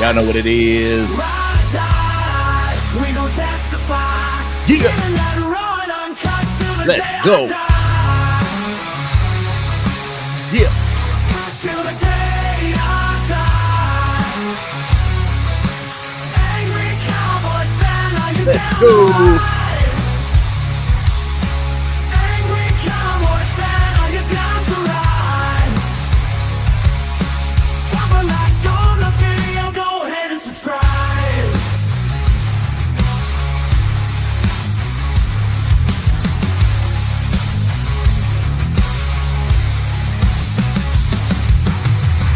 Y'all know what it is. We gon' testify. Yeah. Let's go. Yeah. Till the day I die. Angry Cowboys fan, are you Let's down go. to ride? Angry Cowboys fan, are you down to ride? Drop a like on the video, go ahead and subscribe.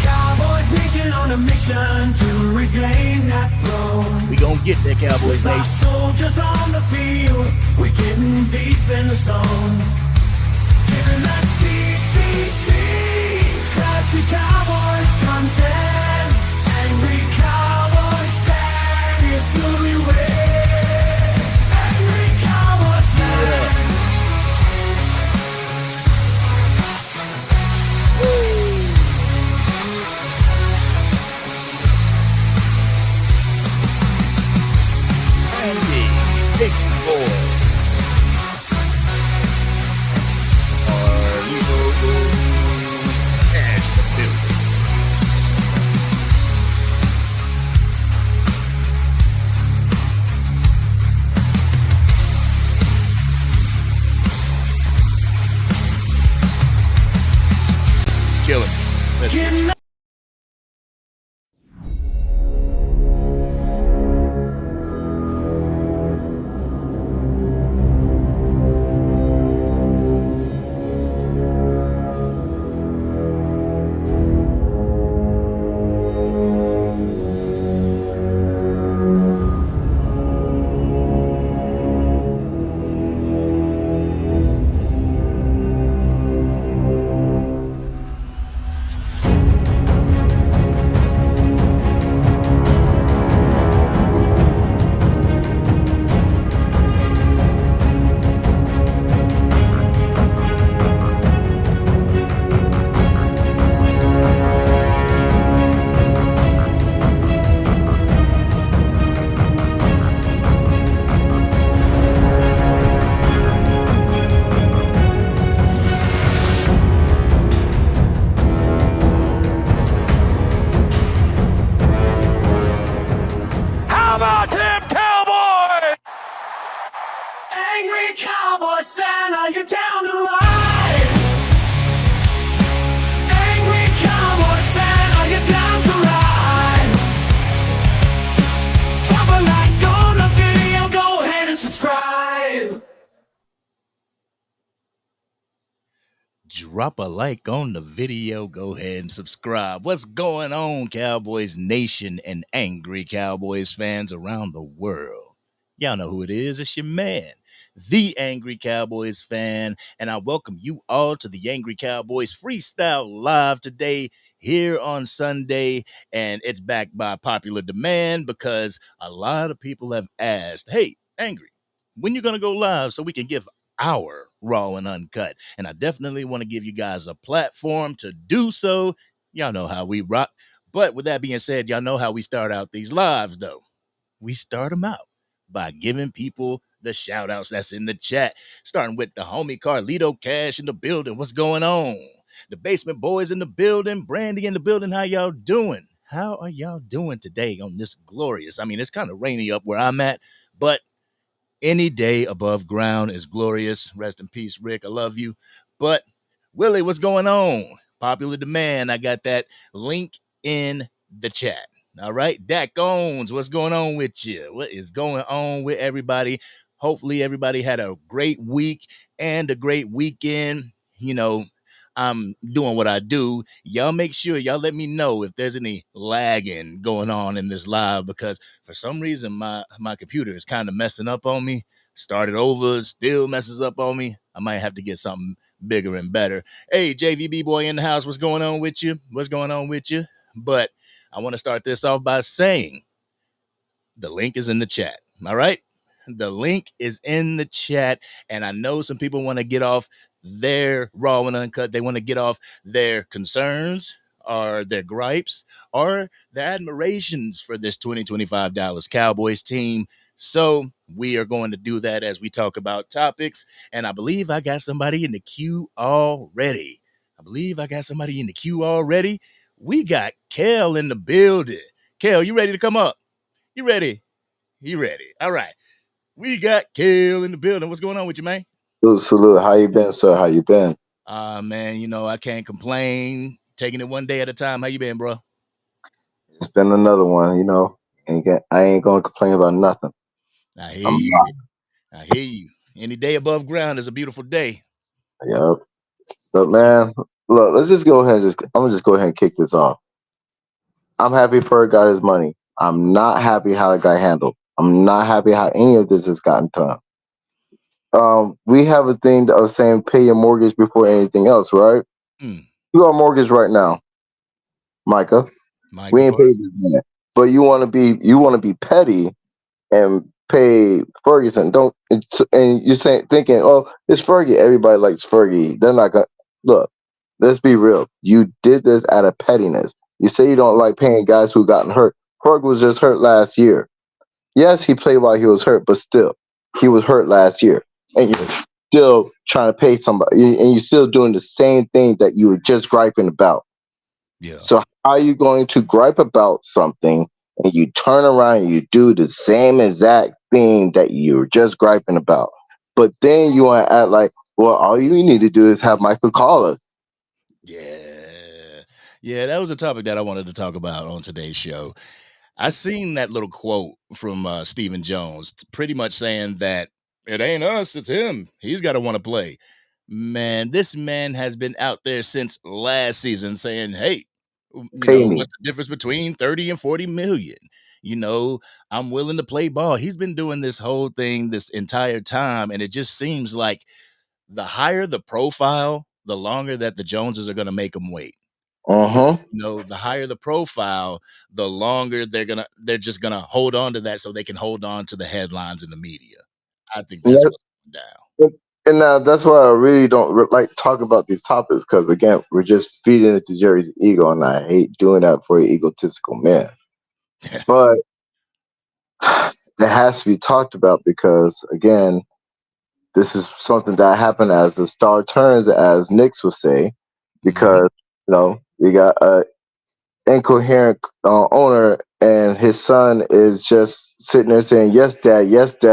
Cowboys Nation on a mission to regain that throne. We gonna get that Cowboys Our Nation. soldiers on the field, we getting deep in the zone. Giving that CCC, classic Cowboys content. Angry Cowboys fan, it's who we win. Angry Cowboys fan. Andy, this boy. Are you Ash the building? He's killing me. Listen. How about them Cowboys? Angry Cowboys fan, are you down to ride? Angry Cowboys fan, are you down to ride? Drop a like on the video, go ahead and subscribe. Drop a like on the video. Go ahead and subscribe. What's going on, Cowboys Nation and Angry Cowboys fans around the world? Y'all know who it is. It's your man, the Angry Cowboys fan. And I welcome you all to the Angry Cowboys Freestyle Live today here on Sunday. And it's backed by popular demand because a lot of people have asked, hey, Angry, when you going to go live so we can give our raw and uncut? And I definitely want to give you guys a platform to do so. Y'all know how we rock. But with that being said, y'all know how we start out these lives, though. We start them out by giving people the shout outs that's in the chat, starting with the homie Carlito Cash in the building. What's going on? The Basement Boys in the building, Brandy in the building. How y'all doing? How are y'all doing today on this glorious? I mean, it's kind of rainy up where I'm at, but any day above ground is glorious. Rest in peace, Rick. I love you. But Willie, what's going on? Popular demand. I got that link in the chat. All right. Dak Owens, what's going on with you? What is going on with everybody? Hopefully everybody had a great week and a great weekend. You know, I'm doing what I do. Y'all make sure y'all let me know if there's any lagging going on in this live, because for some reason my computer is kind of messing up on me. Started over, still messes up on me. I might have to get something bigger and better. Hey, JVB boy in the house, what's going on with you? What's going on with you? But I want to start this off by saying the link is in the chat. All right. The link is in the chat. And I know some people want to get off their raw and uncut. They want to get off their concerns. or their gripes or their admirations for this 2025 Dallas Cowboys team. So we are going to do that as we talk about topics. And I believe I got somebody in the queue already. We got Kel in the building. Kel, you ready to come up? You ready? You ready? All right. We got Kel in the building. What's going on with you, man? Salute, salute. How you been, sir? How you been? Man, I can't complain. Taking it one day at a time. How you been, bro? It's been another one. I ain't gonna complain about nothing. I hear I'm you. I hear you. Any day above ground is a beautiful day. Yep. But So, man, look, let's just go ahead. I'm gonna just go ahead and kick this off. I'm happy Ferg got his money. I'm not happy how it got handled. I'm not happy how any of this has gotten done. We have a thing of saying pay your mortgage before anything else, right? mm, You got a mortgage right now, Micah. We Micah ain't paid Parsons. this yet. But you wanna be petty and pay Ferguson. Don't and you're saying thinking, oh, it's Fergie. Everybody likes Fergie. They're not gonna look. Let's be real. You did this out of pettiness. You say you don't like paying guys who gotten hurt. Ferg was just hurt last year. Yes, he played while he was hurt, but still, he was hurt last year, and you're still trying to pay somebody, and you're still doing the same thing that you were just griping about. Yeah. So how are you going to gripe about something and you turn around and you do the same exact thing that you were just griping about? But then you want to act like, well, all you need to do is have Michael call us. Yeah. Yeah, that was a topic that I wanted to talk about on today's show. I seen that little quote from Stephen Jones, pretty much saying that it ain't us, it's him. He's got to want to play. Man, this man has been out there since last season saying, "Hey, Pay me. what's the difference between 30 and 40 million? You know, I'm willing to play ball." He's been doing this whole thing this entire time, and it just seems like the higher the profile, the longer that the Joneses are going to make him wait. Uh-huh. The higher the profile, the longer they're just gonna hold on to that so they can hold on to the headlines in the media. I think And, that's that, what's going down. and now that's why I really don't like talk about these topics because again, we're just feeding into Jerry's ego, and I hate doing that for an egotistical man. But it has to be talked about because again, this is something that happened as the star turns, as Knicks would say, Mhm. because we got a incoherent owner, and his son is just sitting there saying, yes, dad,"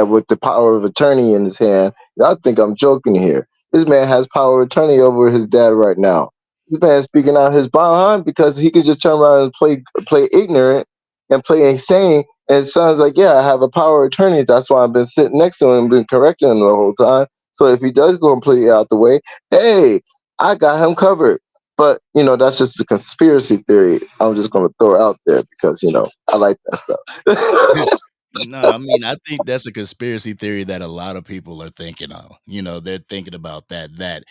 with the power of attorney in his hand. Y'all think I'm joking here. This man has power of attorney over his dad right now. This man is speaking out his behind because he could just turn around and play ignorant and play insane. And his son's like, yeah, I have a power of attorney. That's why I've been sitting next to him and been correcting him the whole time. So if he does go completely out the way, hey, I got him covered. But that's just a conspiracy theory. I'm just gonna throw it out there because I like that stuff. No, I mean, I think that's a conspiracy theory that a lot of people are thinking of. They're thinking about that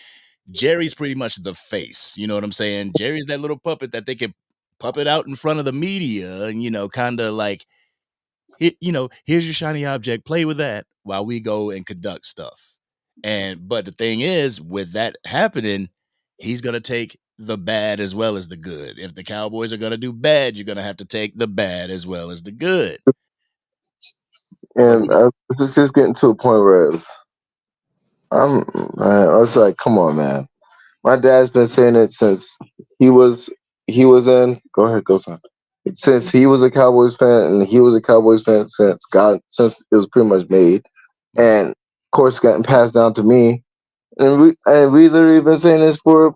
Jerry's pretty much the face. You know what I'm saying? Jerry's that little puppet that they could puppet out in front of the media and, kind of like here's your shiny object, play with that while we go and conduct stuff. But the thing is, with that happening, he's gonna take the bad as well as the good. If the Cowboys are gonna do bad, you're gonna have to take the bad as well as the good. But And it's just getting to a point where I'm, man, I was like, come on, man. My dad's been saying it since he was he was in. Go ahead, go son. Since he was a Cowboys fan, and he was a Cowboys fan since it was pretty much made, right, and of course, getting passed down to me. And we literally been saying this for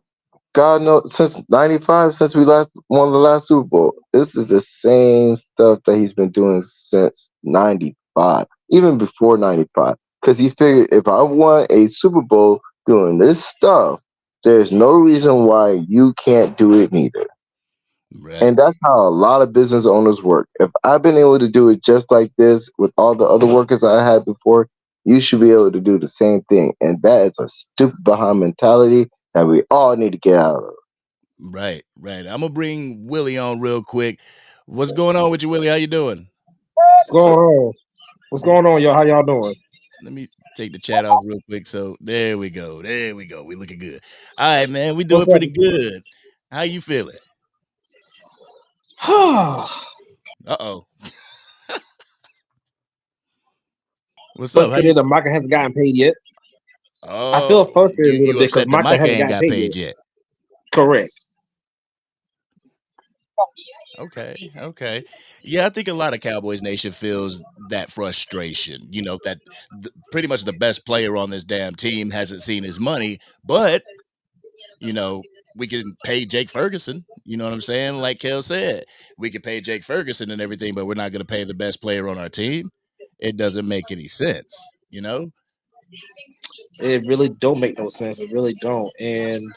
God knows since '95, since we last won the last Super Bowl. This is the same stuff that he's been doing since '95, even before '95. Because he figured if I won a Super Bowl doing this stuff, there's no reason why you can't do it neither. right. And that's how a lot of business owners work. If I've been able to do it just like this with all the other workers I had before, you should be able to do the same thing. And that is a stupid behind mentality that we all need to get out of. Right, right. I'm gonna bring Willie on real quick. What's going on with you, Willie? How you doing? What's going on? What's going on, y'all? How y'all doing? Let me take the chat off real quick. So there we go. There we go. We looking good. All right, man. We What's doing up? pretty good. How you feeling? Uh-oh. What's up? First How today you? that Micah hasn't gotten paid yet. I feel Oh, frustrated a little you bit because upset that Micah Micah hasn't ain't gotten got paid yet. paid yet. Correct. Okay, okay. Yeah, I think a lot of Cowboys Nation feels that frustration. That pretty much the best player on this damn team hasn't seen his money, but you know, we can pay Jake Ferguson. You know what I'm saying? Like Kel said, we could pay Jake Ferguson and everything, but we're not going to pay the best player on our team. It doesn't make any sense. It really don't make no sense. It really don't. And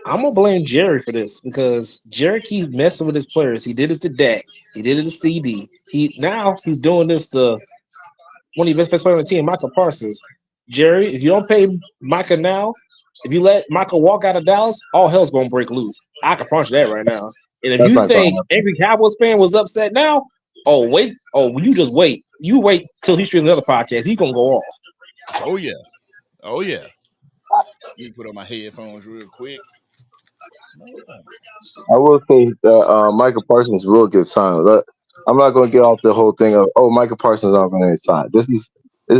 I'm gonna blame Jerry for this because Jerry keeps messing with his players. He did it to Dak. He did it to CD. He's doing this to one of the best players on the team, Micah Parsons. Jerry, if you don't pay Micah now, if you let Micah walk out of Dallas, all hell's gonna break loose. I can promise you that Yeah. right now. And if That's you not going think to happen. Angry Cowboys fan was upset now, oh wait, you just wait. You wait till he streams another podcast. He's gonna go off. Oh yeah. Oh yeah. Let me put on my headphones real quick. I will say that Micah Parsons will get signed. I'm not going to get off the whole thing of Micah Parsons aren't going to get signed. This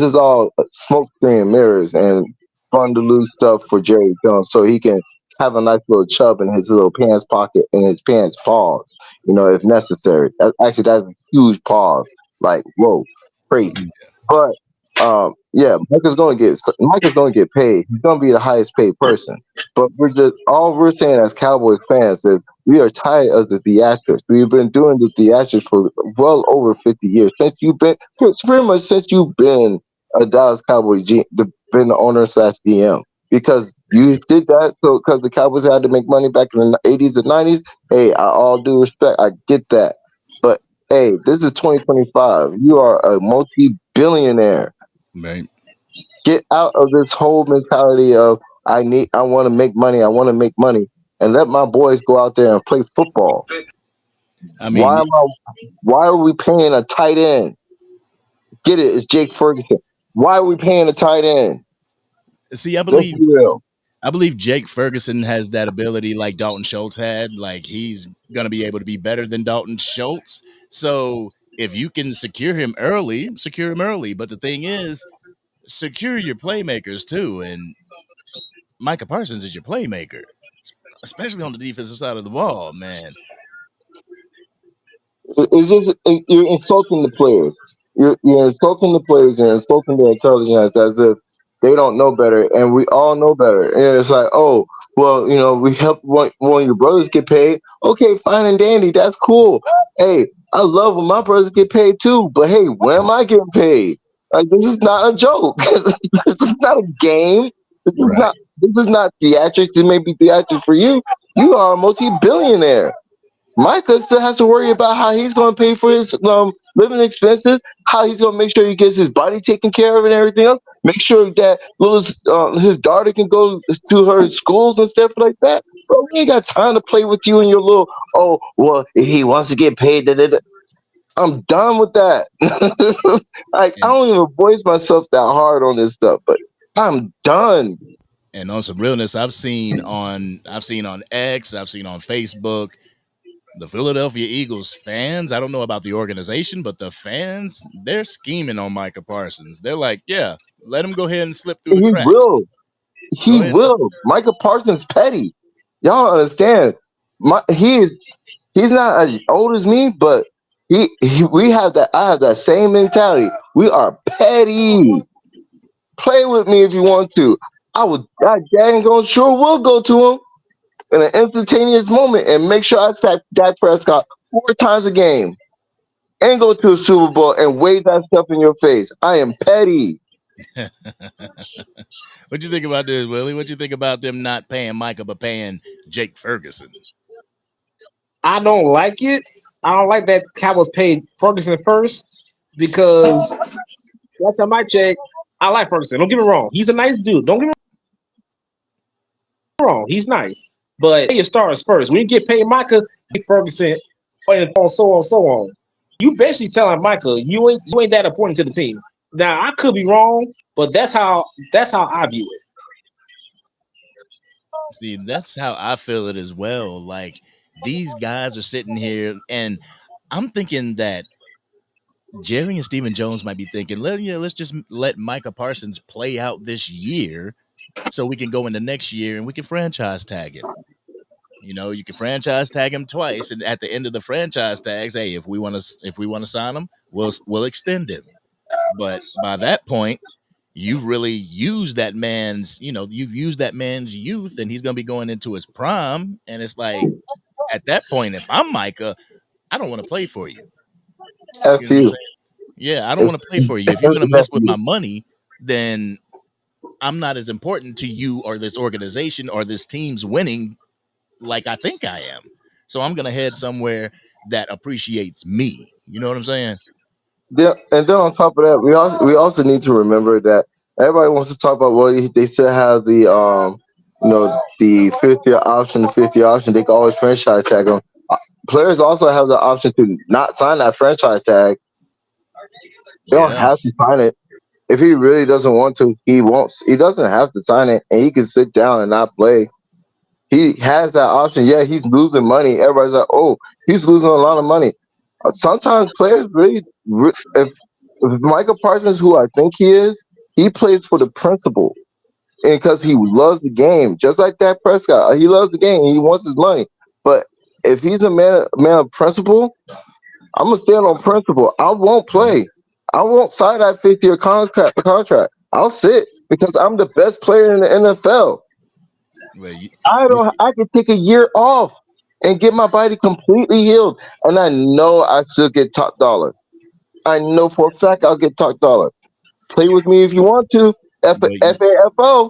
is all smoke screen and mirrors and fun to lose stuff for Jerry Jones so he can have a nice little chub in his little pants pocket in his pants paws. If necessary. That's a huge pause. Like whoa, crazy. But yeah, Micah's going to get paid. He's going to be the highest paid person. But we're saying as Cowboys fans is we are tired of the theatrics. We've been doing the theatrics for well over 50 years pretty much since you've been a Dallas Cowboys been the owner slash GM because you did that so because the Cowboys had to make money back in the 80s and 90s. Hey, I all due respect, I get that, but hey, this is 2025. You are a multi-billionaire. Right. Get out of this whole mentality of I want to make money, I want to make money, and let my boys go out there and play football. I Why mean, am I? Why are we paying a tight end? Get it? It's Jake Ferguson. Why are we paying a tight end? see, I Let's believe be real. I believe Jake Ferguson has that ability like Dalton Schultz had. Like he's gonna be able to be better than Dalton Schultz. So if you can secure him early, secure him early. But the thing is, secure your playmakers too. And Micah Parsons is your playmaker, especially on the defensive side of the ball, man. It's just you're insulting the players. You're insulting the players. You're insulting their intelligence as if they don't know better, and we all know better. And it's like, oh, well, we help one of your brothers get paid. Okay, fine and dandy. That's cool. Hey, I love when my brothers get paid too. But hey, when am I getting paid? Like this is not a joke. This is not a game. This is Right. not. This is not theatrics. It may be theatrics for you. You are a multi-billionaire. Micah still has to worry about how he's going to pay for his living expenses, how he's going to make sure he gets his body taken care of and everything else. Make sure that his daughter can go to her schools and stuff like that. Bro, we ain't got time to play with you and your little, oh, well, he wants to get paid. Da, da, da. I'm done with that. Like, I And don't even voice myself that hard on this stuff, but I'm done. and on some realness, I've seen on X, I've seen on Facebook, the Philadelphia Eagles fans. I don't know about the organization, but the fans, they're scheming on Micah Parsons. They're like, yeah, let him go ahead and slip through the He cracks. will. Go He ahead. will. Micah Parsons petty. Y'all understand? He's not as old as me, but we have that. I have that same mentality. We are petty. Play with me if you want to. I dang on sure will go to him in an instantaneous moment and make sure I sack Dak Prescott 4 times a game and go to a Super Bowl and wave that stuff in your face. I am petty. What you think about this, Willie? What you think about them not paying Micah but paying Jake Ferguson? I don't like it. I don't like that Cowboys paid Ferguson first because last time I checked, I like Ferguson. Don't get me wrong. He's a nice dude. Don't get me wrong. He's nice. But pay your stars first. When you get paid Micah, pay Ferguson, and so on, so on. You basically telling Micah you ain't that important to the team. Now I could be wrong, but that's how I view it. See, that's how I feel it as well. Like these guys are sitting here, and I'm thinking that Jerry and Stephen Jones might be thinking, let's just let Micah Parsons play out this year so we can go into next year and we can franchise tag him. You know, you can franchise tag him twice, and at the end of the franchise tags, hey, if we want to sign him, we'll extend him. But by that point, you've really used that man's, you've used that man's youth, and he's going to be going into his prime. And it's like at that point, if I'm Micah, I don't want to play for you. You F know what I'm you. saying? Yeah, I don't want to play for you. If you're going to F mess with you. my money, then I'm not as important to you or this organization or this team's winning like I think I am. So I'm going to head somewhere that appreciates me. You know what I'm saying? And then on top of that, we also need to remember that everybody wants to talk about they still have the the 50 year option, the 50 year option. They can always franchise tag them. Players also have the option to not sign that franchise tag. They don't Yeah. have to sign it. If he really doesn't want to, he won't. He doesn't have to sign it, and he can sit down and not play. He has that option. Yeah, he's losing money. Everybody's like, "Oh, he's losing a lot of money." Sometimes players if Michael Parsons, who I think he plays for the principle, and because he loves the game, just like Dak Prescott. He loves the game. He wants his money. But if he's a man of principle, I'm gonna stand on principle. I won't play. I won't sign that 50 year contract. I'll sit because I'm the best player in the NFL. Well, I you don't. I can take a year off and get my body completely healed, and I know I still get top dollar. I know for a fact I'll get top dollar. Play with me if you want to. well, FAFO.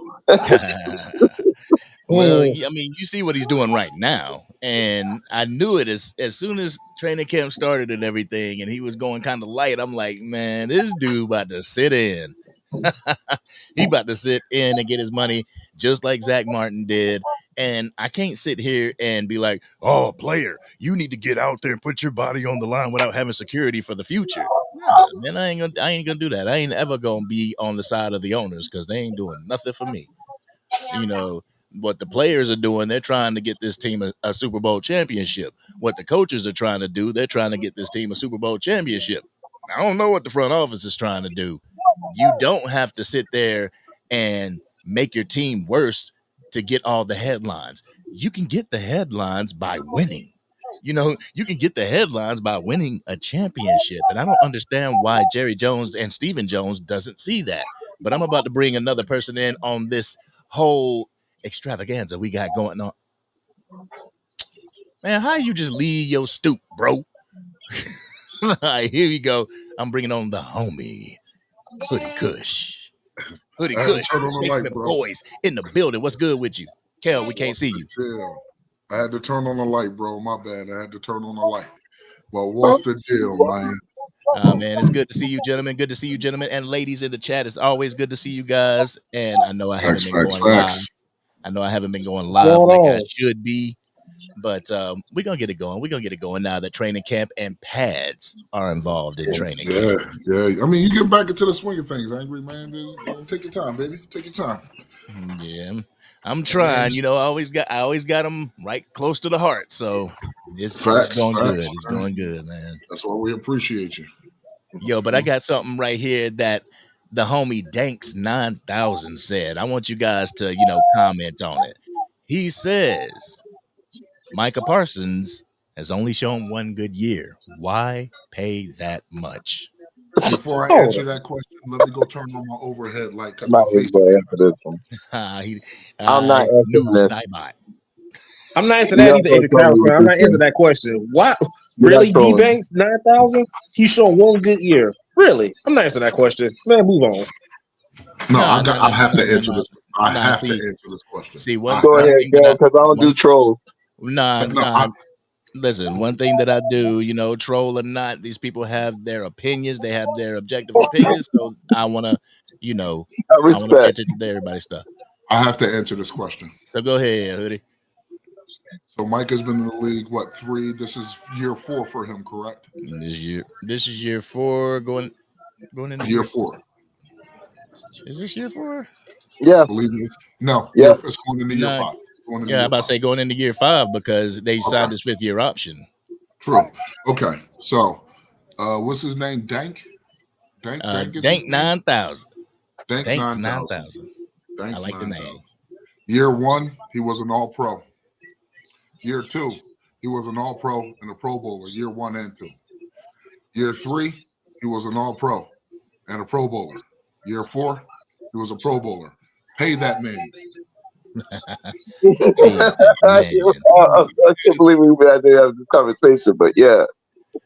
well, Mm. I mean, you see what he's doing right now, and I knew it as soon as training camp started and everything, and he was going kind of light. I'm like, man, this dude about to sit in. He about to sit in and get his money just like Zach Martin did. And I can't sit here and be like, oh, player, you need to get out there and put your body on the line without having security for the future. Nah, man, I ain't gonna do that. I ain't ever gonna be on the side of the owners because they ain't doing nothing for me. You know what the players are doing, they're trying to get this team a Super Bowl championship. What the coaches are trying to do, they're trying to get this team a Super Bowl championship. I don't know what the front office is trying to do. You don't have to sit there and make your team worse to get all the headlines. You can get the headlines by winning. You can get the headlines by winning a championship. And I don't understand why Jerry Jones and Stephen Jones doesn't see that. But I'm about to bring another person in on this whole extravaganza we got going on. Man, how you just leave your stoop, bro? All right, here we go. I'm bringing on the homie, Hoodie Kush. Hoodie I had to Kush, turn on the light, basement bro. boys in the building. What's good with you? Kel, we can't see you. Yeah. I had to turn on the light, bro. My bad. I had to turn on the light. But what's the deal, man? Man, it's good to see you, gentlemen. Good to see you, gentlemen, and ladies in the chat. It's always good to see you guys. And I know I haven't Facts, been facts, going live. facts. I know I haven't been going What's live going like I on? should be, but we're gonna get it going. We're gonna get it going now that training camp and pads are involved in training camp. Yeah. I mean, you get back into the swing of things, Angry man. Take your time, baby. Take your time. Yeah, I'm And trying. I always got them right close to the heart. So it's facts, going facts, good. It's man. going good, man. That's why we appreciate you. Yo, but I got something right here that the homie Danks 9000 said. I want you guys to comment on it. He says Micah Parsons has only shown one good year. Why pay that much? Before I Oh, answer that question, let me go turn on my overhead light because I'm not my even face going is to answer this one. He, I'm not answering News this. Nightbot. I'm not answering that You're either, going to Angry tell me Cowboys what fan. I'm this not is. answering that question. What? You're not Really? D trolling me. Banks 9,000? He's shown one good year. Really? I'm not answering that question. Man, move on. no. Nah, nah, I nah, have nah, to nah, answer nah. this. I Nah, have to see, answer this question. see, I Go one ahead, have thing that Gail, because I don't do one trolls. no. listen, one thing that I do, troll or not, these people have their opinions, they have their objective opinions. So I wanna, you know, I I wanna pay respect. attention to everybody's stuff. I have to answer this question. So go ahead, Hoodie. So Mike has been in the league what 3? This is year 4 for him, correct? This is year 4 going into Year year. 4. Is this year 4? Yeah. Believe it. No, Yep. it's going into year Nah, 5. Going into Yeah, I'm year about to 5. say going into year 5 because they signed his 5th-year option. True. Okay. So, what's his name? Dank is his Dank name? 9,000. Dank Dank's 9,000. 9,000. I Dank's like the 9,000. name. Year 1, he was an All-Pro. Year 2, he was an All-Pro and a Pro Bowler. Year 1 and 2. Year 3, he was an All-Pro and a Pro Bowler. Year 4, he was a Pro Bowler. Pay that man. I can't believe we had to have this conversation, but yeah.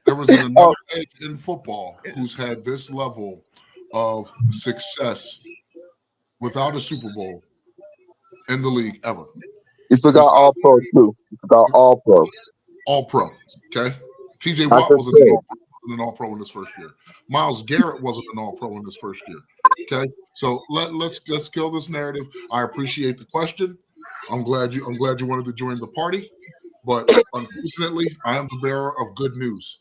There was another edge in football who's had this level of success without a Super Bowl in the league ever. You forgot All Pro too. You forgot All Pro. All Pro. Okay. TJ I Watt just wasn't said. an All Pro in his first year. Myles Garrett wasn't an All Pro in his first year. Okay. So let's kill this narrative. I appreciate the question. I'm glad you wanted to join the party, but unfortunately, I am the bearer of good news.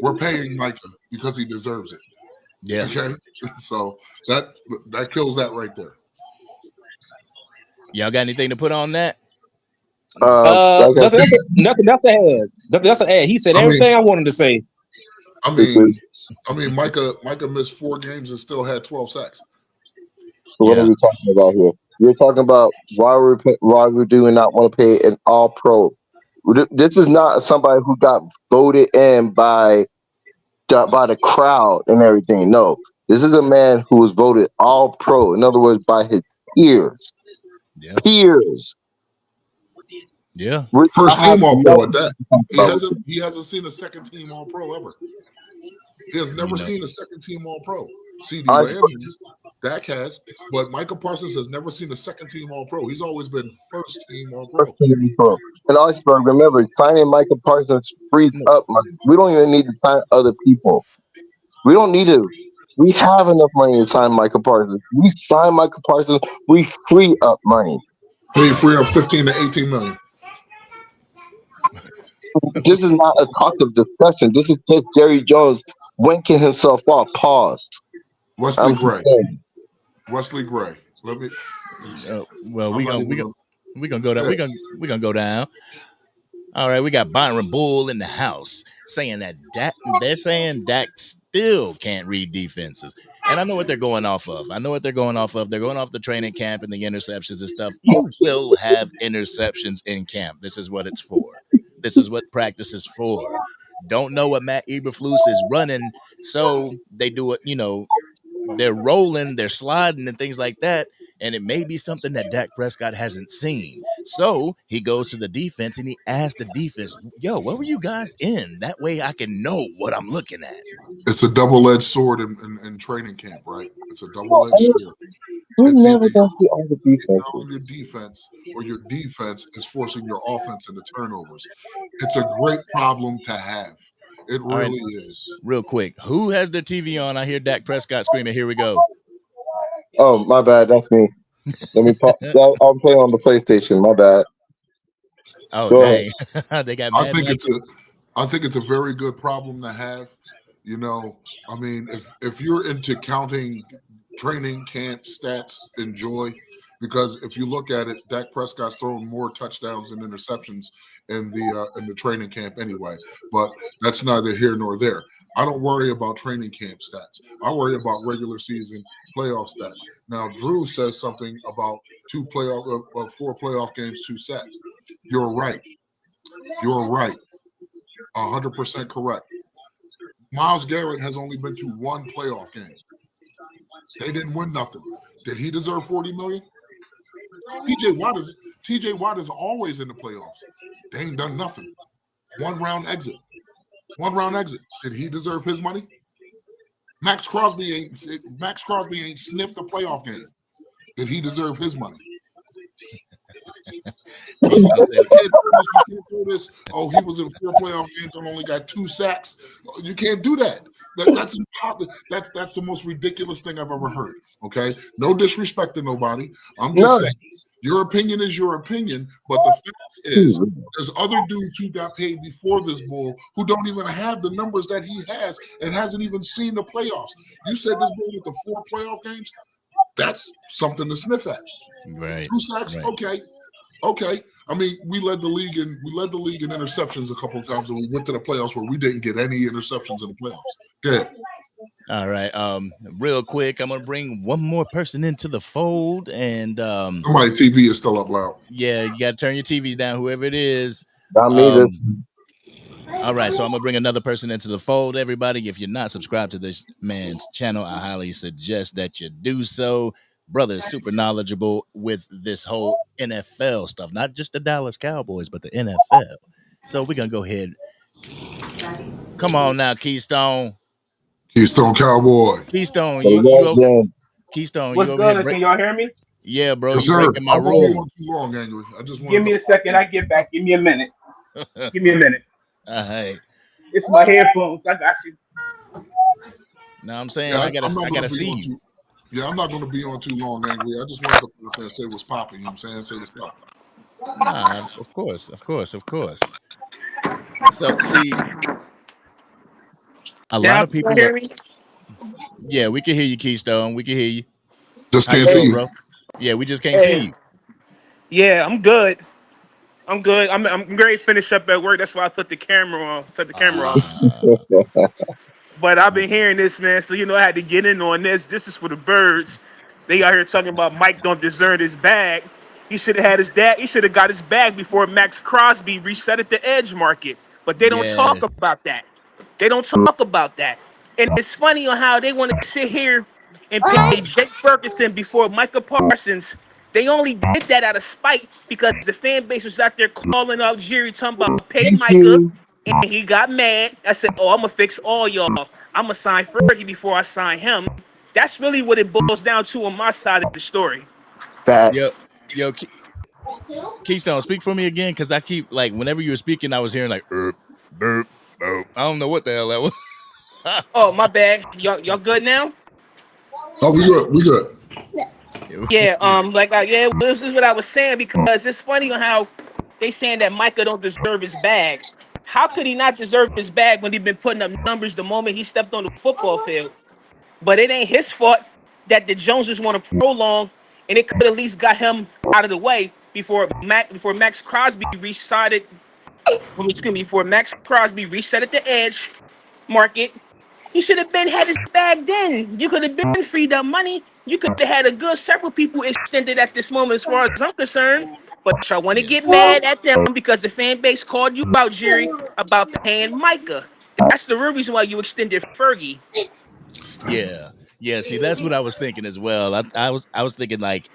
We're paying Micah because he deserves it. Yeah. Okay. So that kills that right there. Y'all got anything to put on that? Like I said, Nothing else to add. Nothing else to add. He said everything I wanted to say. I mean, Micah missed 4 games and still had 12 sacks. So what are we talking about here? You're talking about why we do not want to pay an All Pro. This is not somebody who got voted in by the crowd and everything. No, this is a man who was voted All Pro. In other words, by his peers. Yeah. Peers. Yeah. First team All Pro at that. He hasn't seen a second team All Pro ever. He has never seen a second team All Pro. CD Lamb, Dak has, but Micah Parsons has never seen a second team All Pro. He's always been first team All Pro. And Iceberg, remember, signing Micah Parsons frees up money. We don't even need to sign other people. We don't need to. We have enough money to sign Micah Parsons. We sign Micah Parsons, we free up money. We free up 15 to 18 million. This is not a talk of discussion. This is just Jerry Jones winking himself off. Pause. Wesley Gray. Let me. Well, we're gonna go down. We're gonna go down. All right, we got Byron Bull in the house saying that they're saying Dak still can't read defenses. And I know what they're going off of. They're going off the training camp and the interceptions and stuff. You will have interceptions in camp. This is what it's for. This is what practice is for. Don't know what Matt Eberflus is running, so they do it, they're rolling, they're sliding and things like that. And it may be something that Dak Prescott hasn't seen. So he goes to the defense and he asks the defense, yo, what were you guys in? That way I can know what I'm looking at. It's a double-edged sword in training camp, right? It's a double-edged sword. You It's never either gonna see all the defense. your defense or your defense is forcing your offense into turnovers. It's a great problem to have. It really is. Real quick, who has their TV on? I hear Dak Prescott screaming, here we go. Oh, my bad. That's me. Let me pop. I'll play on the PlayStation. My bad. Oh, dang. They got mad. I think it's a very good problem to have. I mean, if you're into counting training camp stats, enjoy, because if you look at it, Dak Prescott's thrown more touchdowns and interceptions in the training camp anyway. But that's neither here nor there. I don't worry about training camp stats. I worry about regular season playoff stats. Now, Drew says something about 4 playoff games, 2 sacks. You're right. 100% correct. Myles Garrett has only been to 1 playoff game. They didn't win nothing. Did he deserve $40 million? TJ Watt is always in the playoffs. They ain't done nothing. One round exit. Did he deserve his money? Max Crosby ain't sniffed a playoff game. Did he deserve his money? He was in 4 playoff games and only got 2 sacks. You can't do that. That's impossible. That's the most ridiculous thing I've ever heard. Okay, no disrespect to nobody. I'm just saying your opinion is your opinion, but the fact is there's other dudes who got paid before this bull who don't even have the numbers that he has and hasn't even seen the playoffs. You said this bull with the 4 playoff games. That's something to sniff at. Right. 2 sacks. Right. Okay. I mean, we led the league in interceptions a couple of times, and we went to the playoffs where we didn't get any interceptions in the playoffs. Good. All right. Real quick, I'm gonna bring one more person into the fold, and Somebody TV is still up loud. yeah, you gotta turn your TV down, whoever it is. Not me. All right, so I'm gonna bring another person into the fold. Everybody, if you're not subscribed to this man's channel, I highly suggest that you do so. Brother is super knowledgeable with this whole NFL stuff, not just the Dallas Cowboys, but the NFL. So we're gonna go ahead. Come on now, Keystone. Keystone Cowboy. Keystone, Keystone, What's you over here good? Can y'all hear me? Yeah, bro, Yes, you sir. breaking my I won't be rule. on too long, Angry. I just want Give me a second. I get back. Give me a minute. Give me a minute. Hey. It's my headphones. I got you. No, I'm saying Yeah, I gotta see you. Yeah, I'm not going to be on too long, Angry. I just wanted to come up there and say what's popping. You know what I'm saying? Say what's up. Nah, of course. So see, a Now lot of can you people hear are, me? yeah, we can hear you, Keystone. We can hear you. Just How you can't see doing, you. bro? Yeah, we just can't see Hey, you. yeah, I'm good. I'm good. I'm ready to finish up at work. That's why I put the camera on. Took the camera off. But I've been hearing this, man. So I had to get in on this. This is for the birds. They out here talking about Mike don't deserve his bag. He should have had his dad. He should have got his bag before Max Crosby reset at the edge market. But they don't talk Yes. about that. They don't talk about that. And it's funny on how they want to sit here and pay Jake Ferguson before Micah Parsons. They only did that out of spite because the fan base was out there calling out Jerry, talking about pay Thank Micah, you. and he got mad. I said, "Oh, I'm gonna fix all y'all. I'm gonna sign Fergie before I sign him." That's really what it boils down to on my side of the story. Yo, Facts. yo, Keystone, speak for me again, because I keep like whenever you were speaking, I was hearing like burp, burp. I don't know what the hell that was. Oh, my bad. Y'all good now? Oh, we good. We good. Yeah. Yeah. This is what I was saying because it's funny on how they saying that Micah don't deserve his bag. How could he not deserve his bag when he been putting up numbers the moment he stepped on the football field? But it ain't his fault that the Joneses want to prolong, and it could at least got him out of the way before Max Crosby resided. Excuse me, before Max Crosby reset at the edge market. He should have been had his bag then. You could have been freed up money. You could have had a good several people extended at this moment, as far as I'm concerned. But y'all want to Yeah. get mad at them because the fan base called you out, Jerry, about paying Micah. That's the real reason why you extended Fergie. Yeah. Yeah. See, that's what I was thinking as well. I was thinking like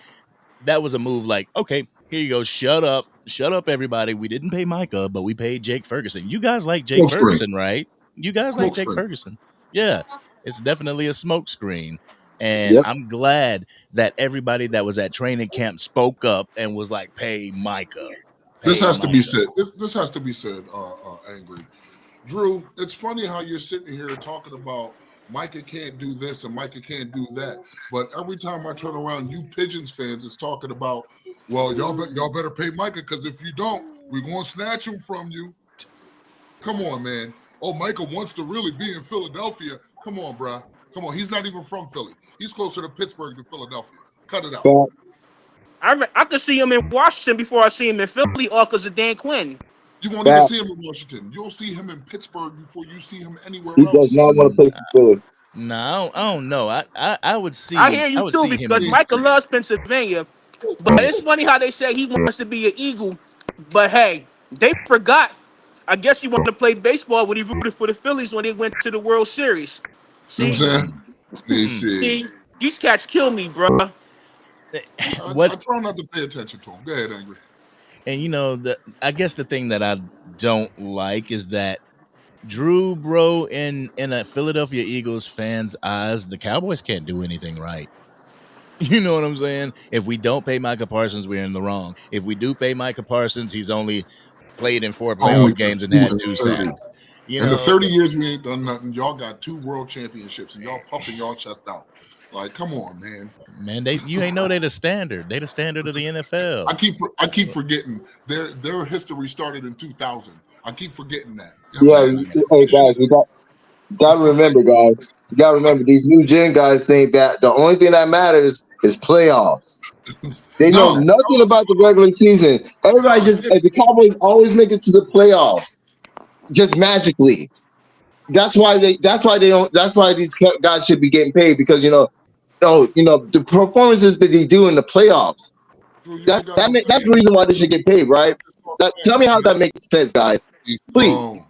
that was a move like, okay, here you go. Shut up, everybody. We didn't pay Micah, but we paid Jake Ferguson. You guys like Jake Smoke screen. Ferguson, right? You guys like Smoke Jake screen. Ferguson. Yeah. It's definitely a smoke screen. And Yep. I'm glad that everybody that was at training camp spoke up and was like, pay Micah. This Pay has to be Micah. said. This has to be said, Angry. Drew, it's funny how you're sitting here talking about Micah can't do this and Micah can't do that. But every time I turn around, you Pigeons fans is talking about, well, y'all better pay Micah because if you don't, we're going to snatch him from you. Come on, man. Oh, Micah wants to really be in Philadelphia. Come on, bruh. Come on. He's not even from Philly. He's closer to Pittsburgh than Philadelphia. Cut it out. I could see him in Washington before I see him in Philly, all because of Dan Quinn. You won't even see him in Washington. You'll see him in Pittsburgh before you see him anywhere He does else. not want to play for Philly. No, I don't know. I would see. I hear you I would too see him because in. Micah loves Pennsylvania. But it's funny how they say he wants to be an Eagle. But hey, they forgot. I guess he wanted to play baseball when he rooted for the Phillies when they went to the World Series. You know See, what I'm saying? They see. these cats kill me, bro. What I try not to pay attention to him. Go ahead, Angry. And I guess the thing that I don't like is that Drew, bro, in a Philadelphia Eagles fans' eyes, the Cowboys can't do anything right. You know what I'm saying? If we don't pay Micah Parsons, we're in the wrong. If we do pay Micah Parsons, he's only played in 4 Only playoff got games and 2 had in 2 30. sacks. You In the know, 30 years we ain't done nothing, y'all got 2 world championships and y'all puffing y'all chest out. Like, come on, man. man, you ain't know they the standard. They the standard of the NFL. I keep forgetting their history started in 2000. I keep forgetting that. You know what I'm saying? Hey guys, we got to remember, guys. You got to remember these new gen guys think that the only thing that matters is playoffs. They know No. nothing about the regular season. Everybody just the Cowboys always make it to the playoffs, just magically. That's why they don't. That's why these guys should be getting paid because the performances that they do in the playoffs. That's the reason why they should get paid, right? Tell me how that makes sense, guys. Please.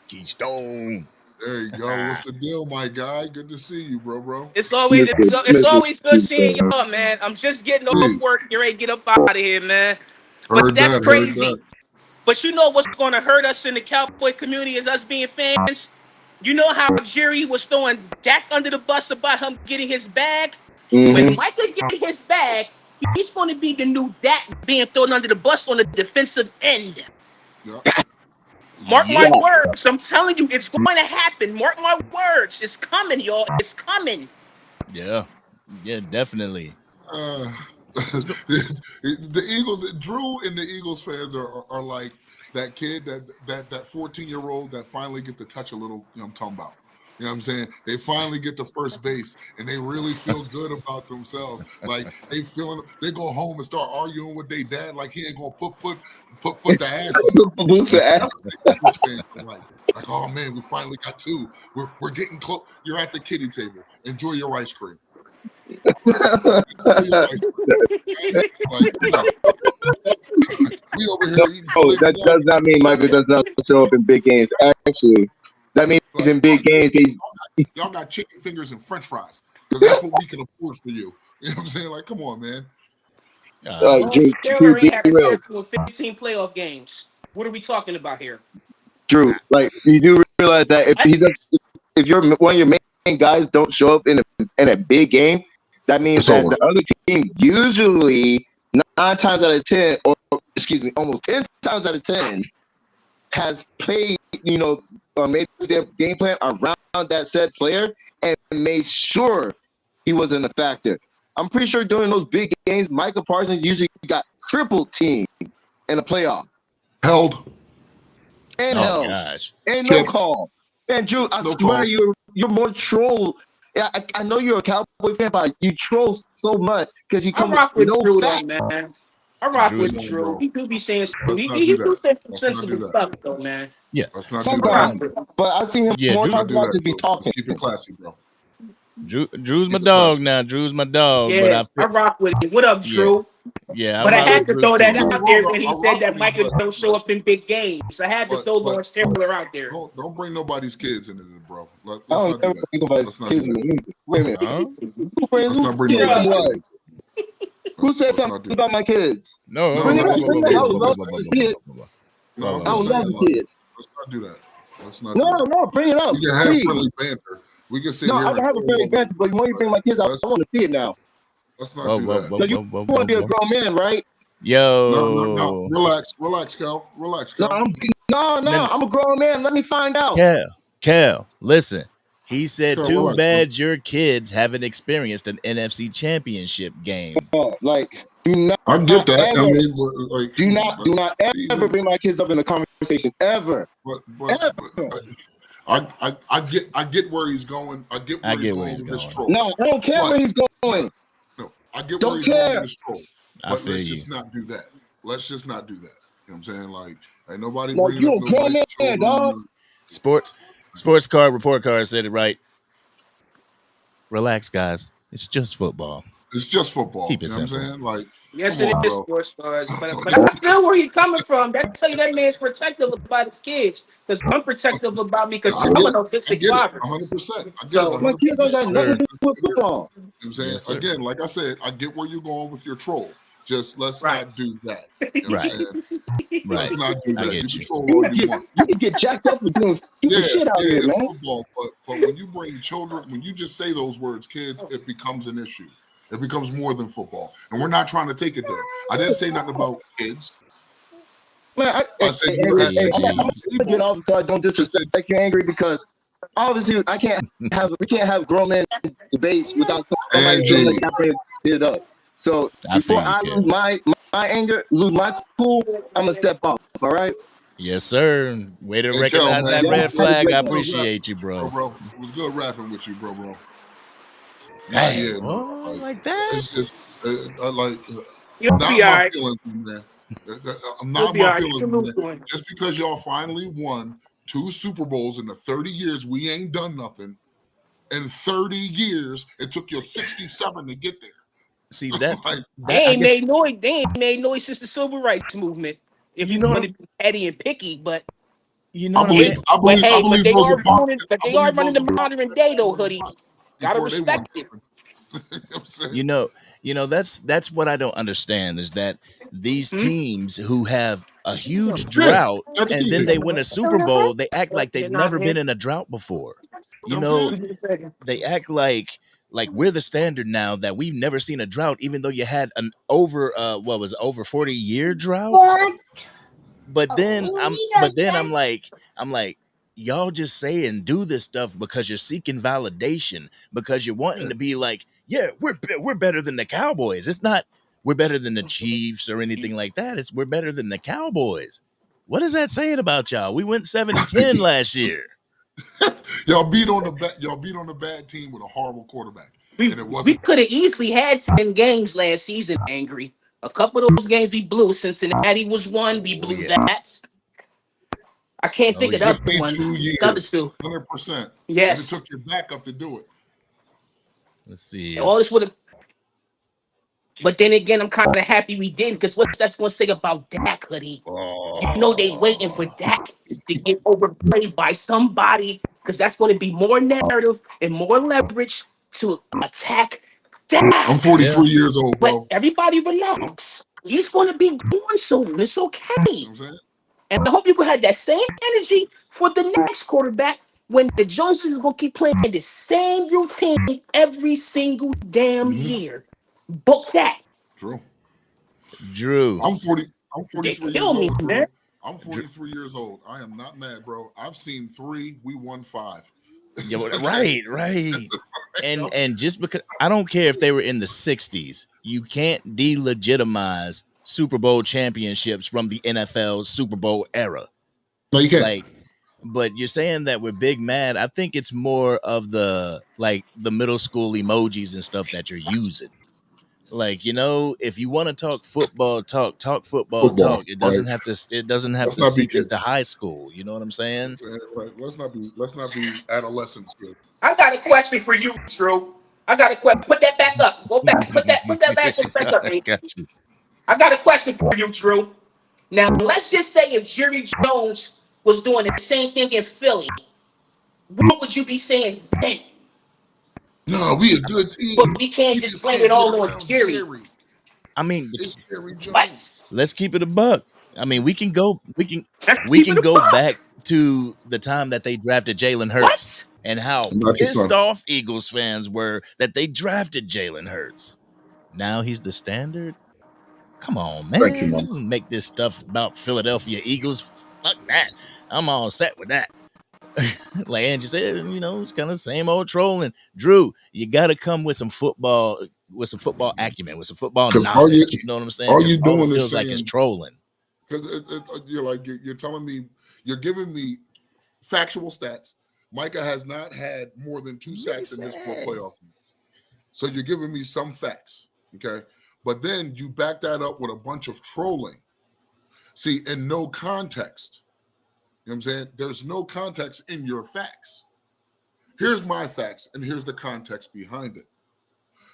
Keystone. There you go. What's the deal, my guy? Good to see you, bro. It's always good seeing y'all, man. I'm just getting off work. You're ready to get up out of here, man. But that's crazy. But you know what's going to hurt us in the Cowboy community is us being fans. You know how Jerry was throwing Dak under the bus about him getting his bag? When Micah get his bag, he's going to be the new Dak being thrown under the bus on the defensive end. Mark my words. I'm telling you, it's going to happen. Mark my words. It's coming, y'all. It's coming. Yeah, definitely. The Eagles, Drew and the Eagles fans are like that kid that 14-year-old that finally get to touch a little. I'm talking about. You know what I'm saying? They finally get to first base and they really feel good about themselves. Like they go home and start arguing with their dad like he ain't gonna put foot to ass. That's what the Eagles fans are like. Like, oh man, we finally got two. We're getting close. You're at the kiddie table. Enjoy your ice cream. We over here eating. That does not mean Michael does not show up in big games. Actually, that means in big games y'all got chicken fingers and French fries because that's what we can afford for you. You know what I'm saying? Like, come on, man. Drew have a chance to 15 playoff games. What are we talking about here? Drew, like you do realize that if you're one of your main guys don't show up in a big game, that means that the other team usually 9 times out of 10, or almost 10 times out of 10, has played, made their game plan around that said player and made sure he wasn't a factor. I'm pretty sure during those big games, Micah Parsons usually got triple team in a playoff. Held. And held. Gosh. And no call. And Drew, I swear you're more troll. Yeah, I know you're a Cowboy fan, but you troll so much because you come with no Drew, facts. man. I rock with Drew. He do be saying he do say some sensible stuff though, man. Yeah. Let's not do that. But I see him more times to be talking. Let's keep it classy, bro. Drew's my dog now. Drew's my dog. Yeah, but I rock with him. What up, Drew? Yeah, but I had to throw that out there when he said that Micah don't show up in big games. I had to throw Lawrence Taylor out there. Don't bring nobody's kids into it, bro. Let's not do that. Let's not do that. Wait a minute. Let's not bring nobody's kids. Who said something about my kids? No, bring it up. I would love to see it. No, I would love to see it. Let's not do that. No, bring it up. We can have friendly banter. We can sit here. I can have a friendly banter, but when you bring my kids out, I want to see it now. Let's not do that. So you want to be a grown man, right? Yo. No. Relax, Cal. No, I'm a grown man. Let me find out. Cal, listen. He said, too bad your kids haven't experienced an NFC championship game. Do not. I get that. Do not ever bring my kids up in a conversation ever. I get where he's going. I get where he's going with this troll. No, I don't care where he's going. No, I get where he's going with this troll. But let's just not do that. Let's just not do that. You know what I'm saying? Like, ain't nobody bringing up nobody's children. Dog. Sports card report card said it right. Relax, guys. It's just football. It's just football. Keep it simple. You know what I'm saying? Like, yes, it is sports cards. But I feel where he's coming from. That tell you that man's protective about his kids. Because I'm protective about me because I'm an autistic father. 100%. I get it. My kids don't got nothing to do with football. You know what I'm saying? Yes, again, like I said, I get where you're going with your troll. Just let's not do that. You know what I'm saying? Let's not do that. You control all you want. You can get jacked up for doing stupid shit out here, man. Football, but when you bring children, when you just say those words, kids, it becomes an issue. It becomes more than football. And we're not trying to take it there. I didn't say nothing about kids. Man, I said so I don't disrespect you, Angry, because obviously we can't have grown men debates without somebody bring it up. So before I lose my anger, lose my cool, I'm gonna step up. All right. Yes, sir. Way to recognize that red flag. I appreciate you, bro. Bro, it was good rapping with you, bro. Dang, No. like that? It's like You'll not be all my right. feelings, man. You'll Not be my all right. feelings, Salute man. to him. Just because y'all finally won 2 Super Bowls in the 30 years we ain't done nothing. In 30 years, it took you 67 to get there. See, that's Like, They that. I ain't guess made noise. They ain't made noise since the civil rights movement. If you you know want what to be petty and picky, but I I'm saying. believe I believe I believe Rosa Parks. I they are believe running Rosa the Parks modern stepped day though, over the hoodie. bus Gotta before they won respect it. something. You know what I'm saying? That's what I don't understand is that these Hmm? teams who have a huge Yeah, drought at the and Kings then game. they win a Super Bowl, they act like You're they've not never been in. in a drought before. You You know what know, I'm saying? they act like we're the standard now that we've never seen a drought, even though you had an over 40-year drought. But then I'm like, y'all just say and do this stuff because you're seeking validation, because you're wanting Yeah. to be like, yeah, we're better than the Cowboys. It's not we're better than the Chiefs or anything like that. It's we're better than the Cowboys. What is that saying about y'all? We went 7-10 last year. Y'all beat on the bad team with a horrible quarterback, and it We wasn't. could have easily had 10 games last season, Angry. A couple of those games we blew. Cincinnati was one. We Oh blew yeah. that. I can't Oh think of the yeah. other one. 52 The other years, two. 100%, and it Yes. took your backup to do it. Let's see. All this would have. But then again, I'm kind of happy we didn't because what's that's going to say about Dak, hoodie? You know they waiting for Oh, Dak to get overplayed by somebody because that's going to be more narrative and more leverage to attack I'm Dak. yeah. 43 years old, But bro. everybody I'm, relax. He's going to be gone soon. It's you know what okay. I'm saying? And I hope you can have that same energy for the next quarterback when the Joneses is going to keep playing the same routine every single damn Mm-hmm. year. Book that. True. Drew. I'm 40. I'm They 43 kill years me, old, man. Drew. I'm Drew 43 years old. I am not mad, bro. I've seen 3. We won 5. yeah, Okay. right. And just because I don't care if they were in the 60s, you can't delegitimize Super Bowl championships from the NFL Super Bowl era. No, you can't. Like, but you're saying that we're big mad. I think it's more of the middle school emojis and stuff that you're using. Like, if you want to talk football, talk football Football. talk. Like, It doesn't have let's to not be seep into kids. high school. You know what I'm saying? Like, let's not be adolescents still. I got a question for you, Drew. I got a question. Put that back up. Go back. Put that last one back up, I man. got you. I got a question for you, Drew. Now, let's just say if Jerry Jones was doing the same thing in Philly, what would you be saying then? No, we a good But team. we can't We just just blame can't it get all on around Jerry. Jerry. I mean, It's Jerry What? Jones. let's keep it a buck. I mean, Let's we keep it can a go buck. back to the time that they drafted Jalen Hurts What? and how I'm not your pissed son. off Eagles fans were that they drafted Jalen Hurts. Now he's the standard. Come on, Thank you, man. man. Don't make this stuff about Philadelphia Eagles. Fuck that. I'm all set with that. Like Angie said, it's kind of the same old trolling. Drew, you got to come with some football acumen, with some football Because knowledge. You know what I'm saying? all Because you all it doing is feels like is saying, trolling. because you're telling me, you're giving me factual stats. Micah has not had more than 2 sacks in his 4 playoff games. So you're giving me some facts, okay? But then you back that up with a bunch of trolling. See, in no context. You know what I'm saying? There's no context in your facts. Here's my facts, and here's the context behind it.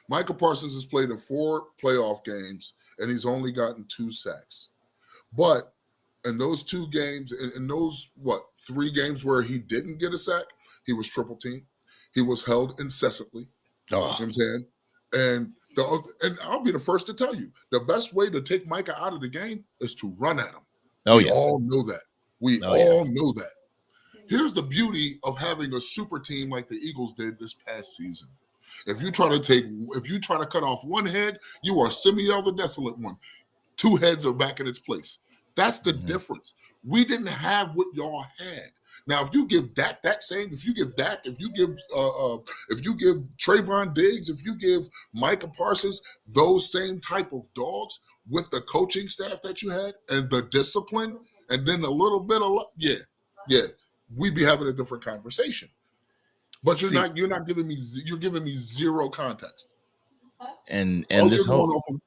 Micah Parsons has played in 4 playoff games, and he's only gotten 2 sacks. But in those 2 games, in those 3 games where he didn't get a sack, he was triple teamed. He was held incessantly. You know what I'm saying? And I'll be the first to tell you, the best way to take Micah out of the game is to run at him. We all know that. We all know that. Here's the beauty of having a super team like the Eagles did this past season. If you try to cut off one head, you are Simeon the Desolate One. 2 heads are back in its place. That's the difference. We didn't have what y'all had. Now, if you give Dak that same, if you give Trayvon Diggs, if you give Micah Parsons those same type of dogs with the coaching staff that you had and the discipline, and then a little bit of luck, we'd be having a different conversation. But you're See, not giving me you're giving me zero context. and All this you're going whole off of,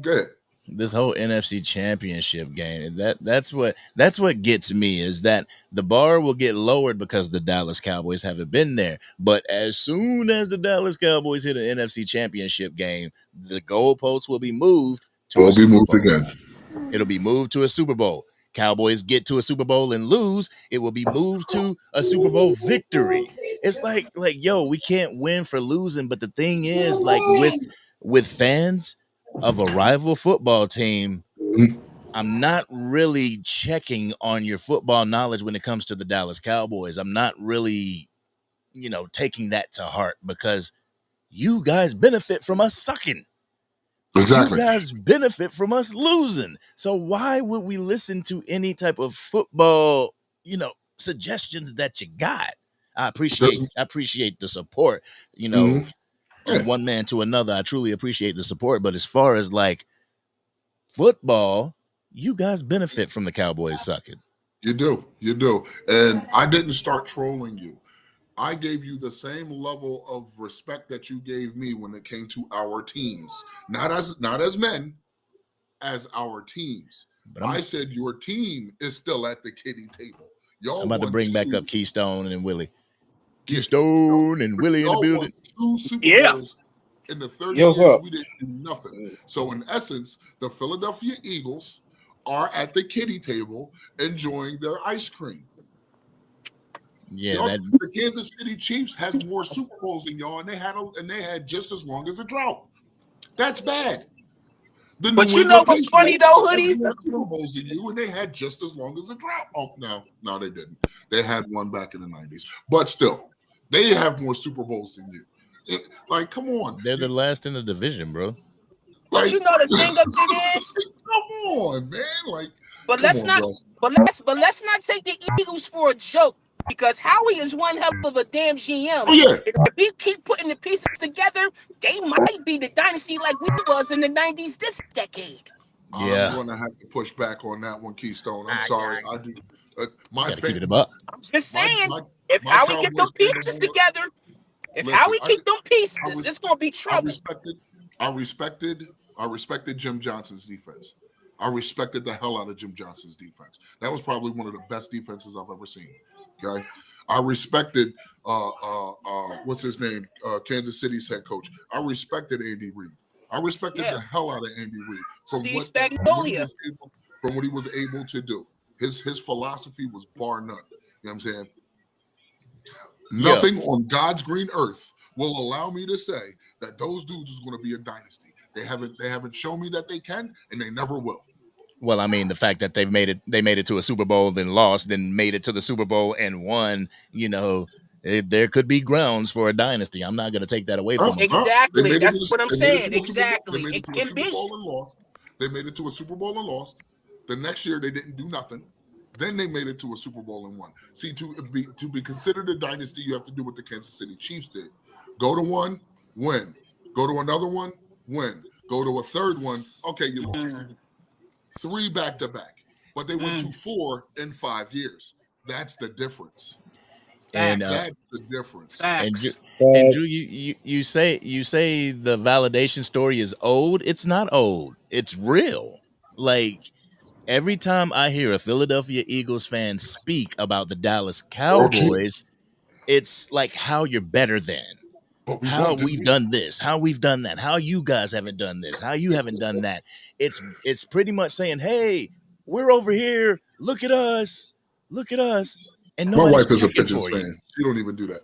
good. this whole NFC Championship game, that's what gets me, is that the bar will get lowered because the Dallas Cowboys haven't been there. But as soon as the Dallas Cowboys hit an NFC Championship game, the goalposts will be moved to a Will be Super moved Bowl. again. It'll be moved to a Super Bowl. Cowboys get to a Super Bowl and lose, it will be moved to a Super Bowl victory. It's like yo, we can't win for losing. But the thing is, like with fans of a rival football team, Mhm. I'm not really checking on your football knowledge when it comes to the Dallas Cowboys. I'm not really, taking that to heart, because you guys benefit from us sucking. You Exactly. guys benefit from us losing. So why would we listen to any type of football, suggestions that you got? I appreciate Doesn't. the support, Mhm. from Yeah, one man to another. I truly appreciate the support. But as far as like football, you guys benefit from the Cowboys sucking. you do. You do. And I didn't start trolling you. I gave you the same level of respect that you gave me when it came to our teams. Not as men, as our teams. But I said your team is still at the kiddie table. I'm Y'all about to won bring back two. up Keystone and Willie. Yeah, Keystone and Willie in the y'all won building. 2 Super Yeah. Bowls in the 30 Yo, what's years up? we didn't do nothing. So in essence, the Philadelphia Eagles are at the kiddie table enjoying their ice cream. Yeah, Y'all, that the Kansas City Chiefs has more Super Bowls than y'all, and they had just as long as a drought. That's bad. The But New you know England what's Patriots funny though, had Hoodie? more Super Bowls than you, and they had just as long as a drought. Oh no, they didn't. They had one back in the 90s, but still, they have more Super Bowls than you. Like, come on, they're the last in the division, bro. But like, you know the thing of it is, come on, man. Like, but come let's on, not bro. let's not take the Eagles for a joke, because Howie is one hell of a damn Oh GM. yeah, If we keep putting the pieces together, they might be the dynasty like we was in the 90s this decade. I'm Yeah, gonna have to push back on that one, Keystone. I'm I, sorry. I, I do. you My got to keep fan, it up. I'm just my saying, my if my Howie get them Cowboys pieces fandom. together, if Listen, Howie keep them pieces, res- it's gonna be I trouble. respected Jim Johnson's defense. I respected the hell out of Jim Johnson's defense. That was probably one of the best defenses I've ever seen. Okay, I respected what's his name, Kansas City's head coach. I respected Andy Reid. I respected Yeah, the hell out of Andy Reid Steve Spagnuolo. from what he was able to do. His philosophy was bar none. You know what I'm saying? Yeah. Nothing on God's green earth will allow me to say that those dudes is going to be a dynasty. They haven't shown me that they can, and they never will. Well, I mean, the fact that they made it to a Super Bowl, then lost, then made it to the Super Bowl and won. There could be grounds for a dynasty. I'm not going to take that away from them. Exactly. That's what I'm They made it saying. to a Super Bowl. They Exactly. made it It to a can Super be. Bowl and lost. They made it to a Super Bowl and lost. The next year they didn't do nothing. Then they made it to a Super Bowl and won. See, to be considered a dynasty, you have to do what the Kansas City Chiefs did. Go to one, win. Go to another one, win. Go to a third one, okay, you lost. 3 back-to-back. But they went to 4 in 5 years. That's the difference. And That's the difference. and Drew, Facts. and Drew, you say the validation story is old. It's not old. It's real. Like, every time I hear a Philadelphia Eagles fan speak about the Dallas Cowboys, it's like how you're better than, But we how won, didn't we've we? done this, how we've done that, how you guys haven't done this, how you haven't done that. It's pretty much saying, hey, we're over here. Look at us. Look at us. And My nobody's wife is a checking Pigeons for fan. you. She don't even do that.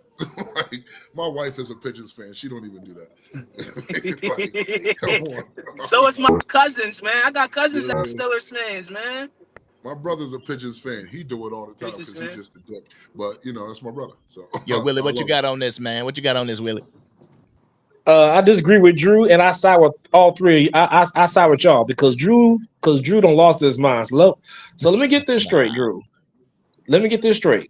Like, my wife is a Pigeons fan. She don't even do that. Like, come on. So it's my cousins, man. I got cousins that are Yeah. Steelers fans, man. My brother's a Pigeons fan. He do it all the time Pigeons because he's fan. just a dick. But that's my brother. So Yo, Willie, I what you love got on this, man? What you got on this, Willie? I disagree with Drew, and I side with all three. I side with y'all because Drew don't lost his mind. So let me get this straight, Drew. Let me get this straight.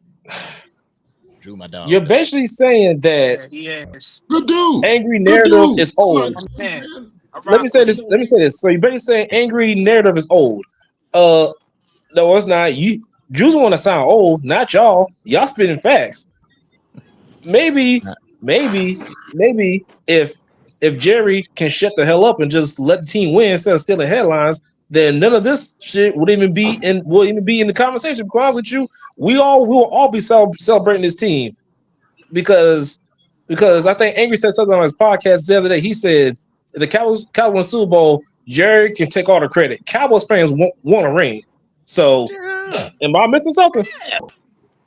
Drew, my dog. You're basically saying that Yeah, he is. Good dude. angry Good narrative dude. is I'm old. not Man, man. I Let me rock say with this. him. Let me say this. So you're basically saying angry narrative is old. No, it's not. You Drews want to sound old, not y'all. Y'all spitting facts. maybe if Jerry can shut the hell up and just let the team win instead of stealing headlines, then none of this shit will even be in the conversation. Because with you, we will all be celebrating this team because I think Angry said something on his podcast the other day. He said the Cowboys Super Bowl, Jerry can take all the credit. Cowboys fans want a ring. So, Yeah. am I missing something?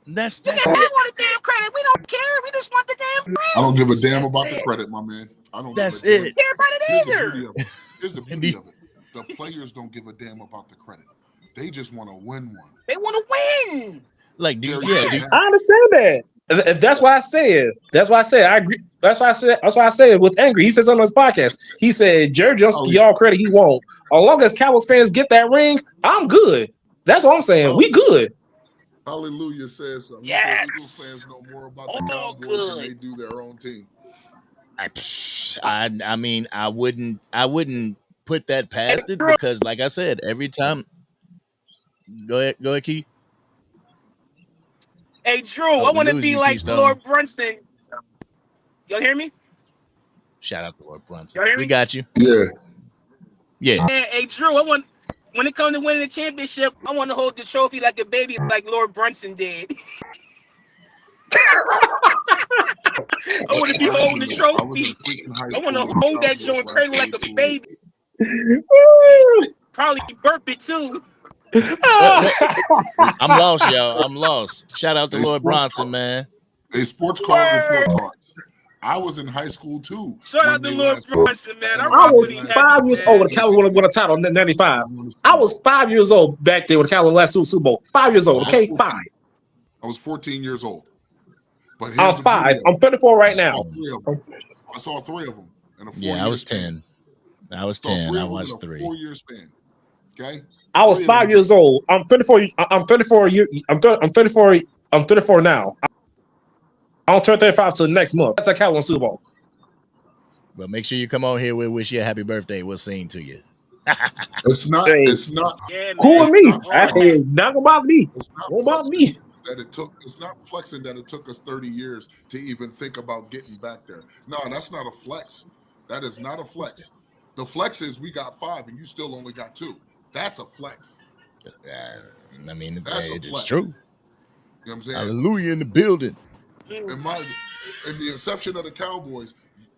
That's We it. want the damn credit. We don't care. We just want the damn I don't ring. give a damn That's about the it. credit, my man. I don't That's give a damn. it. Care about Here's it the either. beauty of it. Here's the And beauty of it. The players don't give a damn about the credit. They just want to win one. They want to win. like, do There yeah, you do go. I understand that. And that's why I said. That's why I said I agree. That's why I said with Angry. He said something on his podcast. He said Jerry Jones Oh, give y'all credit he won't. As long as Cowboys fans get that ring, I'm good. That's what I'm saying. We good. Hallelujah says something. Yes. He said Eagles fans know more about the All Cowboys than good. they do their own team. I mean, I wouldn't put that past it because, like I said, every time. Go ahead, Key. Hey, Drew, Oh, I we want to lose be you, like Keystone. Lord Brunson. Y'all hear me? Shout out to Lord Brunson. Y'all hear We me? got you. Yeah. Yeah. Hey, Drew, when it comes to winning the championship, I want to hold the trophy like a baby, like Lord Brunson did. I want to be holding the I was in trophy. freaking high I school. want to when the hold that Cowboys joint cradle last like played a 2 baby. Probably burp it too. What? I'm lost, y'all. I'm lost. Shout out to They Lord sports Bronson, card. man. They sports card report Word. cards. I was in high school too. Shout when out to they Lord last played. Brunson, man. I And I rock was with him last- heavy, 5 years man. old when the Cowboys won a title in '95. I was 5 years old back there when the Cowboys last Super Bowl. 5 years old. Okay, 5. I was 14 years old. But here's I'm the 5. beauty of I'm 34 right now. I saw three of them in a 4 Yeah, year I was span. 10. I was Saw 10. three I of them in watched a 3. 4-year span. Okay. I was 3 of them 5 years old. I'm 34. I'm 34. I'm 34. I'm 34 now. I don't turn 35 till next month. That's a Cowboys Super Bowl. But make sure you come on here. We'll wish you a happy birthday. We'll sing to you. It's not. Hey, It's not. Yeah, cool man. with me. not All Hey, that. not gonna bother me. It's not Won't bother flexing me. that it took. It's not flexing that it took us 30 years to even think about getting back there. No, that's not a flex. That is not a flex. The flex is we got 5 and you still only got 2. That's a flex. I mean, That's a it's flex. true. You know what I'm saying? Hallelujah in the building. In the inception of the Cowboys,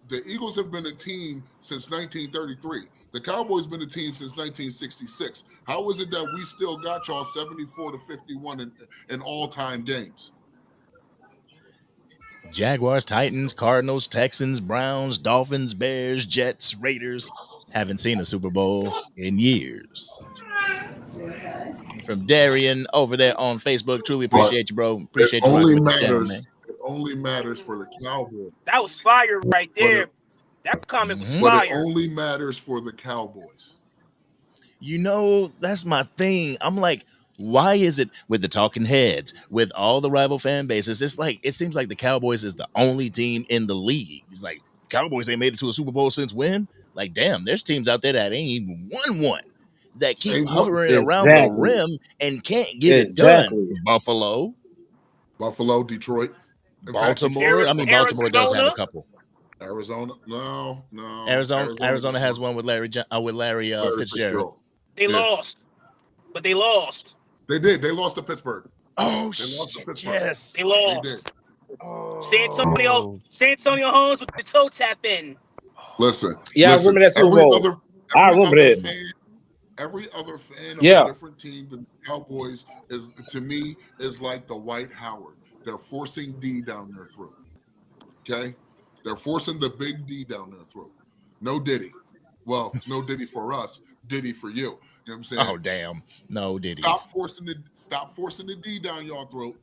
the Eagles have been a team since 1933. The Cowboys been a team since 1966. How is it that we still got y'all 74-51 in all-time games? Jaguars, Titans, Cardinals, Texans, Browns, Dolphins, Bears, Jets, Raiders. Haven't seen a Super Bowl in years. From Darian over there on Facebook. Truly But appreciate you, bro. it Appreciate you rocking only with the channel, man. matters. It only matters for the Cowboys. That was fire right But there. it, That comment was but it fire. only matters for the Cowboys. You know, that's my thing. I'm like, why is it with the talking heads, with all the rival fan bases? It's like it seems like the Cowboys is the only team in the league. It's like Cowboys ain't made it to a Super Bowl since when? Like, damn, there's teams out there that ain't even won one that keep Ain't one. hovering around the Exactly. rim and can't get it done. Buffalo, Buffalo, Detroit, in fact, Baltimore. Detroit, I mean, Baltimore does have a Arizona. couple. Arizona. No. Arizona has got one with Larry Larry Fitzgerald. Fitzgerald. They Yeah. lost. But they lost. They did. They lost to Pittsburgh. Oh They lost to shit! Pittsburgh. Yes, They They lost. did. Oh. San Antonio Holmes with the toe tap in. Listen. Yeah, I remember that Super Bowl. I remember that. Every other fan of Yeah. a different team than the Cowboys is, to me, is like the White Howard. They're forcing D down their throat. Okay? They're forcing the big D down their throat. No Diddy. Well, no Diddy for us, Diddy for you. You know what I'm saying? Oh damn! No Diddy's. Stop forcing the D down your throat.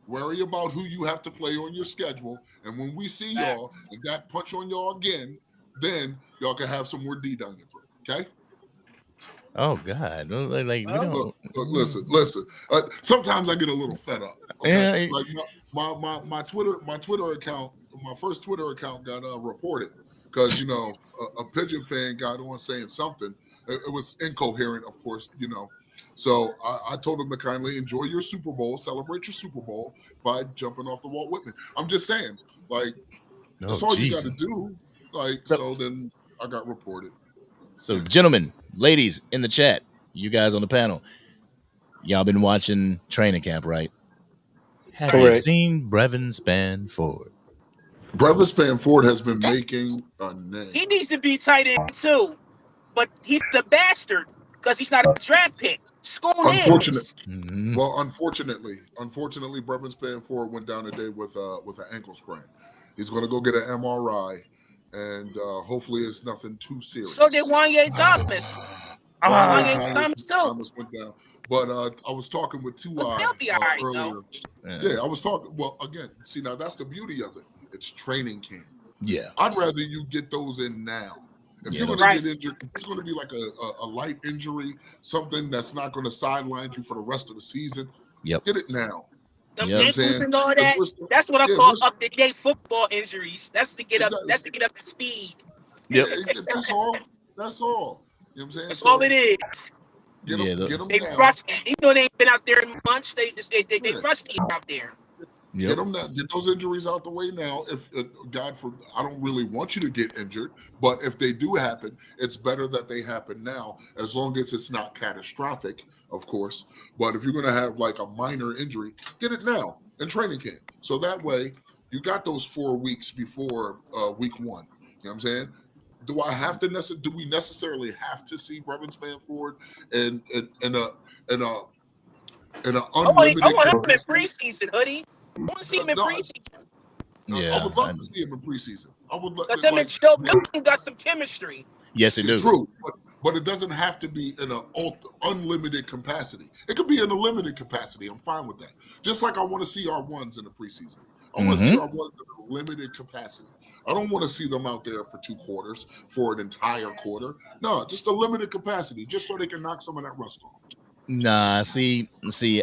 Worry about who you have to play on your schedule. And when we see y'all and that punch on y'all again, then y'all can have some more D down your throat. Okay? Oh God! Like we don't. Look, listen. Sometimes I get a little fed up. Okay? Like my Twitter account, my first Twitter account got reported because a Pigeon fan got on saying something. It was incoherent, of course. So I told him to kindly enjoy your Super Bowl, celebrate your Super Bowl by jumping off the wall with me. I'm just saying, like, that's all you got to Jesus. do. Like, so then I got reported. So, gentlemen, ladies in the chat, you guys on the panel, y'all been watching training camp, right? Have you Correct. seen Brevin Spanford? Brevin Spanford has been making a name. He needs to be tight end too, but he's a bastard because he's not a draft pick. School Unfortunate. is. Well, unfortunately, Brevin Spanford went down today with an ankle sprain. He's going to go get an MRI, and hopefully it's nothing too serious. So did Wanye Thomas. Thomas too. Thomas went down. But I was talking with They'll be all right, earlier. though. Yeah, I was talking. Well, again, see, now that's the beauty of it. It's training camp. Yeah. I'd rather you get those in now. If you're going to get injured, it's going to be like a light injury, something that's not going to sideline you for the rest of the season. Yep. Get it now. Them You know what I'm ankles saying? and all that. That's what I call up to date football injuries. That's to get up. That's to get up to speed. Yep. That's all. That's all. You know what I'm saying? That's all it is. Get them they now. rusty. You know they ain't been out there in months. They rusty out there. Get them now. Get those injuries out the way now. If God forbid, I don't really want you to get injured, but if they do happen, it's better that they happen now, as long as it's not catastrophic, of course. But if you're going to have like a minor injury, get it now in training camp. So that way, you got those 4 weeks before week 1. You know what I'm saying? Do I have to do we necessarily have to see Brevin Spanford in an unlimited? I want him in preseason, hoodie. I want to see him in preseason. I would love to see him in preseason. I would love. Because him and Joe Milton got some chemistry. Yes, it does. True, but it doesn't have to be in an unlimited capacity. It could be in a limited capacity. I'm fine with that. Just like I want to see our ones in the preseason. I want to see our ones in a limited capacity. I don't want to see them out there for 2 quarters, for an entire quarter. No, just a limited capacity, just so they can knock some of that rust off. Nah, see,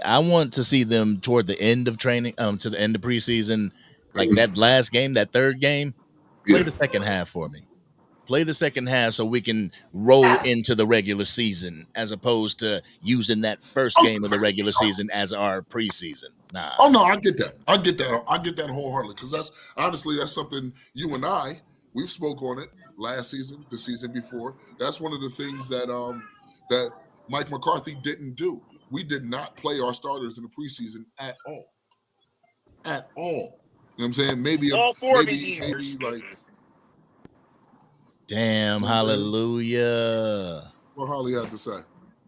I want to see them toward the end of training, to the end of preseason, like that last game, that third game. Play the second half for me. Play the second half so we can roll into the regular season, as opposed to using that first game of the regular season as our preseason. Nah. Oh no, I get that. I get that wholeheartedly, because that's something you and we've spoke on it last season, the season before. That's one of the things that that Mike McCarthy didn't do. We did not play our starters in the preseason at all. At all. You know what I'm saying? Maybe all 4 of his years. Maybe like, damn, hallelujah. What Harley had to say?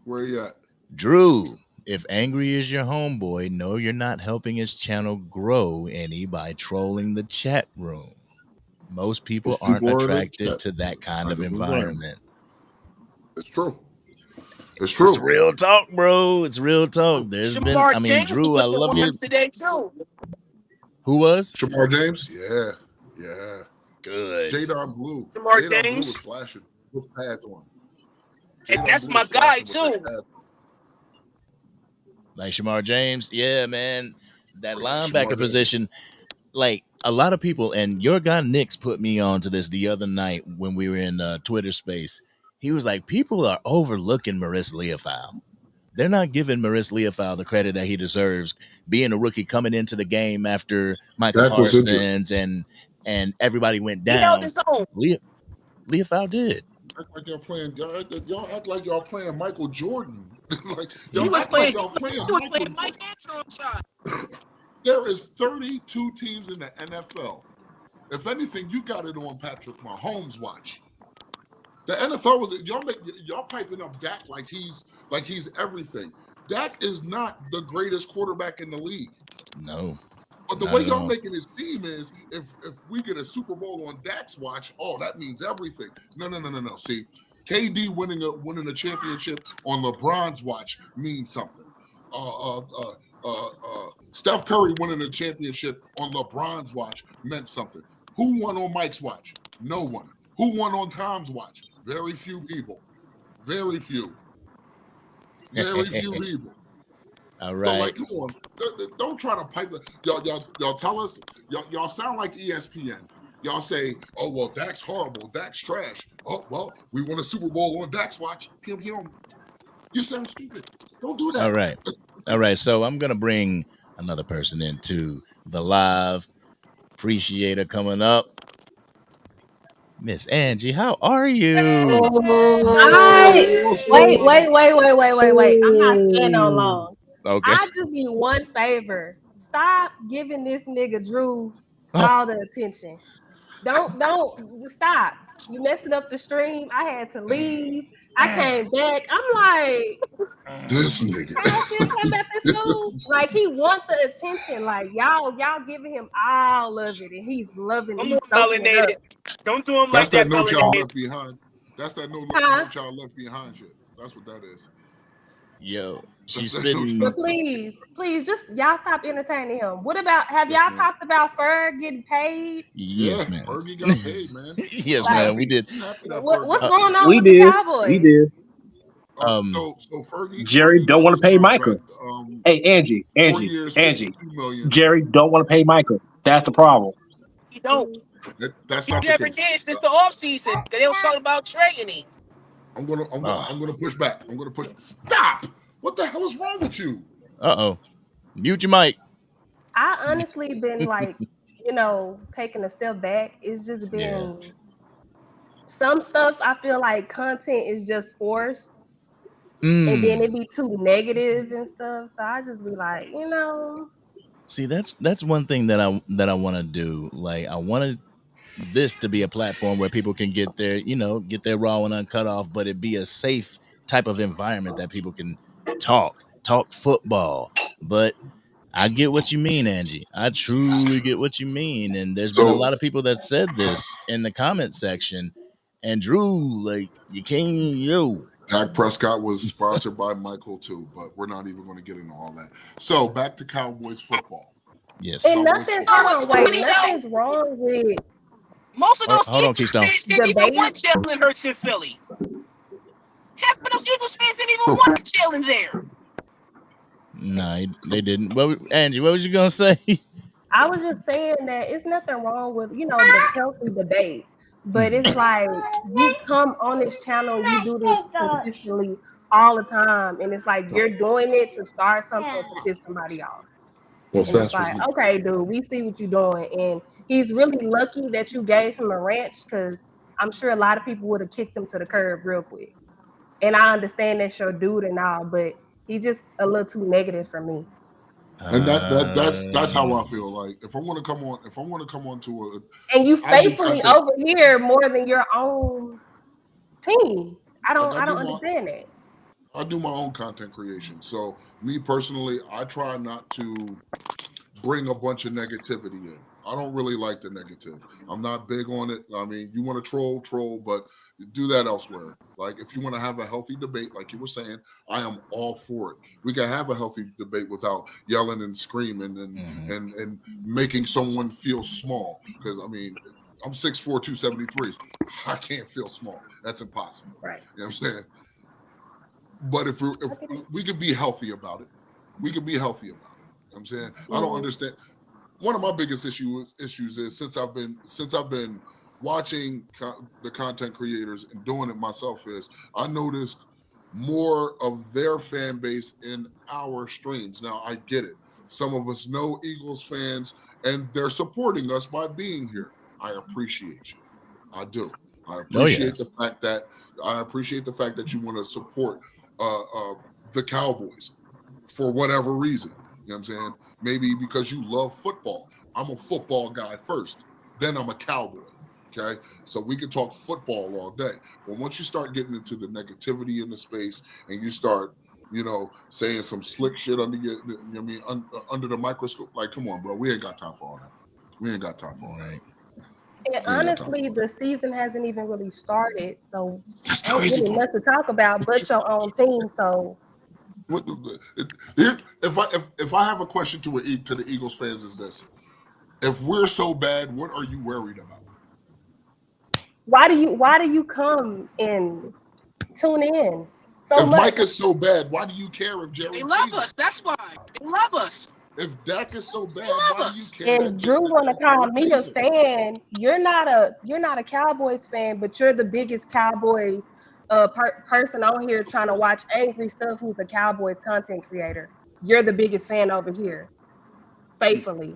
Where he at? Drew, if Angry is your homeboy, no, you're not helping his channel grow any by trolling the chat room. Most people aren't attracted to that kind of environment. It's true. It's true. It's real talk, bro. It's real talk. There's been, I mean, Drew, I love you. Today too. Who was? Shamar James? Yeah. Good. Jadon Blue. Shamar James Blue was flashing with pads on. And that's my guy too. Like Shamar James, yeah, man. That linebacker position, like a lot of people, and your guy Nix put me on to this the other night when we were in Twitter space. He was like, people are overlooking Maurice Leofau. They're not giving Maurice Leofau the credit that he deserves, being a rookie coming into the game after Micah Parsons and everybody went down. Leofau did. Act like y'all playing. Y'all act like y'all playing Michael Jordan. Like y'all act like y'all playing Mike Jordan. There is 32 teams in the NFL. If anything, you got it on Patrick Mahomes' watch. The NFL was y'all piping up Dak like he's everything. Dak is not the greatest quarterback in the league. No. But the way y'all making his team is, if we get a Super Bowl on Dak's watch, that means everything. No. See, KD winning a championship on LeBron's watch means something. Steph Curry winning a championship on LeBron's watch meant something. Who won on Mike's watch? No one. Who won on Tom's watch? Very few people. Very few. Very few people. All right. So, like, come on. Don't try to pipe y'all tell us, y'all sound like ESPN. Y'all say, oh, well, Dak's horrible. Dak's trash. Oh, well, we won a Super Bowl on Dak's watch. You sound stupid. Don't do that. All right. So I'm gonna bring another person into the live. Appreciator coming up. Miss Angie, how are you? Wait. I'm not staying on long. Okay. I just need one favor. Stop giving this nigga Drew Oh. all the attention. Don't stop. You messing up the stream. I had to leave. I came back. I'm like, This nigga. I don't feel bad about this dude. Like he want the attention. Like y'all giving him all of it, and he's loving it. I'm He's soaking it up. melanated. Don't do him That's like that that, no child melanated. left behind. That's that no child left behind shit. That's what that is. Yo, she's That's that no spitting. But please, just y'all stop entertaining him. What about have y'all talked about Ferg getting paid? Yes, man. Fergie got paid, man. Yes, man. We did. What's going on We with did. the Cowboys? We did. So Fergie. Jerry Fergie don't got want his to pay contract, Michael. Hey, 4 years, Angie. $52 million. Jerry don't want to pay Michael. That's the problem. He don't. That's He not the never case. did since the offseason. Cause they was talking about trading him. I'm gonna push back. I'm gonna push. Stop! What the hell is wrong with you? Mute your mic. I honestly been like, taking a step back. It's just been some stuff. I feel like content is just forced, and then it be too negative and stuff. So I just be like, See, that's one thing that I want to do. Like, I wanted this to be a platform where people can get their raw and uncut off, but it be a safe type of environment that people can talk football. But I get what you mean, Angie. I truly get what you mean. And there's been a lot of people that said this in the comment section. And Drew, like, you can't, Dak Prescott was sponsored by Michael too, but we're not even going to get into all that. So back to Cowboys football. Yes. And nothing's wrong with most of those hold on, Eagles Keystone. fans didn't even want Jalen Hurts in Philly. Half of those Eagles fans didn't even want Jalen there. No, they didn't. Angie, what was you gonna say? I was just saying that it's nothing wrong with the healthy debate, but it's like you come on this channel, you do this consistently all the time, and it's like you're doing it to start something to piss somebody off. Well, and it's like, okay, dude, we see what you're doing, and he's really lucky that you gave him a ranch, because I'm sure a lot of people would have kicked him to the curb real quick. And I understand that's your dude and all, but he's just a little too negative for me. And that's how I feel. Like if I want to come on to a, and you faithfully over here more than your own team. I don't understand that. I do my own content creation. So me personally, I try not to bring a bunch of negativity in. I don't really like the negative. I'm not big on it. I mean, you want to troll, but do that elsewhere. Like if you want to have a healthy debate, like you were saying, I am all for it. We can have a healthy debate without yelling and screaming and making someone feel small. Because I mean, I'm 6'4", 273. I can't feel small. That's impossible. Right. You know what I'm saying? But if we could be healthy about it, we could be healthy about it. You know what I'm saying? I don't understand. One of my biggest issues is since I've been watching the content creators and doing it myself, is I noticed more of their fan base in our streams. Now I get it. Some of us know Eagles fans and they're supporting us by being here. I appreciate you. I do. I appreciate the fact that you want to support the Cowboys for whatever reason. You know what I'm saying? Maybe because you love football. I'm a football guy first, then I'm a Cowboy. Okay, so we can talk football all day. But once you start getting into the negativity in the space and you start, saying some slick shit under under the microscope, like, come on, bro, we ain't got time for all that. We ain't got time for all that. And honestly, the season hasn't even really started, so ain't really much to talk about but your own team. So, if I have a question to the Eagles fans, is this: if we're so bad, what are you worried about? Why do you come and tune in so if much? Mike is so bad, why do you care if Jerry? They love us. That's why they love us. If Dak is so bad, why do you care? And Drew want to call me a fan. You're not a Cowboys fan, but you're the biggest Cowboys person on here trying to watch angry stuff who's a Cowboys content creator. You're the biggest fan over here. Faithfully.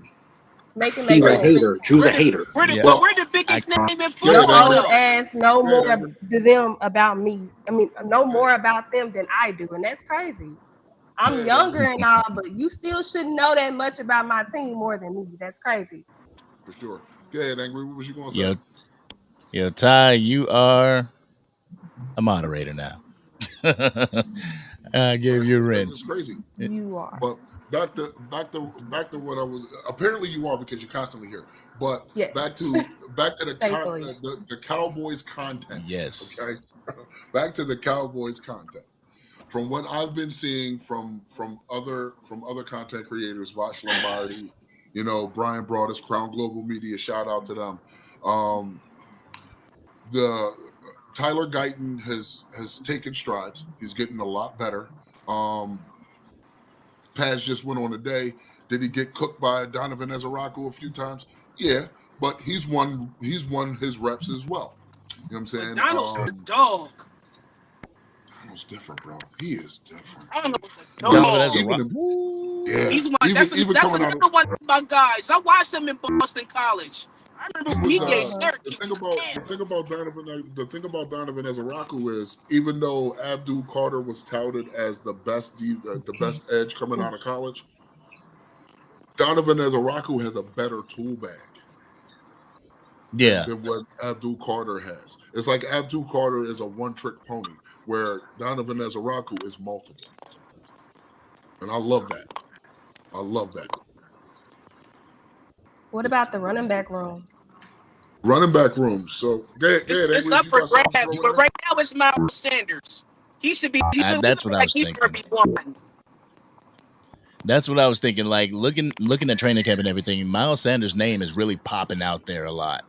Make it make He's a sense. hater. Drew's a hater. We're the biggest name in Your football. old ass know more Angry. to them about me. I mean, know more about them than I do, and that's crazy. I'm younger and all, but you still shouldn't know that much about my team more than me. That's crazy. For sure. Go ahead, Angry. What was you gonna say? Yo, Ty, you are a moderator now. I gave you a red. It's crazy. You are. But back to what I was. Apparently, you are because you're constantly here. But Yes. back to the Thankfully. the Cowboys content. Yes. Okay. Back to the Cowboys content. From what I've been seeing from other content creators, Vosh Lombardi, Brian Broadus, Crown Global Media, shout out to them. The Tyler Guyton has taken strides. He's getting a lot better. Paz just went on a day. Did he get cooked by Donovan Ezaraku a few times? Yeah, but he's won his reps as well. You know what I'm saying? Donald's a dog. Donald's different, bro. He is different. I don't know what's a Donovan dog. Yeah, He's one. even That's coming out another one of my guys. I watched him in Boston College. I remember when he gave shirt. the thing about Donovan Ezaraku is, even though Abdul Carter was touted as the best edge coming out of college, Donovan Ezaraku has a better tool bag. Yeah. Than what Abdul Carter has. It's like Abdul Carter is a one-trick pony, where Donovan Ezaraku is multiple. And I love that. What about the running back room? Running back room. So it's up for grabs, but right now it's Miles Sanders. He should be. That's what I was thinking. That's what I was thinking. Like looking at training camp and everything, Miles Sanders' name is really popping out there a lot.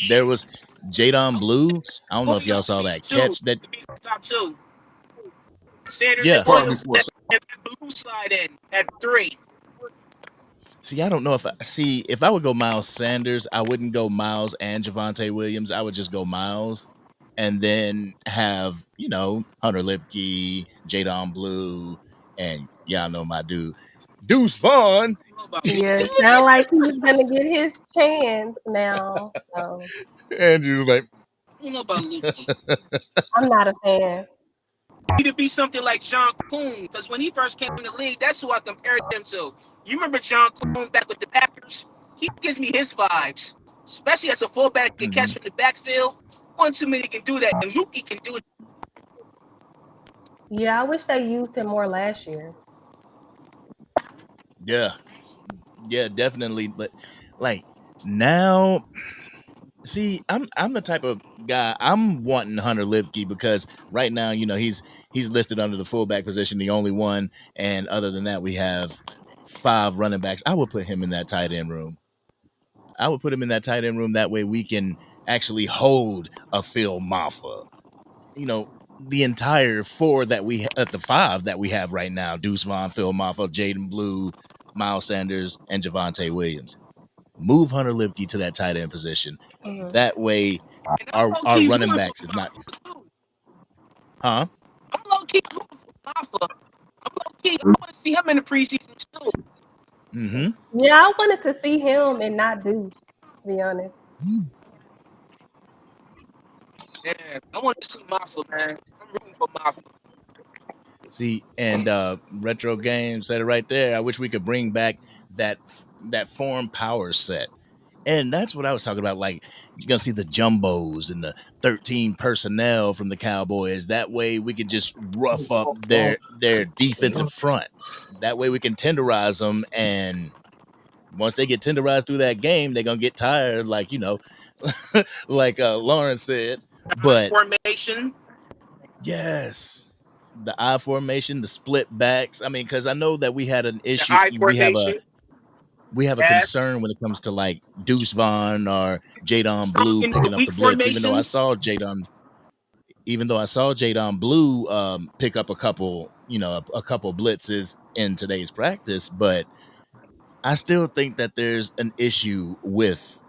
There was Jadon Blue. I don't know if y'all saw that catch that. Top two. Sanders Yeah. and Blue slide in at 3. See, I don't know if I would go Miles Sanders, I wouldn't go Miles and Javonte Williams. I would just go Miles and then have, Hunter Lipke, Jadon Blue, and y'all know my dude, Deuce Vaughn. Yeah, it sounds like he's gonna get his chance now. So. Andrew's like, I don't know about Lipke. I'm not a fan. He to be something like John Kuhn, because when he first came in the league, that's who I compared him to. You remember John Kuhn back with the Packers? He gives me his vibes, especially as a fullback can catch from the backfield. One too many can do that, and Lukey can do it. Yeah, I wish they used him more last year. Yeah, definitely. But like now, see, I'm the type of guy. I'm wanting Hunter Lipke because right now, he's listed under the fullback position, the only one, and other than that, we have 5 running backs. I would put him in that tight end room. That way we can actually hold a Phil Maffa. The entire 4 that we at the 5 that we have right now: Deuce Vaughn, Phil Maffa, Jaden Blue, Miles Sanders, and Javonte Williams. Move Hunter Lipke to that tight end position. Mm-hmm. That way, our running backs is not. Huh? I'm low key looking for Maffa. I want to see him in the preseason too. Mm-hmm. Yeah, I wanted to see him and not Deuce, to be honest. Yeah, I want to see Maffa, man. I'm rooting for Maffa. See, and Retro Game said it right there. I wish we could bring back that form power set. And that's what I was talking about. Like, you're going to see the jumbos and the 13 personnel from the Cowboys. That way we could just rough up their defensive front. That way we can tenderize them. And once they get tenderized through that game, they're going to get tired, like, like Lawrence said. But formation. Yes. The I formation, the split backs. I mean, because I know that we had an issue. We have a concern when it comes to like Deuce Vaughn or Jadon Blue picking up the blitz. Even though I saw Jadon Blue pick up a couple blitzes in today's practice, but I still think that there's an issue with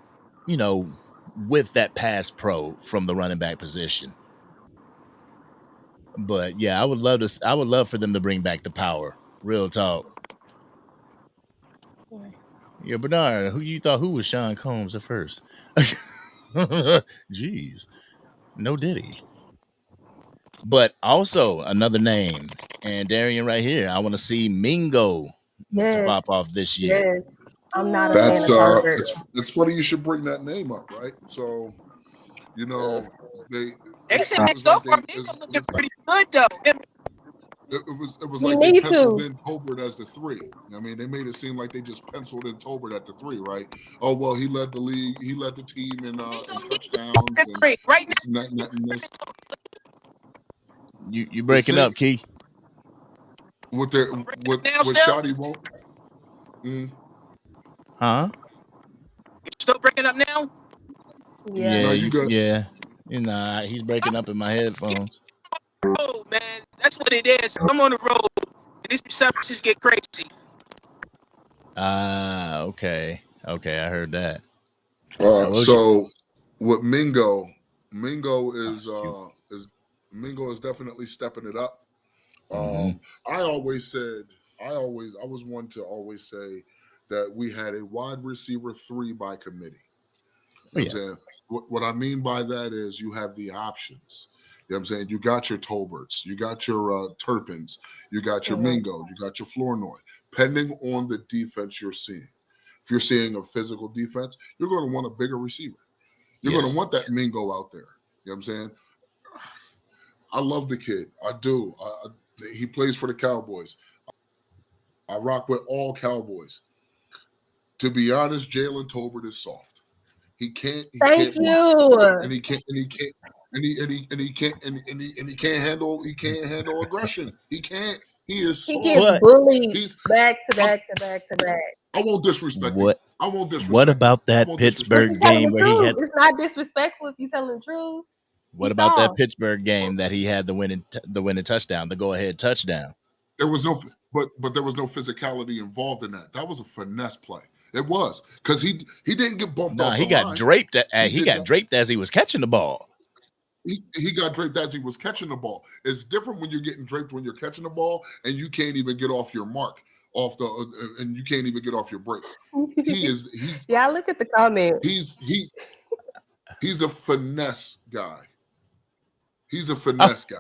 that pass pro from the running back position. But yeah, I would love for them to bring back the power. Real talk. Yeah, Bernard, who was Sean Combs at first? Jeez, no Diddy. But also another name, and Darian right here. I want to see Mingo to pop Yes. off this year. Yes. I'm not a fan That's of Turbert. it's funny you should bring that name up, right? So, you know, They it's said that so like far Mingo's looking pretty good though. it was You like they need penciled to. in Tolbert as the 3. I mean, they made it seem like they just penciled in Tolbert at the 3, right? Oh well, he led the league, he led the team in touchdowns and Right this and that and this. You breaking up, Key? With their with Shotty won't. Huh? Still breaking up now? Yeah. No, you good. Yeah. Nah, he's breaking up in my headphones. Oh man, that's what it is. I'm on the road. And these receptions get crazy. Ah, okay. Okay, I heard that. So with Mingo is definitely stepping it up. I was one to always say that we had a wide receiver 3 by committee. You know what I'm saying? What I mean by that is you have the options. You know what I'm saying? You got your Tolberts, you got your Turpins, you got your Mingo, you got your Flournoy, depending on the defense you're seeing. If you're seeing a physical defense, you're going to want a bigger receiver. You're going to want that Mingo out there. You know what I'm saying? I love the kid. I do. He plays for the Cowboys. I rock with all Cowboys. To be honest, Jalen Tolbert is soft. He can't block. And he can't handle aggression. He can't. He is soft. He gets bullied back to back. I won't disrespect what. I won't disrespect. What about that Pittsburgh game where he had? It's not disrespectful if you telling the truth. What about that Pittsburgh game that he had the winning touchdown, the go-ahead touchdown? There was no, but there was no physicality involved in that. That was a finesse play. It was because he didn't get bumped off. He got draped. He got draped as he was catching the ball. He got draped as he was catching the ball. It's different when you're getting draped when you're catching the ball and you can't even get off your mark, and you can't even get off your break. He's yeah. Look at the comment. He's a finesse guy. He's a finesse guy,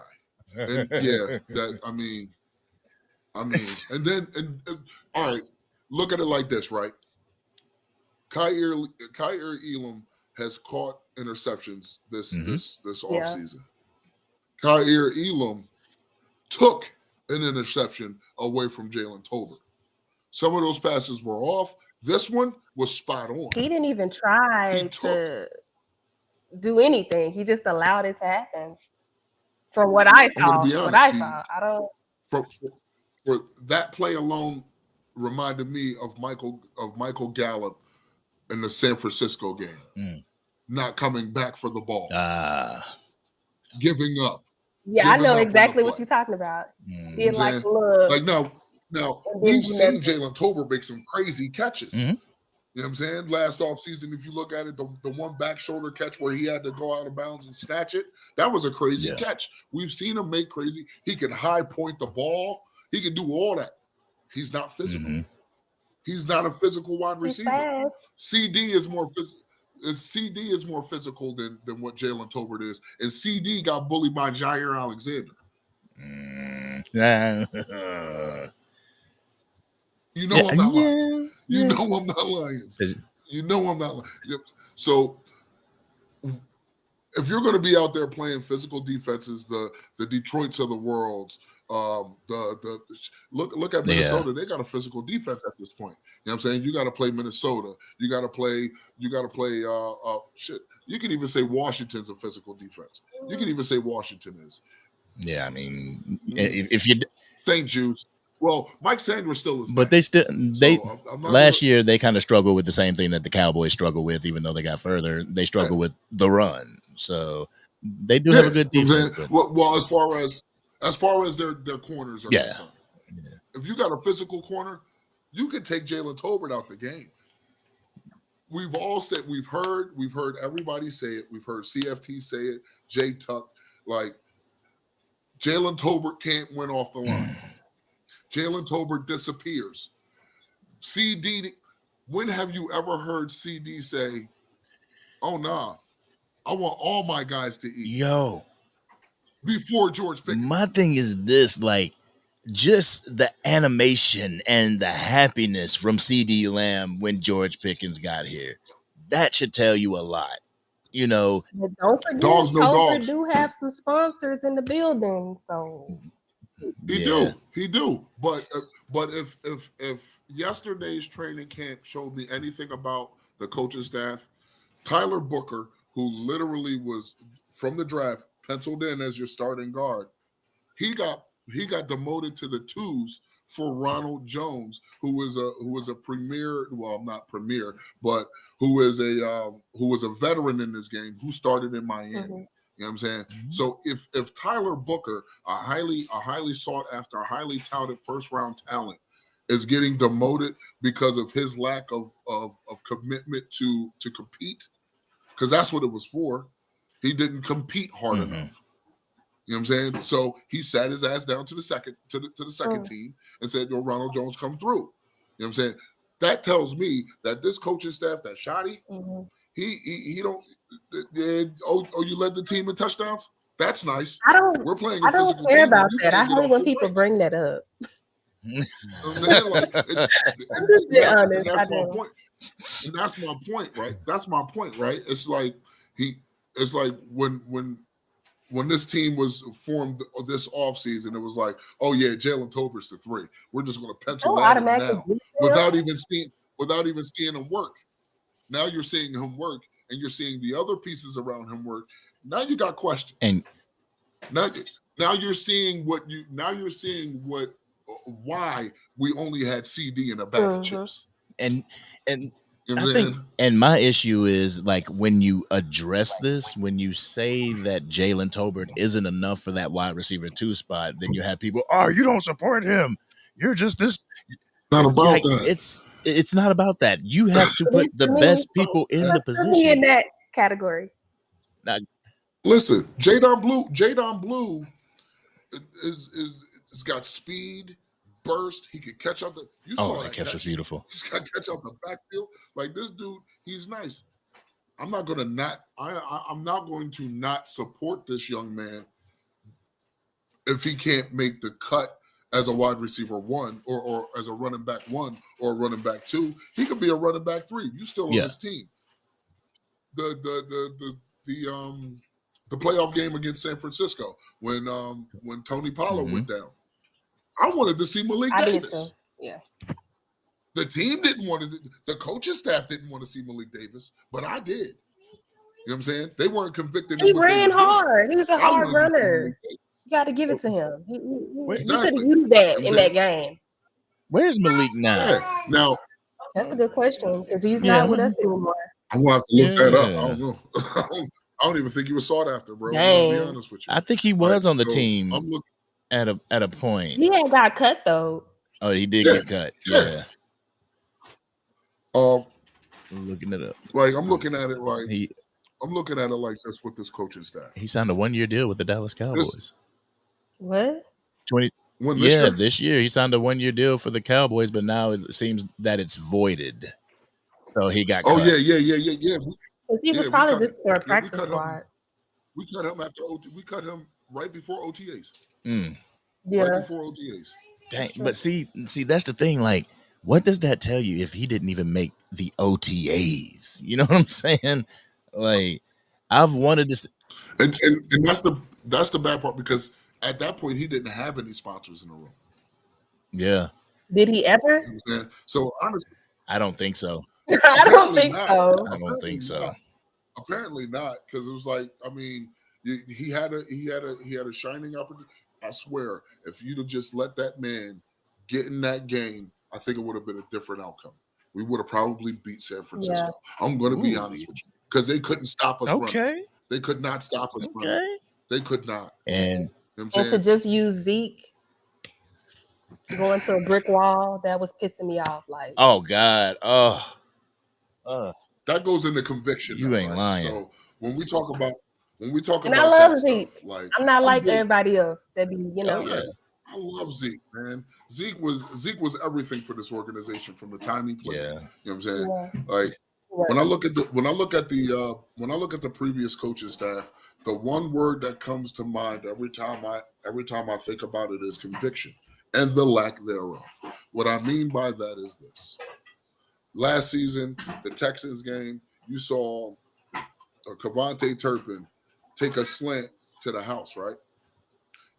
and I mean, and then all right, look at it like this, right? Kyer Elam has caught interceptions this offseason. Kyer Elam took an interception away from Jalen Tolbert. Some of those passes were off. This one was spot on. He didn't even try to do anything. He just allowed it to happen. From what I saw, I'm gonna be honest, I don't. For that play alone reminded me of Michael Gallup in the San Francisco game, not coming back for the ball, giving up. Yeah, I know exactly what you're talking about. Being like, look, like now we've seen Jalen Tolbert make some crazy catches. You know what I'm saying? Last offseason, if you look at it, the one back shoulder catch where he had to go out of bounds and snatch it, that was a crazy catch. We've seen him make crazy. He can high point the ball. He can do all that. He's not physical. He's not a physical wide receiver. CD is more physical. CD is more physical than what Jalen Tolbert is. And CD got bullied by Jair Alexander. You know I'm not lying. You know I'm not lying. You know I'm not lying. So if you're going to be out there playing physical defenses, the Detroits of the world, look at Minnesota. They got a physical defense at this point. You know what I'm saying? You got to play Minnesota. You got to play shit. You can even say Washington's a physical defense. You can even say Washington is. Yeah, I mean, if you St. Jude's. Well, Mike Sanders still is. But nice. Last year they kind of struggled with the same thing that the Cowboys struggle with, even though they got further. They struggle with the run. So they do have a good defense. Well, as far as their corners are concerned. If you got a physical corner, you can take Jalen Tolbert out the game. We've all said, we've heard everybody say it. We've heard CFT say it, Jay Tuck. Like, Jalen Tolbert can't win off the line. Jalen Tolbert disappears. CD, when have you ever heard CD say, "Oh nah, I want all my guys to eat"? Yo, before George Pickens. My thing is this, like, just the animation and the happiness from CD Lamb when George Pickens got here. That should tell you a lot. You know, But don't forget, Dogs, no Tolbert dogs. do have some sponsors in the building, so He do. But if yesterday's training camp showed me anything about the coaching staff, Tyler Booker, who literally was from the draft penciled in as your starting guard, he got demoted to the twos for Ronald Jones, who was a premier, well, not premier, but who was a veteran in this game, who started in Miami. Mhm. You know what I'm saying? So if Tyler Booker, a highly sought after, highly touted first round talent, is getting demoted because of his lack of commitment to compete, because that's what it was for. He didn't compete hard enough. You know what I'm saying? So he sat his ass down to the second team and said, "Yo, Ronald Jones, come through." You know what I'm saying? That tells me that this coaching staff, that Shoddy, he don't. You led the team in touchdowns. That's nice. We're playing a I don't physical care team, about you that. I can't get hate off when your people breaks. bring that up. You know what I'm saying? Like, I'm just being honest. and that's I my do. point. And that's my point, right? That's my point, right? It's like when this team was formed this offseason, it was like, oh yeah, Jalen Tolbert's the 3. We're just going to pencil Don't that in automatically now do that. without even seeing him work. Now you're seeing him work, and you're seeing the other pieces around him work. Now you got questions. And now you're seeing why we only had CD in a bag of chips. And You know I what I'm think, saying? and my issue is, like, when you address this, when you say that Jalen Tolbert isn't enough for that wide receiver 2 spot, then you have people, "Oh, you don't support him. You're just this." Not about Like, that. it's not about that. You have to put the best people in the Put me in position. that category. Now, Listen, Jadon Blue is got speed, burst. He could catch out the. You saw that catch was beautiful. He's got to catch out the backfield. Like, this dude, he's nice. I'm not going to not support this young man if he can't make the cut as a wide receiver 1 or as a running back 1 or a running back 2. He could be a running back 3. You still on this team. The playoff game against San Francisco when Tony Pollard went down, I wanted to see Malik Davis. Did too. Yeah. The team didn't want to. The coaching staff didn't want to see Malik Davis, but I did. You know what I'm saying? They weren't convicted. He ran hard. He was a hard runner. You got to give it to him. He could have used that in that game. Where's Malik now? Yeah. Now, that's a good question because he's not with us anymore. I'm gonna have to look that up. I don't know. I don't even think he was sought after, bro. I'm gonna be honest with you. I think he was on the team at a point. He had got cut though. Oh, he did get cut. Yeah. Looking it up. Like, I'm looking at it like I'm looking at it like this with this coaching staff. He signed a 1-year deal with the Dallas Cowboys. What? This year he signed a 1-year deal for the Cowboys, but now it seems that it's voided. So he got cut. Oh yeah. He was probably just for a practice squad. We cut him after we cut him right before OTAs. Yeah. Right before OTAs. Dang, but see, that's the thing. Like, what does that tell you if he didn't even make the OTAs? You know what I'm saying? Like, I've wanted to, and that's the bad part, because at that point he didn't have any sponsors in the room. Yeah. Did he ever? So honestly, I don't think so. I don't think so. I don't think so. Apparently not, because it was like, I mean, he had a shining opportunity. I swear, if you'd have just let that man get in that game, I think it would have been a different outcome. We would have probably beat San Francisco. Yeah. I'm going to be honest with you, because they couldn't stop us. Running. They could not stop us. Running. They could not. And, you know what I'm to just use Zeke going to a brick wall, that was pissing me off. Like, oh God, that goes into conviction. You ain't lying. So when we talk about when we talk And I about love that Zeke. stuff, like I'm not like good. everybody else that be, you know. Oh yeah, I love Zeke, man. Zeke was everything for this organization from the time he played. Yeah. You know what I'm saying? Yeah. Like Right. when I look at the previous coaching staff, the one word that comes to mind every time I think about it is conviction and the lack thereof. What I mean by that is this. Last season, the Texans game, you saw Cavante Turpin take a slant to the house, right?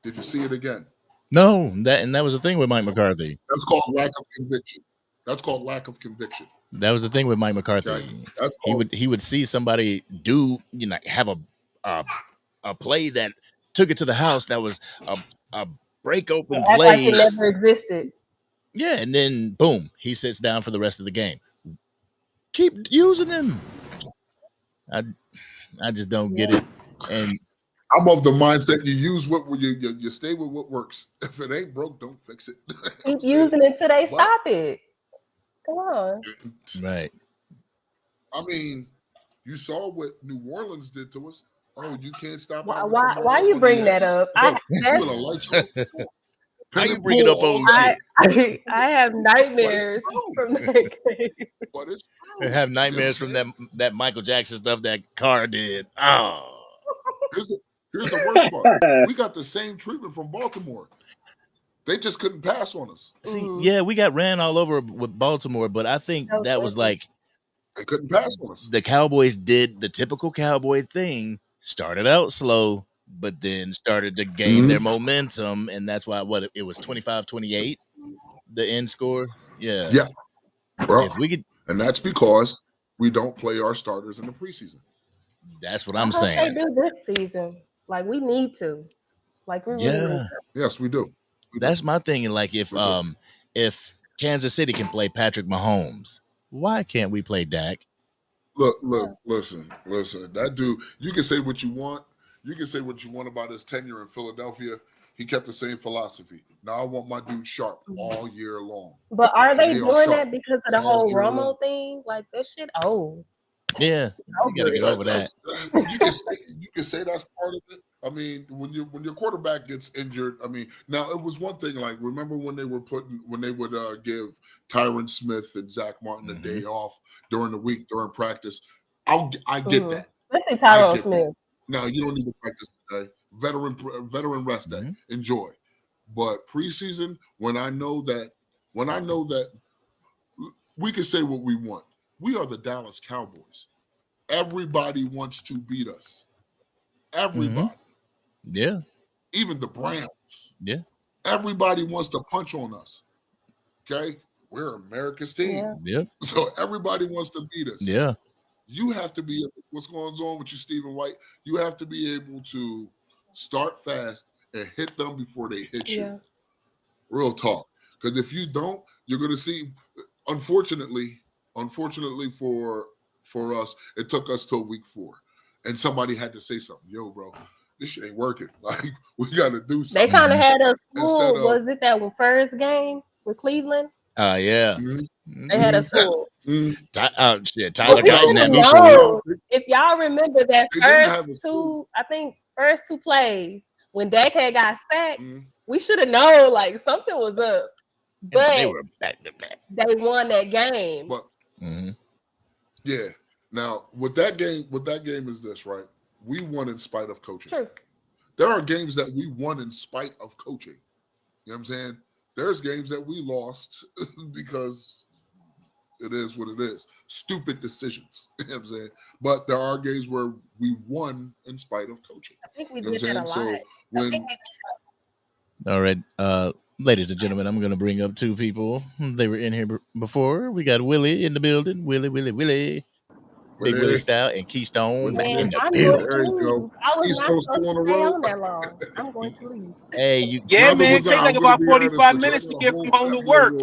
Did you see it again? No, that was the thing with Mike McCarthy. That's called lack of conviction. That's called lack of conviction. That was the thing with Mike McCarthy. Okay? That's called, He would see somebody do, have a play that took it to the house that was a break open Act like play. it never existed. Yeah, and then boom, he sits down for the rest of the game. Keep using him. I just don't get it. And I'm of the mindset you use what you stay with what works. If it ain't broke, don't fix it. Keep using it till they stop it. Come on. Right. I mean, you saw what New Orleans did to us. Oh, you can't stop. Why you bring that up? How you bring it up, old shit? I have nightmares from that game. But it's I have nightmares from that Michael Jackson stuff that Carr did. Oh. Here's the worst part. We got the same treatment from Baltimore. They just couldn't pass on us. See, yeah, we got ran all over with Baltimore, but I think that was like they couldn't pass on us. The Cowboys did the typical Cowboy thing, started out slow, but then started to gain their momentum, and that's why it was 25-28, the end score. Yeah. Yeah. Well, if we could, and that's because we don't play our starters in the preseason. That's what I'm saying. They do this season. Like we need to. Like we really need to. Yes, we do. That's my thing. And like if Kansas City can play Patrick Mahomes, why can't we play Dak? Look, listen. That dude, you can say what you want. You can say what you want about his tenure in Philadelphia. He kept the same philosophy. Now I want my dude sharp all year long. But are they doing that because of the whole Romo thing? Like that shit old. Yeah, you gotta get over that. You can say that's part of it. I mean, when your quarterback gets injured, I mean, now it was one thing. Like, remember when they would give Tyron Smith and Zach Martin a day off during the week during practice? I get that. Let's say Tyron Smith. Now you don't need to practice today. Veteran rest day. Enjoy. But preseason, when I know that we can say what we want. We are the Dallas Cowboys. Everybody wants to beat us. Everybody. Yeah. Even the Browns. Yeah. Everybody wants to punch on us. Okay? We're America's team. Yeah. So everybody wants to beat us. Yeah. You have to be, what's going on with you, Stephen White? You have to be able to start fast and hit them before they hit you. Real talk. Because if you don't, you're going to see, unfortunately for us, it took us till week 4. And somebody had to say something. Yo, bro, this shit ain't working. Like, we got to do something. They kind of had us fooled. Was it that first game with Cleveland? Yeah. They had us fooled. Tyler got in that. If y'all remember that first two plays when Dak had got sacked, we should have known like something was up. But they were back to back. They won that game. But yeah. Now with that game is this, right? We won in spite of coaching. True. There are games that we won in spite of coaching. You know what I'm saying? There's games that we lost because it is what it is. Stupid decisions. You know what I'm saying? But there are games where we won in spite of coaching. I think we did that a lot. So all right. Ladies and gentlemen, I'm going to bring up 2 people. They were in here before. We got Willie in the building. Willie. Big Willie Style and Keystone back in the building. There you go. Keystone still on the road. That long. I'm going to leave. Hey, man. It takes like about 45 minutes to get from home to work.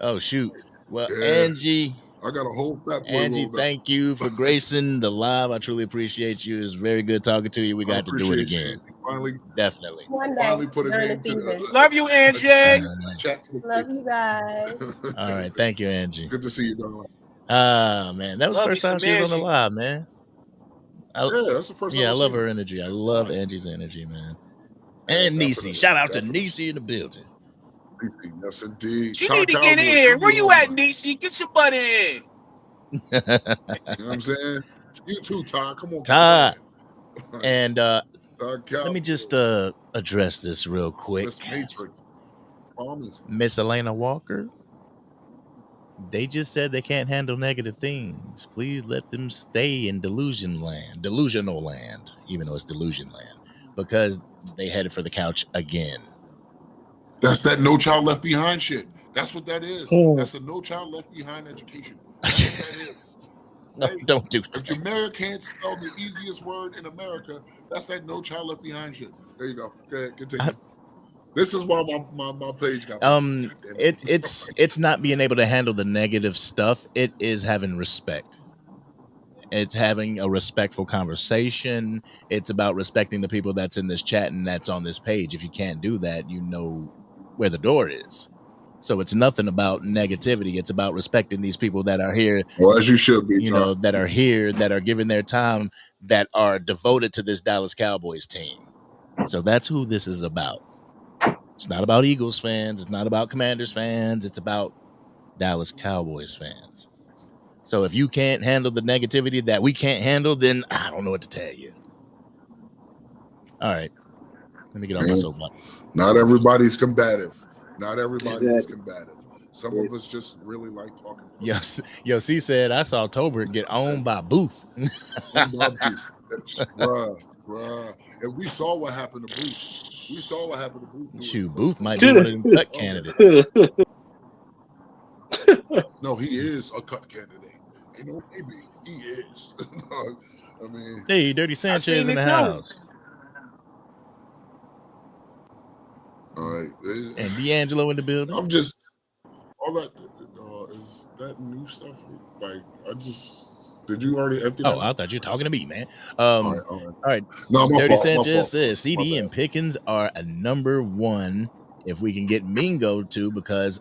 Oh, shoot. Well, Angie. I got a whole fat boy. Angie, thank you for gracing the live. I truly appreciate you. It's very good talking to you. We got to do it again. Definitely. One day put it in. Love you, Angie. Love you guys. All right. Thank you, Angie. Good to see you, darling. Man, that was the first time she was on the live, man. That's the first time I I've love seen her it. energy. I love Angie's energy, man. Yeah, And Niecy. definitely, Shout out definitely. to Niecy in the building. Yes, indeed. She Todd need to get in Cowboys, here. show Where me you what at, I'm Niecy? Get your butt in. You know what I'm saying? You too, Todd. Come on, Todd. get your And Todd let me just address this real quick. Miss Matrix. Promise. Miss Elena Walker, they just said they can't handle negative things. Please let them stay in delusional land, even though it's delusion land, because they headed for the couch again. That's that No Child Left Behind shit. That's what that is. Hmm. That's a No Child Left Behind education. That's what that is. No, Hey, don't do if that. your mayor can't spell the easiest word in America, that's that No Child Left Behind shit. There you go. Go ahead, continue. This is why my page got it's not being able to handle the negative stuff. It is having respect. It's having a respectful conversation. It's about respecting the people that's in this chat and that's on this page. If you can't do that, you know where the door is. So it's nothing about negativity. It's about respecting these people that are here. Well, as you should be, you know, that are here, that are giving their time, that are devoted to this Dallas Cowboys team. So that's who this is about. It's not about Eagles fans. It's not about Commanders fans. It's about Dallas Cowboys fans. So if you can't handle the negativity that we can't handle, then I don't know what to tell you. All right. Let me get on my soapbox. Not everybody's combative. Not everybody is combative. Some of us just really like talking. Yes. Yo, C said, I saw Tolbert get owned by Booth. Bruh. And we saw what happened to Booth. Shoot, Booth might be one of them cut candidates. No, he is a cut candidate. Ain't no maybe. He is. I mean, hey, Dirty Sanchez in the house. All right. And D'Angelo in the building. I'm just all that is that new stuff. Like did you already empty that? Oh, I thought you were talking to me, man. All right. No, my Dirty fault, Sanchez says CD and Pickens are a number one if we can get Mingo to become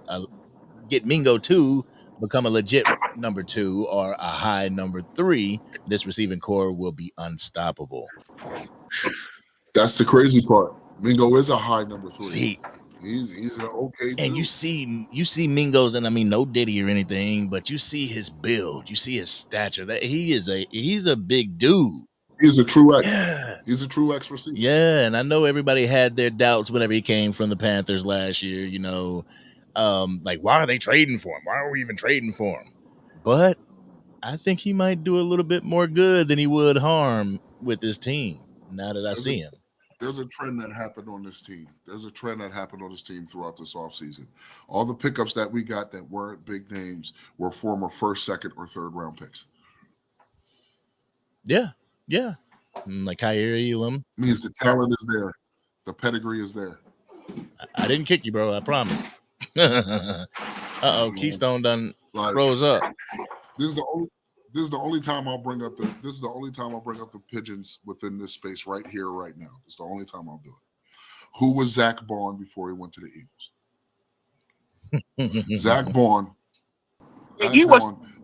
a legit number 2 or a high number 3. This receiving core will be unstoppable. That's the crazy part. Mingo is a high number 3. See, he's an okay. And too. you see Mingo's, and I mean no Diddy or anything, but you see his build, you see his stature. That he's a big dude. He's a true X. Yeah. He's a true X receiver. Yeah, and I know everybody had their doubts whenever he came from the Panthers last year. You know, like why are they trading for him? Why are we even trading for him? But I think he might do a little bit more good than he would harm with this team. Now that I see him. There's a trend that happened on this team. Throughout this offseason. All the pickups that we got that weren't big names were former first, second, or third round picks. Yeah. Like Kyrie Elam. Means the talent is there. The pedigree is there. I didn't kick you, bro. I promise. Keystone done froze up. This is the only time I'll bring up the pigeons within this space right here, right now. It's the only time I'll do it. Who was Zach Bond before he went to the Eagles? Zach Bond.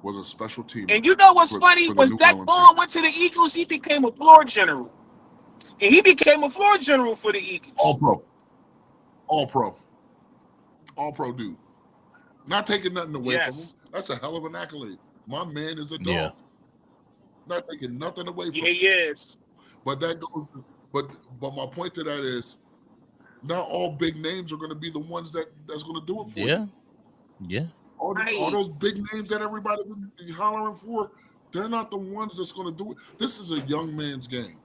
Was a special team. And you know what's funny? When Zach Bond went to the Eagles, he became a floor general. And he became a floor general for the Eagles. All pro dude. Not taking nothing away from him. That's a hell of an accolade. My man is a dog. Yeah. Not taking nothing away from him. Yeah, he is. But that goes. But my point to that is, not all big names are going to be the ones that's going to do it for you. Yeah. All those big names that everybody was hollering for, they're not the ones that's going to do it. This is a young man's game.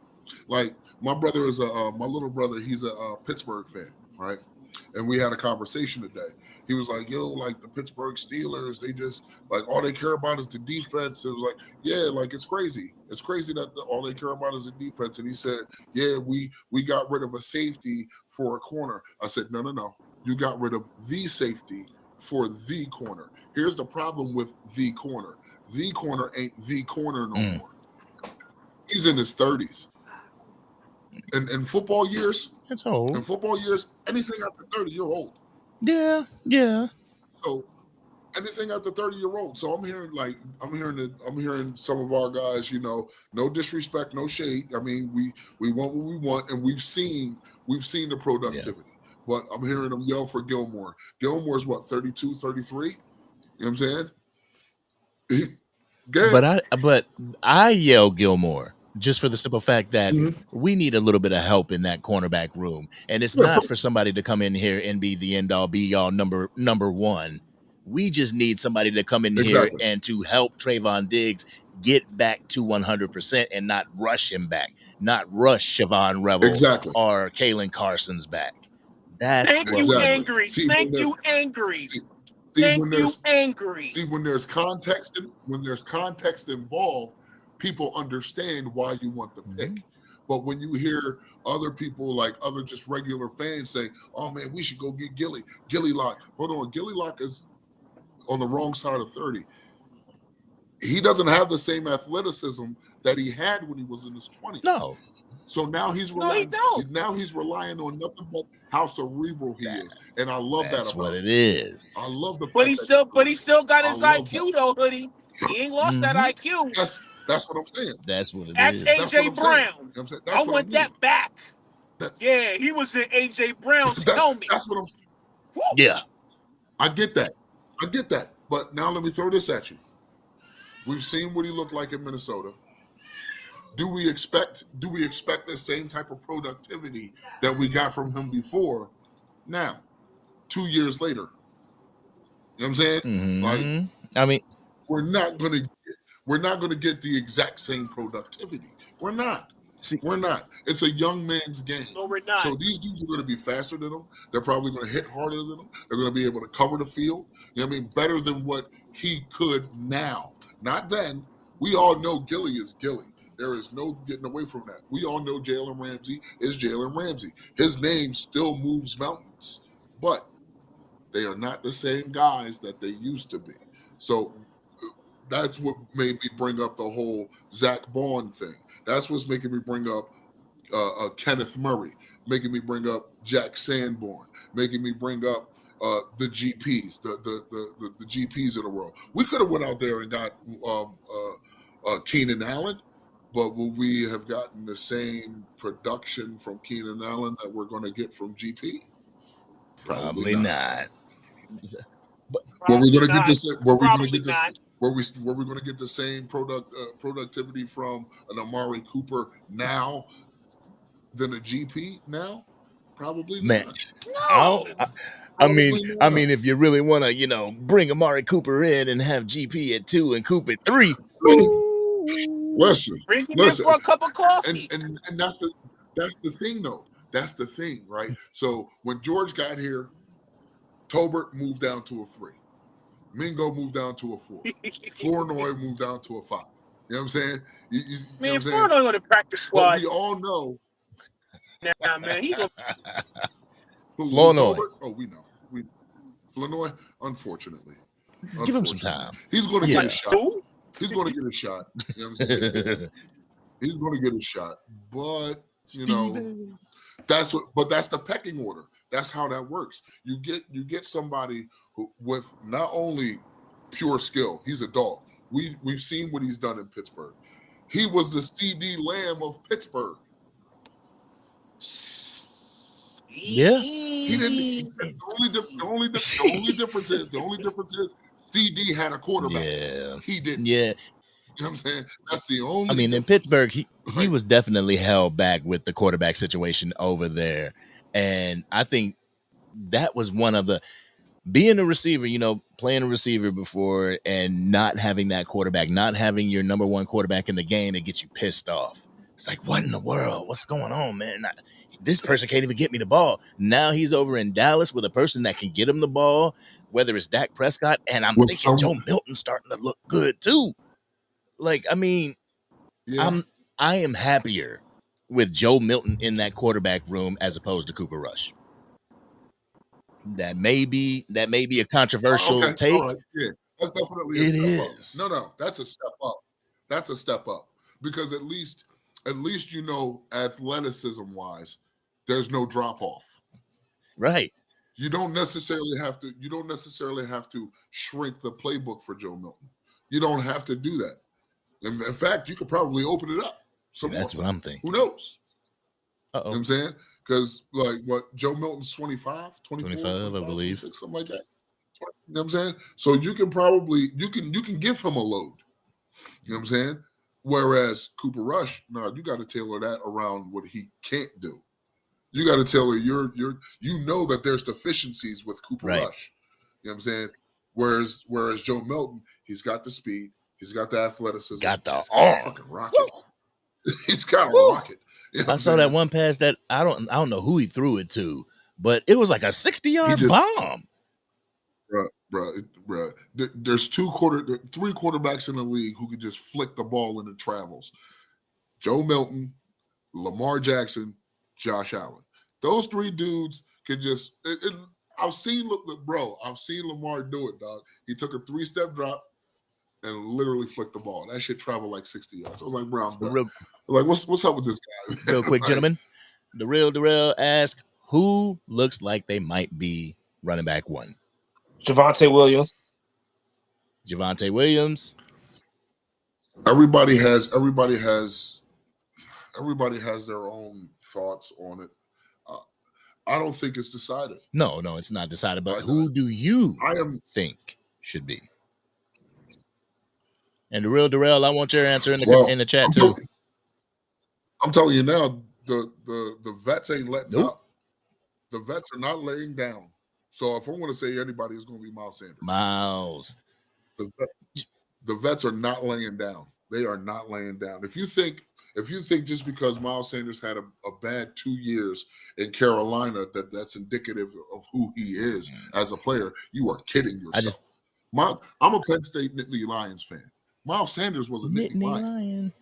Like my brother is my little brother. He's a Pittsburgh fan, right? And we had a conversation today. He was like, "Yo, like the Pittsburgh Steelers, they just like all they care about is the defense." It was like, "Yeah, like it's crazy. It's crazy that all they care about is the defense." And he said, "Yeah, we got rid of a safety for a corner." I said, "No. You got rid of the safety for the corner. Here's the problem with the corner. The corner ain't the corner no more. He's in his 30s. And in football years, that's old. In football years, anything after 30, you're old. Yeah. So anything after 30-year-old. So I'm hearing some of our guys, no disrespect, no shade. I mean, we want what we want, and we've seen the productivity. But I'm hearing them yell for Gilmore. Gilmore's what, 32, 33? You know what I'm saying? But I yell Gilmore just for the simple fact that we need a little bit of help in that cornerback room, and it's not for somebody to come in here and be the end all be all number one. We just need somebody to come in here and to help Trayvon Diggs get back to 100% and not rush him back, not rush Siobhan Revel or Kalen Carson's back. That's Thank you, Angry. Thank you, Angry. See, when there's context involved, people understand why you want the pick. But when you hear other people, like other just regular fans say, "Oh man, we should go get Gilly Lock." Hold on, Gilly Lock is on the wrong side of 30. He doesn't have the same athleticism that he had when he was in his 20s. No. So now he's relying on nothing but how cerebral he is, and I love that. That's what it is. I love the. But he still got his IQ though, Hoodie. He ain't lost that IQ. That's what I'm saying. That's what it is. Ask AJ Brown. I want that back. Yeah, he was in AJ Brown's helmet. That's what I'm saying. Woo. Yeah, I get that. But now let me throw this at you. We've seen what he looked like in Minnesota. Do we expect the same type of productivity that we got from him before? Now, 2 years later, you know what I'm saying? Like, I mean, we're not gonna get the exact same productivity. We're not. We're not. It's a young man's game. No, we're not. So these dudes are going to be faster than him. They're probably going to hit harder than him. They're going to be able to cover the field. You know what I mean? Better than what he could now. Not then. We all know Gilly is Gilly. There is no getting away from that. We all know Jalen Ramsey is Jalen Ramsey. His name still moves mountains. But they are not the same guys that they used to be. So that's what made me bring up the whole Zach Bond thing. That's what's making me bring up Kenneth Murray, making me bring up Jack Sanborn, making me bring up the GPs, the GPs of the world. We could have went out there and got Keenan Allen, but will we have gotten the same production from Keenan Allen that we're going to get from GP? Probably not. Were we going to get this? Were we going to get this? Were we going to get the same productivity from an Amari Cooper now than a GP now? Probably not. No. I mean, if you really want to, bring Amari Cooper in and have GP at 2 and Coop at 3. Listen. Bring him in for a cup of coffee. And that's the thing, though. That's the thing, right? So when George got here, Tolbert moved down to a 3. Mingo moved down to a 4. Flournoy moved down to a 5. You know what I'm saying? Man, Flournoy on the practice squad. But we all know. Nah, man, he go. Flournoy. Oh, we know. Flournoy, unfortunately. Give him some time. He's going to get a shot. He's going to get a shot. You know what I'm saying? He's going to get a shot. But, that's the pecking order. That's how that works. You get somebody who, with not only pure skill, he's a dog. We've seen what he's done in Pittsburgh. He was the CD Lamb of Pittsburgh. Yeah. He didn't. The only difference is CD had a quarterback. Yeah. He didn't. Yeah. You know what I'm saying? That's the only. I mean, in Pittsburgh, he was definitely held back with the quarterback situation over there. And I think that was one of the being a receiver, playing a receiver before and not having that quarterback, not having your number one quarterback in the game, it gets you pissed off. It's like, what in the world? What's going on, man? This person can't even get me the ball. Now he's over in Dallas with a person that can get him the ball, whether it's Dak Prescott. And I'm thinking Joe Milton's starting to look good too. Like, I mean, I am happier with Joe Milton in that quarterback room as opposed to Cooper Rush. That may be a controversial take. All right. Yeah, that's definitely a step up. No, that's a step up. That's a step up because at least athleticism wise, there's no drop off. Right. You don't necessarily have to. You don't necessarily have to shrink the playbook for Joe Milton. You don't have to do that. In fact, you could probably open it up some more. That's what I'm thinking. Who knows? Uh You know what oh. I'm saying? Because like what Joe Milton's 25, 24, 25, I 25, believe. 26, something like that. You know what I'm saying? So you can probably you can give him a load. You know what I'm saying? Whereas Cooper Rush, no, you got to tailor that around what he can't do. You got to tailor you know that there's deficiencies with Cooper Right. Rush. You know what I'm saying? Whereas Joe Milton, he's got the speed, he's got the athleticism, Got the he's arm. got a fucking rocket. He's got a Woo. rocket. You know what I I'm saw that saying? one pass that I don't know who he threw it to, but it was like a 60-yard just- bomb. Bruh. There's three quarterbacks in the league who could just flick the ball and it travels. Joe Milton, Lamar Jackson, Josh Allen. Those three dudes can just. I've seen Lamar do it, dog. He took a 3-step drop and literally flicked the ball. That shit traveled like 60 yards. I was like, bro, I'm done. Like, what's up with this guy? Real quick, Like, gentlemen. The Real Darrell asked, who looks like they might be running back one? Javonte Williams. Javonte Williams. Everybody has their own thoughts on it. I don't think it's decided. No, it's not decided. But who do you think should be? And the Real Darrell, I want your answer in the chat too. I'm telling you now, the vets ain't letting up. The vets are not laying down. So if I want to say anybody, it's going to be Miles Sanders. Miles. The vets are not laying down. They are not laying down. If you think just because Miles Sanders had a bad 2 years in Carolina that's indicative of who he is as a player, you are kidding yourself. I'm a Penn State Nittany Lions fan. Miles Sanders was a Nittany Lion.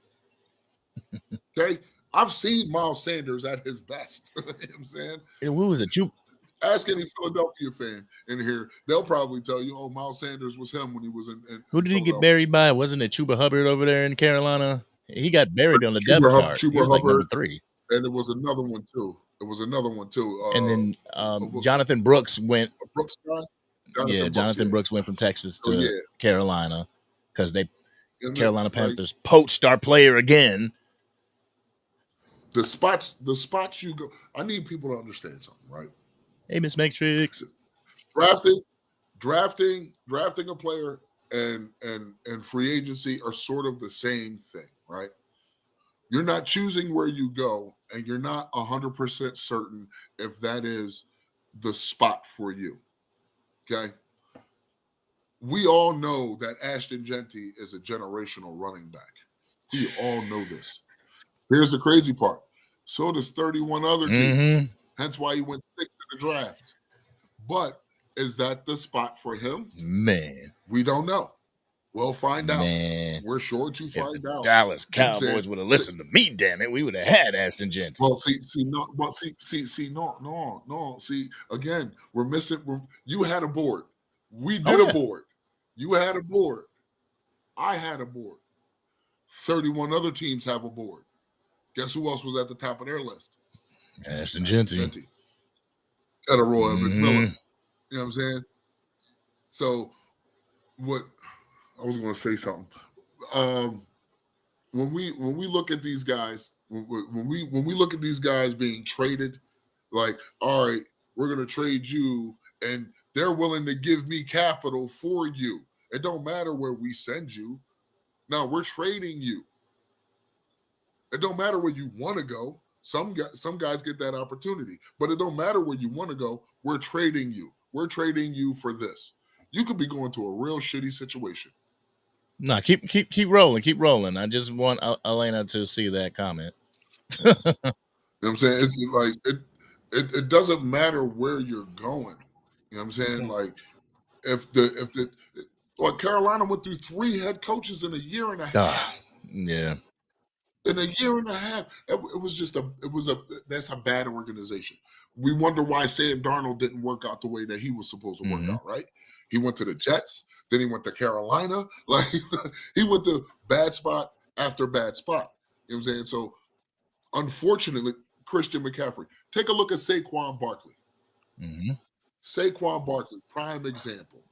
Okay? I've seen Miles Sanders at his best. You know what I'm saying? Who was it? Ask any Philadelphia fan in here. They'll probably tell you, oh, Miles Sanders was him when he was in who did he get buried by? Wasn't it Chuba Hubbard over there in Carolina? He got buried on the depth chart. He was like number 3. And it was another one, too. And then Jonathan Brooks went. Brooks guy? Jonathan Brooks went from Texas to Carolina because Carolina Panthers poached our player again. The spots you go. I need people to understand something, right? Hey, Miss Matrix. Drafting a player and free agency are sort of the same thing, right? You're not choosing where you go, and you're not 100% certain if that is the spot for you. Okay? We all know that Ashton Genty is a generational running back. We all know this. Here's the crazy part. So does 31 other teams. Hence why he went 6th in the draft. But is that the spot for him? Man. We don't know. We'll find out. Man. We're sure to find out. Dallas Cowboys would have listened to me, damn it. We would have had Ashton Genty. Well, See, again, we're missing. You had a board. We did a board. You had a board. I had a board. 31 other teams have a board. Guess who else was at the top of their list? Ashton Genty. Roy McMillan. You know what I'm saying? So, what I was going to say something. When we look at these guys, when we look at these guys being traded, like, all right, we're going to trade you, and they're willing to give me capital for you. It don't matter where we send you. Now we're trading you. It don't matter where you want to go. Some guys get that opportunity, but it don't matter where you want to go. We're trading you. We're trading you for this. You could be going to a real shitty situation. No, keep rolling, keep rolling. I just want Elena to see that comment. You know what I'm saying? It's like it doesn't matter where you're going. You know what I'm saying? Like if Carolina went through 3 head coaches in a year and a half. Yeah. In a year and a half, that's a bad organization. We wonder why Sam Darnold didn't work out the way that he was supposed to work out, right? He went to the Jets, then he went to Carolina. Like he went to bad spot after bad spot. You know what I'm saying? So unfortunately, Christian McCaffrey. Take a look at Saquon Barkley. Saquon Barkley, prime example.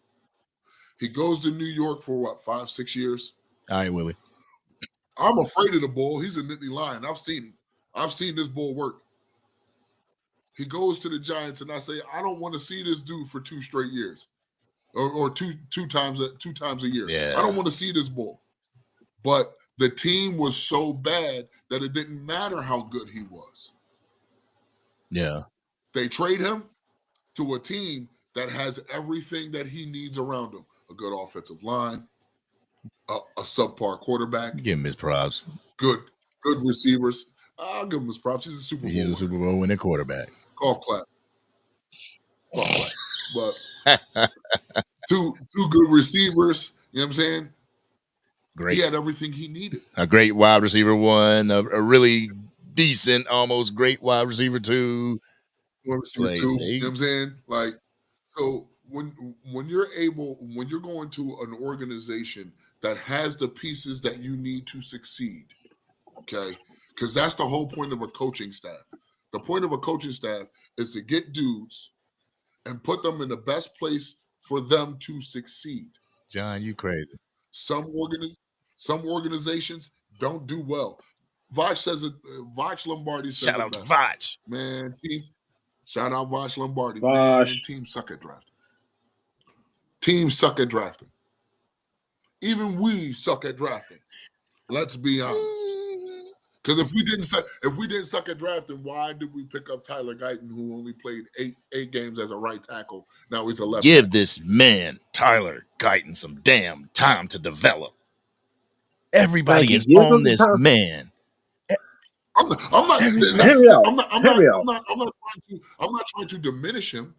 He goes to New York for what, 5-6 years? All right, Willie. I'm afraid of the bull. He's a Nittany Lion. I've seen him. I've seen this bull work. He goes to the Giants, and I say, I don't want to see this dude for 2 straight years, or two times a year. Yeah. I don't want to see this bull. But the team was so bad that it didn't matter how good he was. Yeah. They trade him to a team that has everything that he needs around him: a good offensive line, a subpar quarterback, Give him his props. good receivers. I'll give him his props. He's a Super Bowl. He's a Super Bowl winning quarterback. Golf clap. But two good receivers. You know what I'm saying? Great. He had everything he needed. A great wide receiver 1, a really decent, almost great wide receiver 2. Wide receiver 2. You know what I'm saying? Like, so when you're going to an organization that has the pieces that you need to succeed, okay? Because that's the whole point of a coaching staff. The point of a coaching staff is to get dudes and put them in the best place for them to succeed. John, you crazy. Some organizations don't do well. Vach says it. Vach Lombardi says Shout it out best. to Vach. Man, team. Shout out Vach Lombardi. Vach. Man, teams suck at drafting. Teams suck at drafting. Even we suck at drafting. Let's be honest. Because if we didn't suck at drafting, why did we pick up Tyler Guyton, who only played eight games as a right tackle? Now he's a left. Give this man, Tyler Guyton, some damn time to develop. Everybody is on this man. I'm not trying to diminish him.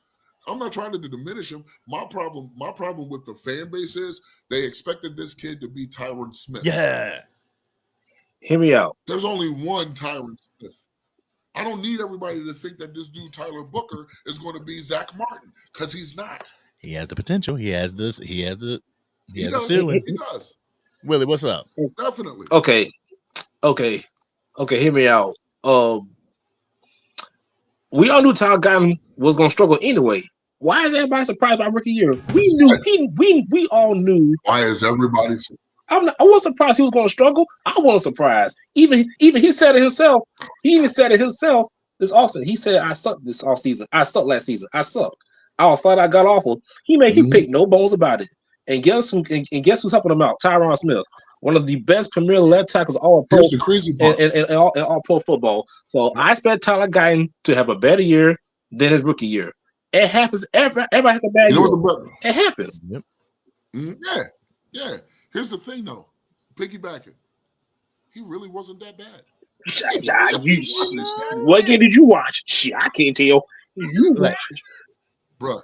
I'm not trying to diminish him. My problem with the fan base is they expected this kid to be Tyron Smith. Yeah. Hear me out. There's only one Tyron Smith. I don't need everybody to think that this dude Tyler Booker is going to be Zach Martin, because he's not. He has the potential. He has this. He has the ceiling. He does. Willie, what's up? Definitely. Okay. Hear me out. We all knew Tyler Guyton was going to struggle anyway. Why is everybody surprised by rookie year? We knew. We all knew. Why is everybody? I wasn't surprised he was going to struggle. I wasn't surprised. Even he said it himself. He even said it himself this offseason. He said, "I sucked this offseason. I sucked last season. I sucked. I thought I got awful." He picked no bones about it. And guess who's helping him out? Tyron Smith, one of the best premier left tackles all pro in all pro football. So I expect Tyler Guyton to have a better year than his rookie year. It happens. Everybody has a bad year. It happens. Yep. Yeah. Here's the thing, though. Piggybacking. He really wasn't that bad. What game did you watch? Shit, I can't tell. Bruh,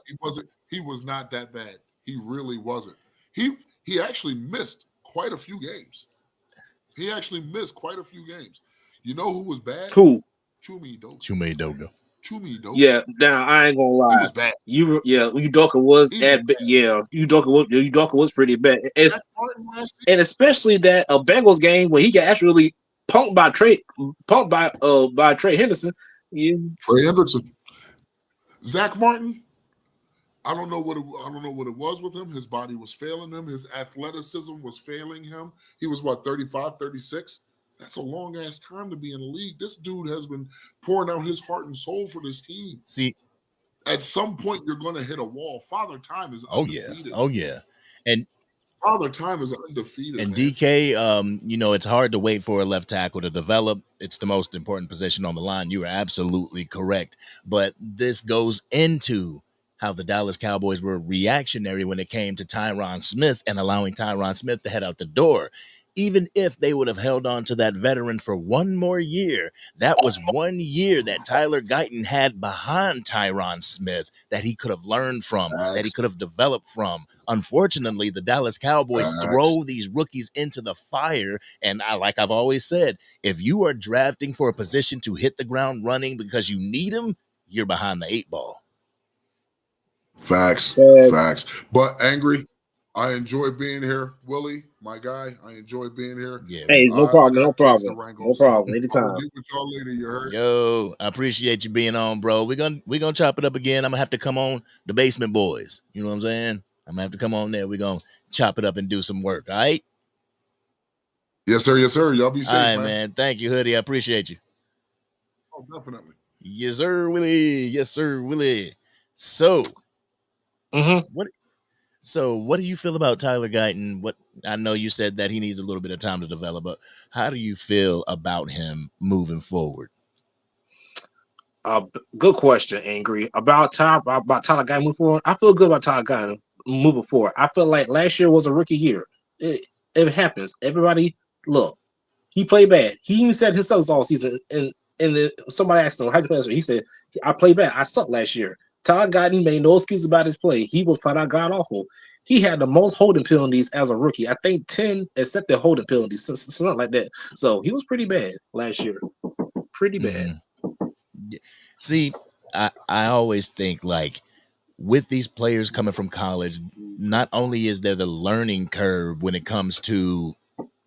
he was not that bad. He really wasn't. He actually missed quite a few games. You know who was bad? Who? Chuma Edoga. Yeah, now I ain't gonna lie. He was bad. Udoka was Udoka was pretty bad. And especially that Bengals game where he got actually punked by Trey Henderson. Trey Henderson. Zach Martin. I don't know what it was with him. His body was failing him. His athleticism was failing him. He was 35, 36. That's a long ass time to be in the league. This dude has been pouring out his heart and soul for this team. See, at some point you're going to hit a wall. Father Time is undefeated. Oh yeah. And Father Time is undefeated. And man. DK, it's hard to wait for a left tackle to develop. It's the most important position on the line. You are absolutely correct. But this goes into how the Dallas Cowboys were reactionary when it came to Tyron Smith and allowing Tyron Smith to head out the door. Even if they would have held on to that veteran for one more year, that was 1 year that Tyler Guyton had behind Tyron Smith that he could have learned from, that he could have developed from. Unfortunately, the Dallas Cowboys throw these rookies into the fire. And like I've always said, if you are drafting for a position to hit the ground running because you need him, you're behind the 8 ball. Facts. But Angry, I enjoy being here, Willie, my guy. I enjoy being here. Yeah. Hey, no I problem, got no kids to problem, wrangle, no so problem. I will Anytime. get with y'all later. You heard? Yo, I appreciate you being on, bro. We're gonna chop it up again. I'm gonna have to come on the Basement Boys. You know what I'm saying? I'm gonna have to come on there. We're gonna chop it up and do some work. All right. Yes, sir. Yes, sir. Y'all be All safe, right, man. man. Thank you, Hoodie. I appreciate you. Oh, definitely. Yes, sir, Willie. Yes, sir, Willie. So, what? So, what do you feel about Tyler Guyton? What I know you said that he needs a little bit of time to develop, but how do you feel about him moving forward? Good question, Angry. About Tyler Guy moving forward. I feel good about Tyler Guy moving forward. I feel like last year was a rookie year. It happens. Everybody, look, he played bad. He even said himself all season. And then somebody asked him, "How you play last year?" He said, "I played bad. I sucked last year." Tyler Guyton made no excuse about his play. He was flat out god awful. He had the most holding penalties as a rookie. I think 10 accepted holding penalties, something like that. So he was pretty bad last year. Pretty bad. See, I always think like with these players coming from college, not only is there the learning curve when it comes to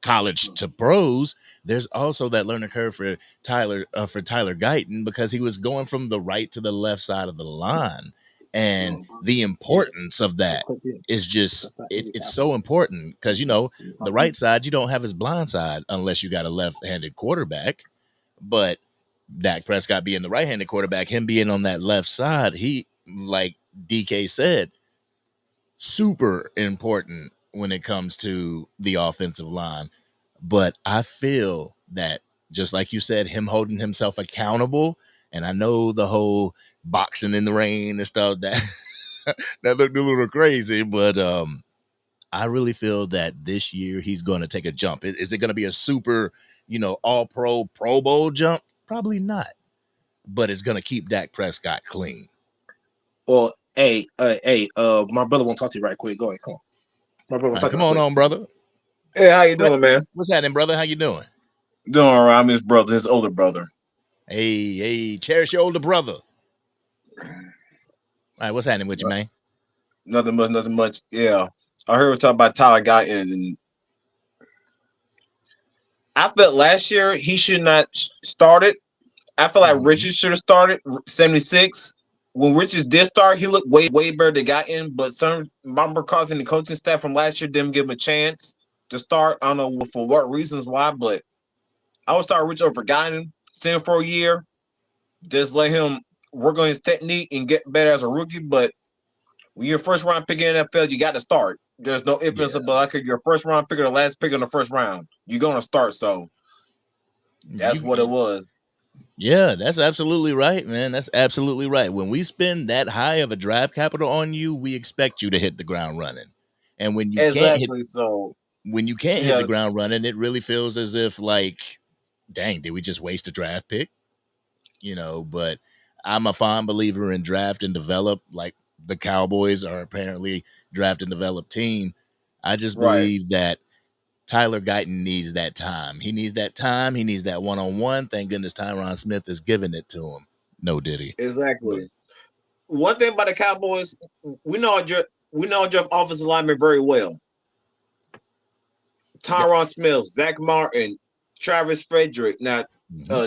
college to pros, there's also that learning curve for Tyler Guyton because he was going from the right to the left side of the line, and the importance of that is just it's so important because the right side you don't have his blind side unless you got a left-handed quarterback, but Dak Prescott being the right-handed quarterback, him being on that left side, he, like DK said, super important when it comes to the offensive line. But I feel that, just like you said, him holding himself accountable, and I know the whole boxing in the rain and stuff that that looked a little crazy, but I really feel that this year he's going to take a jump. Is it going to be a super, all Pro Bowl jump? Probably not, but it's going to keep Dak Prescott clean. Well, hey, my brother won't talk to you right quick. Go ahead, come on. My brother won't talk to Come you right on, quick. brother. Hey, how you doing, man? What's happening, brother? How you doing? Doing all right. I'm his brother, his older brother. Hey, cherish your older brother. All right, what's happening with you, man? Nothing much. Yeah, I heard we talk about Tyler Guyton, and I felt last year he should not started. I feel like Richards should have started 76. When Richards did start, he looked way better than Guyton, but some Bob McCarthy and the coaching staff from last year didn't give him a chance to start. I don't know for what reasons why, but I would start Richards over Guyton, send him for a year, just let him work on his technique and get better as a rookie. But when you're first round pick in the NFL, you got to start. There's no ifs ands, but like your first round pick or the last pick in the first round, you're gonna start. So that's what it was. Yeah, that's absolutely right, man. That's absolutely right. When we spend that high of a draft capital on you, we expect you to hit the ground running. And when you can't hit the ground running, it really feels as if like, dang, did we just waste a draft pick? But I'm a fond believer in draft and develop, like the Cowboys are apparently draft and develop team. I just believe that Tyler Guyton needs that time. He needs that time. He needs that one-on-one. Thank goodness Tyron Smith is giving it to him. No diddy. Exactly. One thing about the Cowboys, we know our offensive lineman very well. Tyron Smith, Zach Martin, Travis Frederick, now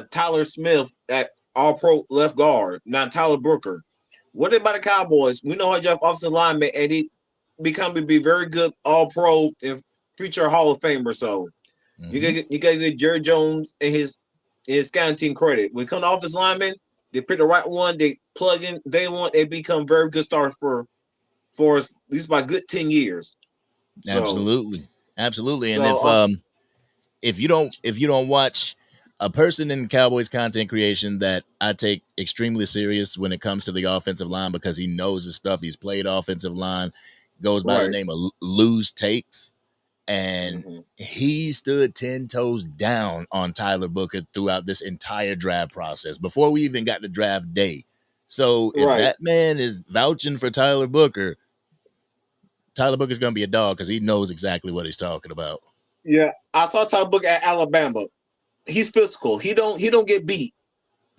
Tyler Smith at All-Pro left guard, now Tyler Brooker. What about the Cowboys? We know our offensive lineman, and he become to be very good All-Pro and future Hall of Famer. So you gotta get Jerry Jones and his scouting team credit. When it comes to offensive linemen, they pick the right one, they plug in day one, they become very good stars for at least by good 10 years. So, absolutely. And if you don't watch a person in Cowboys content creation that I take extremely serious when it comes to the offensive line because he knows his stuff. He's played offensive line, goes by the name of Lose Takes. And he stood 10 toes down on Tyler Booker throughout this entire draft process before we even got to draft day. So if that man is vouching for Tyler Booker's going to be a dog because he knows exactly what he's talking about. Yeah, I saw Tyler Booker at Alabama. He's physical. He don't get beat.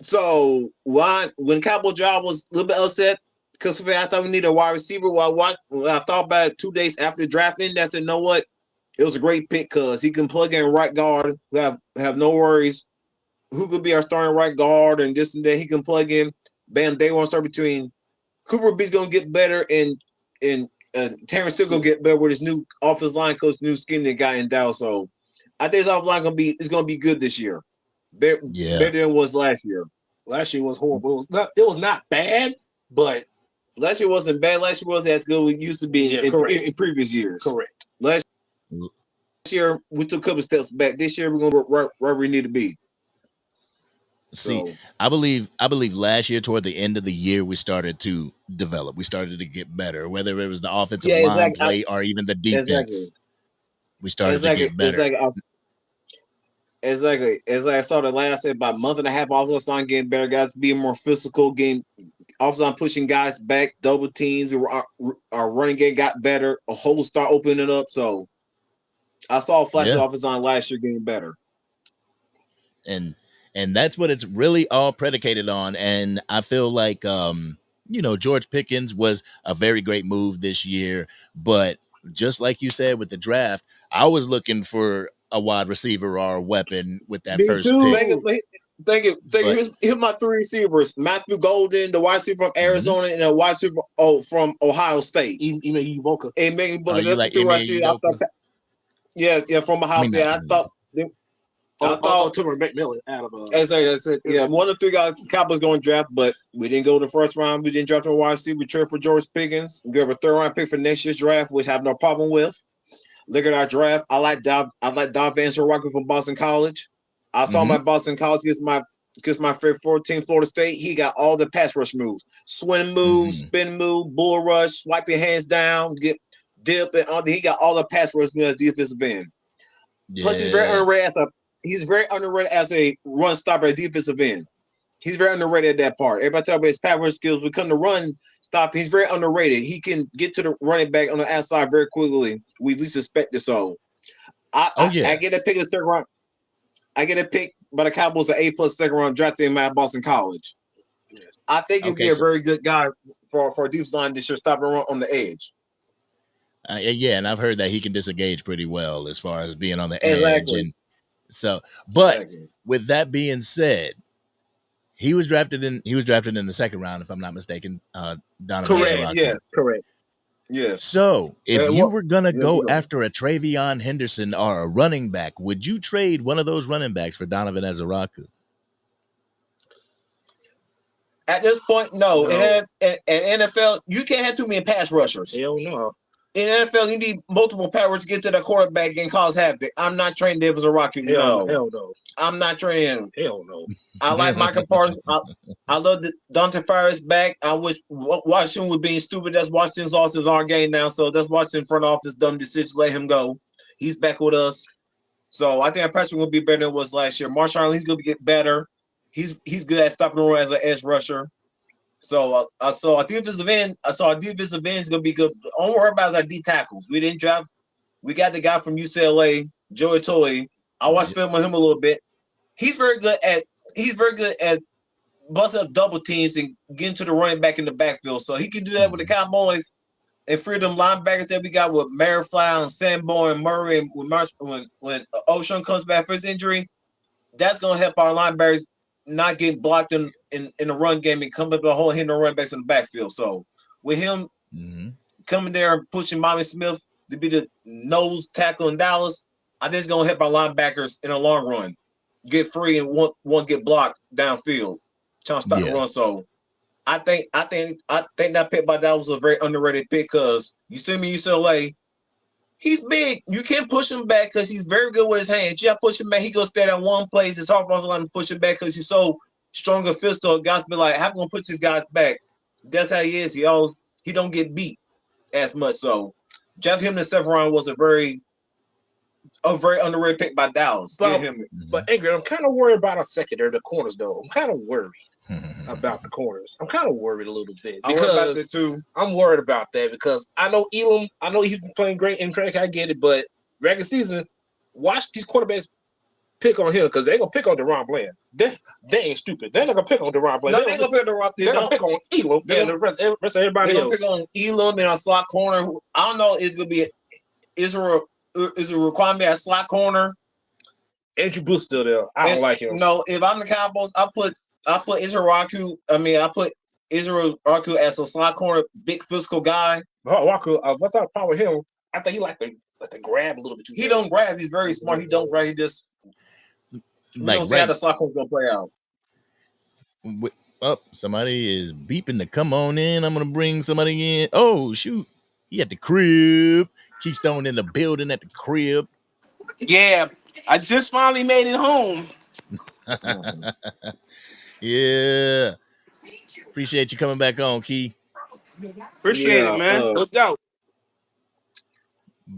So when Cowboy job was a little bit upset, because I thought we needed a wide receiver. When I thought about it 2 days after the draft ended, I said, "You know what? It was a great pick because he can plug in right guard. We have no worries. Who could be our starting right guard and this and that? He can plug in. Bam, they want to start between Cooper B's gonna get better and Terrence still gonna get better with his new offensive line coach, new skinny guy in Dallas. So I think his offensive line is gonna be good this year. Better than it was last year. Last year was horrible. It was not bad, but last year wasn't bad. Last year wasn't as good as it used to be in previous years. Correct. Last year we took a couple steps back. This year we're gonna where we need to be. See, I believe last year toward the end of the year we started to develop. We started to get better, whether it was the offensive line play or even the defense. We started to get better. Exactly. As I saw the last about a month and a half, offensive line getting better, guys being more physical, offensive line pushing guys back, double teams. Our running game got better. A hole start opening up. So I saw flashes offensive line last year getting better. And that's what it's really all predicated on. And I feel like, George Pickens was a very great move this year. But just like you said with the draft, I was looking for a wide receiver or a weapon with that first pick. Thank you. Here's my three receivers: Matthew Golden, the wide receiver from Arizona, and a wide receiver from Ohio State. Ime Udoka. That's the two I see. Yeah, from Ohio State. I thought Timber McMillan out of as I said, one of the three guys the Cowboys going to draft, but we didn't go the first round. We didn't draft a wide receiver. We traded for George Pickens. We gave a third round pick for next year's draft, which I have no problem with. Look at our draft. I like Don Van Rocker from Boston College. I saw my Boston College against my favorite 14, Florida State. He got all the pass rush moves, swing move, spin move, bull rush, swipe your hands down, get dip, and all. He got all the pass rush moves at defensive end. Yeah. Plus, he's very underrated as a run stopper at defensive end. He's very underrated at that part. Everybody talk about his pass rush skills. When it comes to run stop, he's very underrated. He can get to the running back on the outside very quickly. We at least expect it. So, I get a pick in the second round. I get a pick by the Cowboys, an A+ second round drafted him at Boston College. I think he'll be a very good guy for a defensive line that should stop and run on the edge. And I've heard that he can disengage pretty well as far as being on the edge. And so, but with that being said, he was drafted in the second round, if I'm not mistaken. Correct. Yes. Correct. Yes. So, if you were gonna go after a Travion Henderson or a running back, would you trade one of those running backs for Donovan Ezaraku? At this point, no. In NFL, you can't have too many pass rushers. Hell no. In NFL, you need multiple pass rushers to get to the quarterback and cause havoc. I'm not trading Davis Ezaraku. Hell no. I'm not trading him. Hell no. I like Micah Parsons. I love that Dante Farris back. I wish Washington was being stupid. That's Washington's lost his our game now. So that's Washington front office dumb decision. Let him go. He's back with us. So I think our pressure will be better than it was last year. Marshawn, he's going to get better. He's good at stopping the run as an edge rusher. So I saw a defensive end. Is going to be good. All we're worried about is our D tackles. We didn't draft. We got the guy from UCLA, Joey Toye. I watched film on him a little bit. He's very good at busting up double teams and getting to the running back in the backfield. So he can do that with the Cowboys and free them linebackers that we got with Merrifield and Sanborn and Murray. And when O'Shawn comes back for his injury, that's going to help our linebackers not getting blocked in the run game and come up with a whole hand of running backs in the backfield. So with him coming there and pushing Bobby Smith to be the nose tackle in Dallas, I think it's going to help our linebackers in the long run get free and won't get blocked downfield, trying to stop the run. So I think that pick by Dallas was a very underrated pick because you see me UCLA. He's big. You can't push him back because he's very good with his hands. You got to push him back. He goes stand at one place. It's hard for us to push him back because he's so strong and physical. Guys be like, how am I going to push these guys back? That's how he is. He don't get beat as much. So Jeff him in the seventh round was a very underrated pick by Dallas. But Angry, I'm kind of worried about our secondary, the corners, though. I'm kind of worried about the corners. I'm kind of worried a little bit because I'm worried about that because I know Elam. I know he's playing great in track. I get it, but regular season, watch these quarterbacks pick on him because they're gonna pick on DeRon Bland. They ain't stupid. They're not gonna pick on DeRon Bland. No, they gonna pick on DeRon. They're gonna pick on Elam and the rest of everybody They're else. gonna pick on Elam and a slot corner. I don't know. It's gonna be is a requirement at slot corner. Andrew Booth's still there. I don't like him. No, if I'm the Cowboys, I put Israel Raku. I put Israel Raku as a slot corner, big physical guy. Walker, what's our problem with him? I think he like to grab a little bit too. He don't grab. He's very smart. He don't grab. He just don't see how the slot corner's gonna play out. Somebody is beeping to come on in. I'm gonna bring somebody in. Oh shoot, he at the crib. Keystone in the building at the crib. Yeah, I just finally made it home. Yeah. Appreciate you coming back on, Key. Appreciate it, man. No doubt.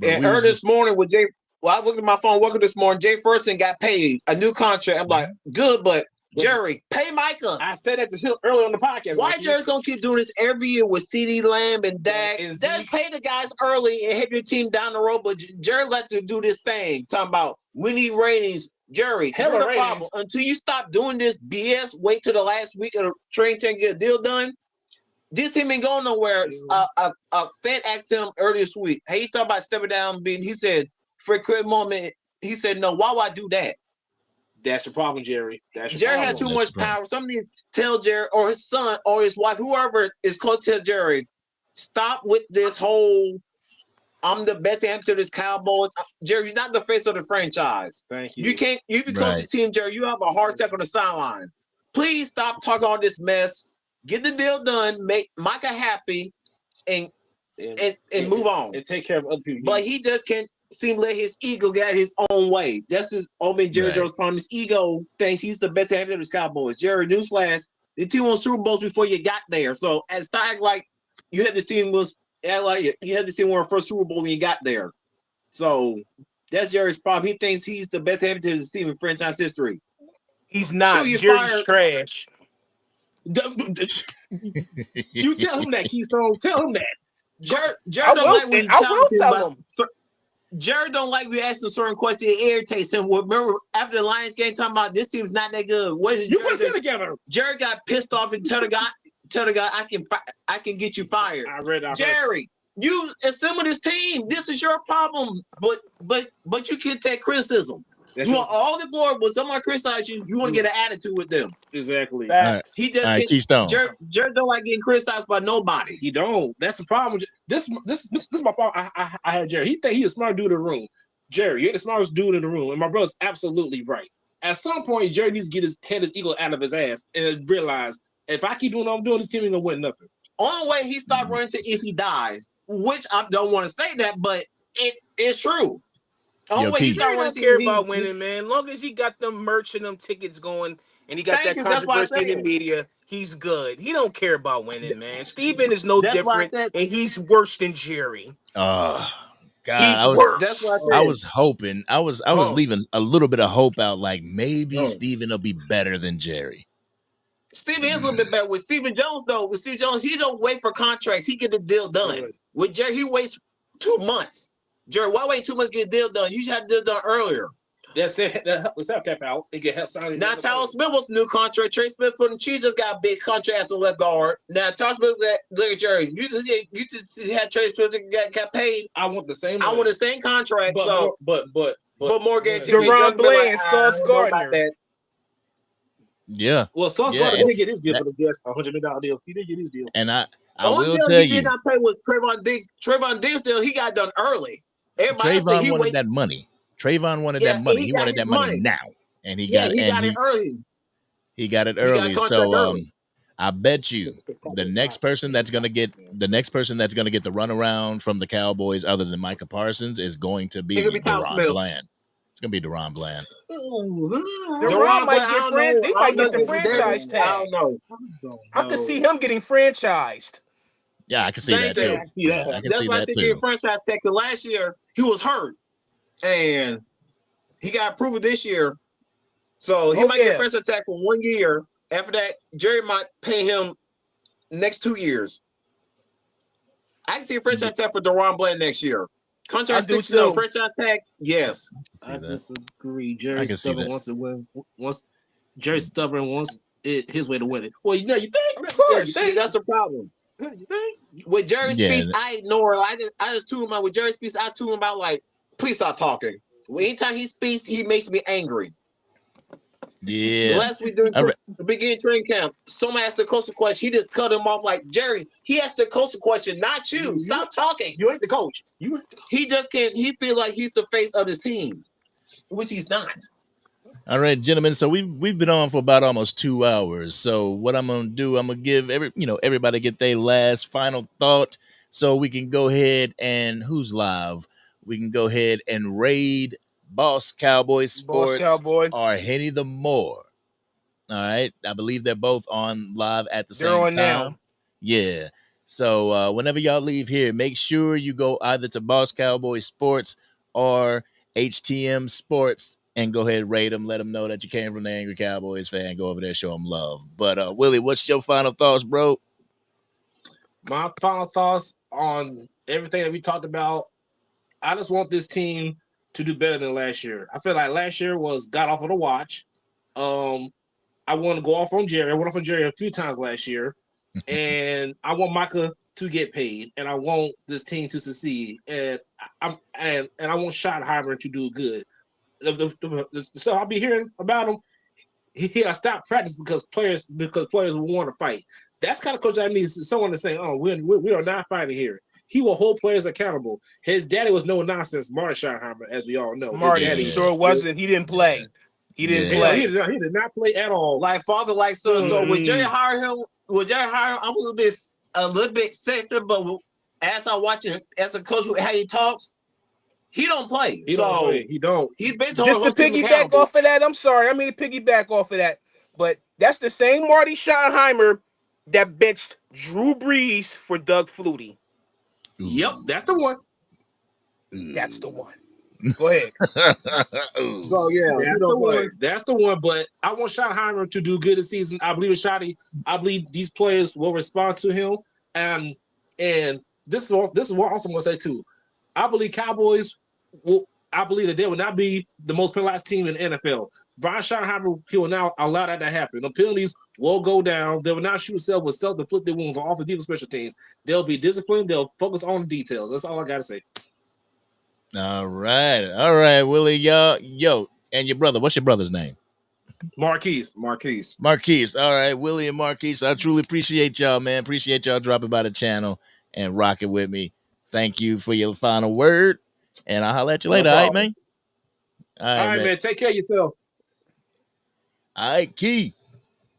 And early this morning with Jay, I looked at my phone, woke up this morning, Jay Ferguson got paid a new contract. I'm like, good, but Jerry, pay Micah. I said that to him earlier on the podcast. Why Jerry's gonna keep doing this every year with CeeDee Lamb and Dak? Just pay the guys early and help your team down the road. But Jerry let to do this thing, talking about we need ratings. Jerry, here's the problem. Until you stop doing this BS, wait till the last week of the training to get a deal done. This team ain't going nowhere. A fan asked him earlier this week, hey, he talking about stepping down, he said, for a quick moment, he said, no, why would I do that? That's the problem, Jerry. Jerry had too much power. Somebody tell Jerry or his son or his wife, whoever is close to Jerry, stop with this whole I'm the best answer to this Cowboys. Jerry, you're not the face of the franchise. Thank you. You can't if you coach the team, Jerry, you have a heart attack on the sideline. Please stop talking all this mess. Get the deal done, make Micah happy, and move on. And take care of other people. But he just can't seem to let his ego get his own way. That's his Jerry Jones' problem. His ego thinks he's the best answer to this Cowboys. Jerry, newsflash, the team won Super Bowls before you got there. So as act like you had this team win the first Super Bowl when you got there. So that's Jerry's problem. He thinks he's the best answer to this team in franchise history. He's not. Jerry's trash. You tell him that, Keystone. Tell him that. Jerry don't like when you challenge him. Jerry don't like we ask him certain questions. It irritates him. Remember after the Lions game, talking about this team's not that good. What did you put it together? Jerry got pissed off and tell the guy, I can get you fired. I read. Jerry, you assemble this team. This is your problem. But you can't take criticism. You want all the glory, but somebody criticize you, you want to get an attitude with them. Exactly. Right. He just Keystone. Jerry don't like getting criticized by nobody. He don't. That's the problem. This is my problem. I had Jerry. He think he's a smart dude in the room. Jerry, you're the smartest dude in the room, and my brother's absolutely right. At some point, Jerry needs to get his ego out of his ass and realize if I keep doing what I'm doing, this team ain't gonna win nothing. Only way he stopped running to if he dies, which I don't want to say that, but it's true. He don't care about winning, man. Long as he got them merch and them tickets going, and he got that controversy in the media, he's good. He don't care about winning, man. Steven is no different, and he's worse than Jerry. God, I was hoping. I was leaving a little bit of hope out, like maybe Steven will be better than Jerry. Steven is a little bit better. With Stephen Jones, though, he don't wait for contracts. He get the deal done. With Jerry, he waits 2 months. Jerry, why wait 2 months to get a deal done? You should have the deal done earlier. That's it. Let's have cap out. They get help signing. Now, Tyler Smith was a new contract. Trey Smith from the Chiefs just got a big contract as a left guard. Now, Tyler Smith, look at Jerry. You just had Trey Smith got paid. I want the same. I want the same contract. But more guaranteed. DeRon Bland, Sauce Gardner. Yeah. Well, Sauce Gardner did get his deal for the Jets, $100 million deal. He did get his deal. And I will tell you, he did not pay with Trayvon Diggs. Trayvon Diggs deal, he got done early. Trayvon wanted that money. Trayvon wanted that money. He wanted that money now, and he got it early. He got it early. So I bet you the next person that's gonna get the runaround from the Cowboys, other than Micah Parsons, is going to be DeRon Bland. It's gonna be DeRon Bland. DeRon might get the franchise tag. I don't know. I could see him getting franchised. Yeah, I can see that too. I can see that too. Getting franchise tag. Last year he was hurt, and he got approved this year. So he might get a franchise tag for 1 year. After that, Jerry might pay him next 2 years. I can see a franchise tag for DeRon Bland next year. I do too. franchise tag. Yes. I that. disagree. I Jerry can see Stubborn that. wants to win. Once Jerry Stubborn wants it his way to win it. Well, you think? Of Yeah, you course. think? That's the problem. You think? With Jerry Yeah. Speaks, I ignore. I just tune him out. With Jerry Speaks, I tune him out like, please stop talking. Anytime he speaks, he makes me angry. Yeah. Last week during All right. the beginning training camp, someone asked the coach a question. He just cut him off like, Jerry, he asked the coach a question, not you. Stop talking. You ain't the coach. You ain't the coach. He just can't. He feels like he's the face of his team, which he's not. All right, gentlemen. So we've been on for about almost 2 hours. So what I'm gonna do, I'm gonna give everybody get their last final thought, so we can go ahead and who's live. We can go ahead and raid Boss Cowboys Boss Sports Cowboy. or Henny the More. All right, I believe they're both on live at the They're same on time. now. Yeah. So whenever y'all leave here, make sure you go either to Boss Cowboys Sports or HTM Sports and go ahead and rate them. Let them know that you came from the Angry Cowboys fan. Go over there, show them love. But Willie, what's your final thoughts, bro? My final thoughts on everything that we talked about. I just want this team to do better than last year. I feel like last year was god awful to watch. I want to go off on Jerry. I went off on Jerry a few times last year, and I want Micah to get paid, and I want this team to succeed, and I want Schottenheimer to do good. So I'll be hearing about him. He got stopped practice because players will want to fight. That's kind of coach I need. Someone to say, "Oh, we are not fighting here." He will hold players accountable. His daddy was no nonsense, Marty Schottenheimer, as we all know. Marty, His daddy, sure wasn't. He didn't play. He didn't Yeah. play. he did not play at all. Like father, like son. So Mm-hmm. would Jerry hire him? I'm a little bit sector, but as I watch him as a coach, how he talks, he don't play. He don't play. He don't. He's been Just to piggyback off of that, I'm sorry. I mean to piggyback off of that, but that's the same Marty Schottenheimer that benched Drew Brees for Doug Flutie. Yep, that's the one. That's the one. Go ahead. So yeah, that's the one. That's the one. But I want Schottenheimer to do good this season. I believe in Schotty. I believe these players will respond to him. And this is what I also want to say too. I believe Cowboys will. I believe that they will not be the most penalized team in the NFL. Brian Schottenheimer, he will now allow that to happen. The penalties will go down. They will not shoot self with self-inflicted wounds on offensive special teams. They'll be disciplined. They'll focus on the details. That's all I gotta say. All right, Willie, yo, and your brother. What's your brother's name? Marquise. Marquise. All right, Willie and Marquise. I truly appreciate y'all, man. Appreciate y'all dropping by the channel and rocking with me. Thank you for your final word, and I'll holler at you later. All right, man. All right, man. Take care of yourself. All right, Key.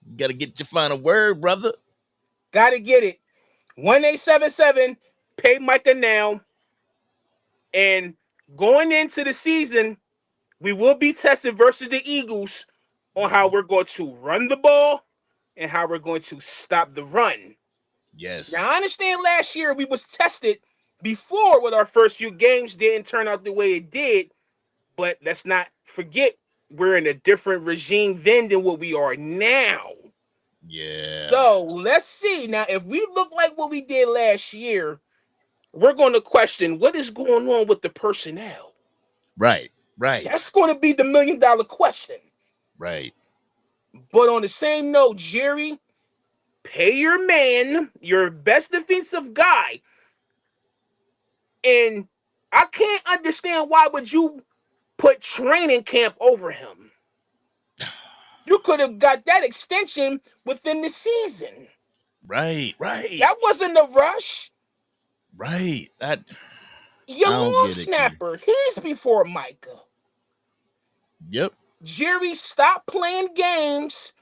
You gotta get your final word, brother. Gotta get it. 1877. Pay Micah now. And going into the season, we will be tested versus the Eagles on how we're going to run the ball and how we're going to stop the run. Yes. Now, I understand last year we was tested before with our first few games. Didn't turn out the way it did. But let's not forget, we're in a different regime then than what we are now. Yeah. So, let's see. Now, if we look like what we did last year, we're going to question what is going on with the personnel. Right. That's going to be the $1 million question. Right. But on the same note, Jerry, pay your man, your best defensive guy. And I can't understand why would you put training camp over him. You could have got that extension within the season. Right. That wasn't a rush. Right. Your long snapper, he's before Micah. Yep. Jerry, stop playing games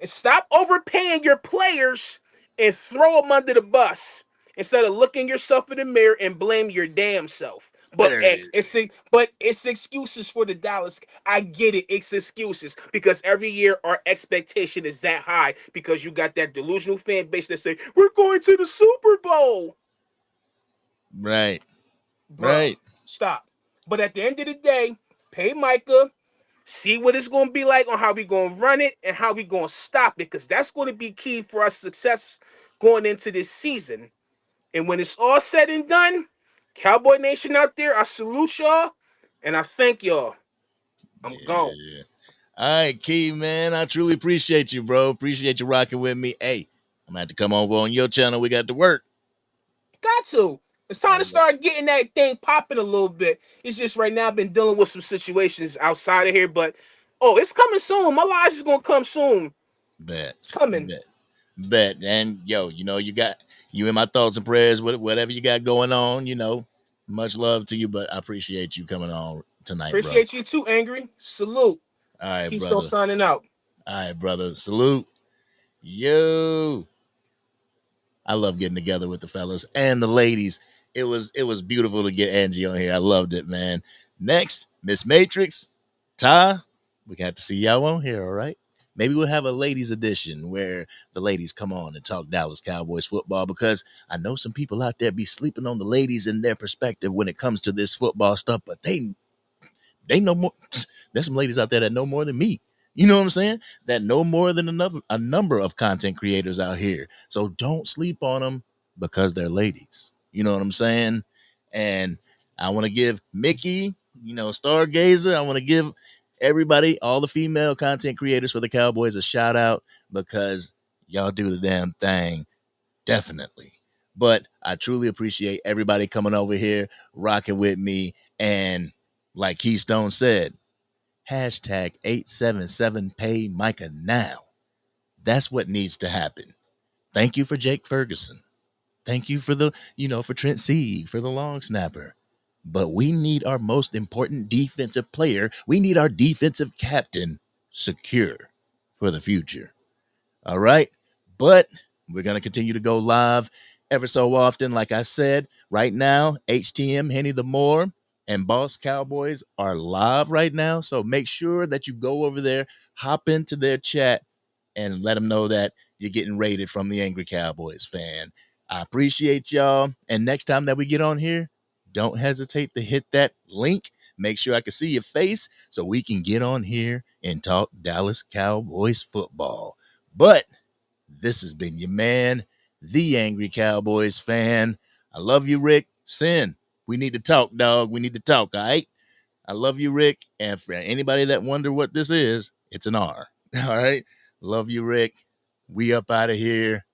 and stop overpaying your players and throw them under the bus instead of looking yourself in the mirror and blame your damn self. But it's excuses for the Dallas. I get it. It's excuses because every year our expectation is that high because you got that delusional fan base that say we're going to the Super Bowl. Right. Bro, right. Stop. But at the end of the day, pay Micah. See what it's going to be like on how we going to run it and how we going to stop it because that's going to be key for our success going into this season. And when it's all said and done, Cowboy Nation out there, I salute y'all and I thank y'all. I'm gone. All right, Key, man. I truly appreciate you, bro. Appreciate you rocking with me. Hey, I'm gonna have to come over on your channel. We got to work. Got to. It's time to start getting that thing popping a little bit. It's just right now I've been dealing with some situations outside of here, but it's coming soon. My live is gonna come soon. Bet. It's coming. Bet. And yo, you got you in my thoughts and prayers with whatever you got going on. Much love to you, but I appreciate you coming on tonight, Appreciate you too, Angry. Salute. bro. All right, Keystone brother. signing out. All right, brother. Salute. Yo. I love getting together with the fellas and the ladies. It was beautiful to get Angie on here. I loved it, man. Next, Miss Matrix, Ty. We got to see y'all on here, all right? Maybe we'll have a ladies edition where the ladies come on and talk Dallas Cowboys football, because I know some people out there be sleeping on the ladies and their perspective when it comes to this football stuff, but they know more. There's some ladies out there that know more than me. You know what I'm saying? That know more than a number of content creators out here. So don't sleep on them because they're ladies. You know what I'm saying? And I want to give Mickey, Stargazer, I want to give everybody, all the female content creators for the Cowboys, a shout out, because y'all do the damn thing. Definitely. But I truly appreciate everybody coming over here, rocking with me. And like Keystone said, hashtag 877 pay Micah now. That's what needs to happen. Thank you for Jake Ferguson. Thank you for for Trent Sieg, for the long snapper. But we need our most important defensive player. We need our defensive captain secure for the future. All right. But we're going to continue to go live ever so often. Like I said, right now, HTM, Henny the Moore, and Boss Cowboys are live right now. So make sure that you go over there, hop into their chat, and let them know that you're getting rated from the Angry Cowboys fan. I appreciate y'all. And next time that we get on here, don't hesitate to hit that link. Make sure I can see your face so we can get on here and talk Dallas Cowboys football. But this has been your man, the Angry Cowboys fan. I love you, Rick. Sin, we need to talk, dog. We need to talk, all right? I love you, Rick. And for anybody that wonder what this is, it's an R. All right? Love you, Rick. We up out of here.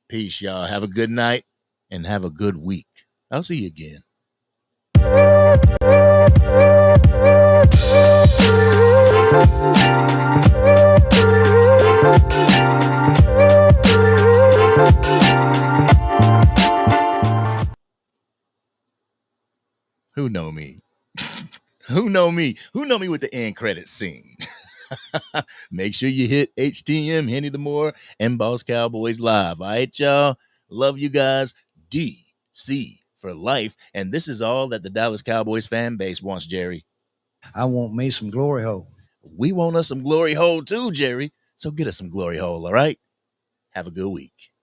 Peace, y'all. Have a good night and have a good week. I'll see you again. Who know me? Who know me? Who know me with the end credits scene? Make sure you hit HTM, Henny the Moore, and Boss Cowboys Live. All right, y'all. Love you guys. DC for life. And this is all that the Dallas Cowboys fan base wants, Jerry. I want me some glory hole. We want us some glory hole too, Jerry. So get us some glory hole, all right? Have a good week.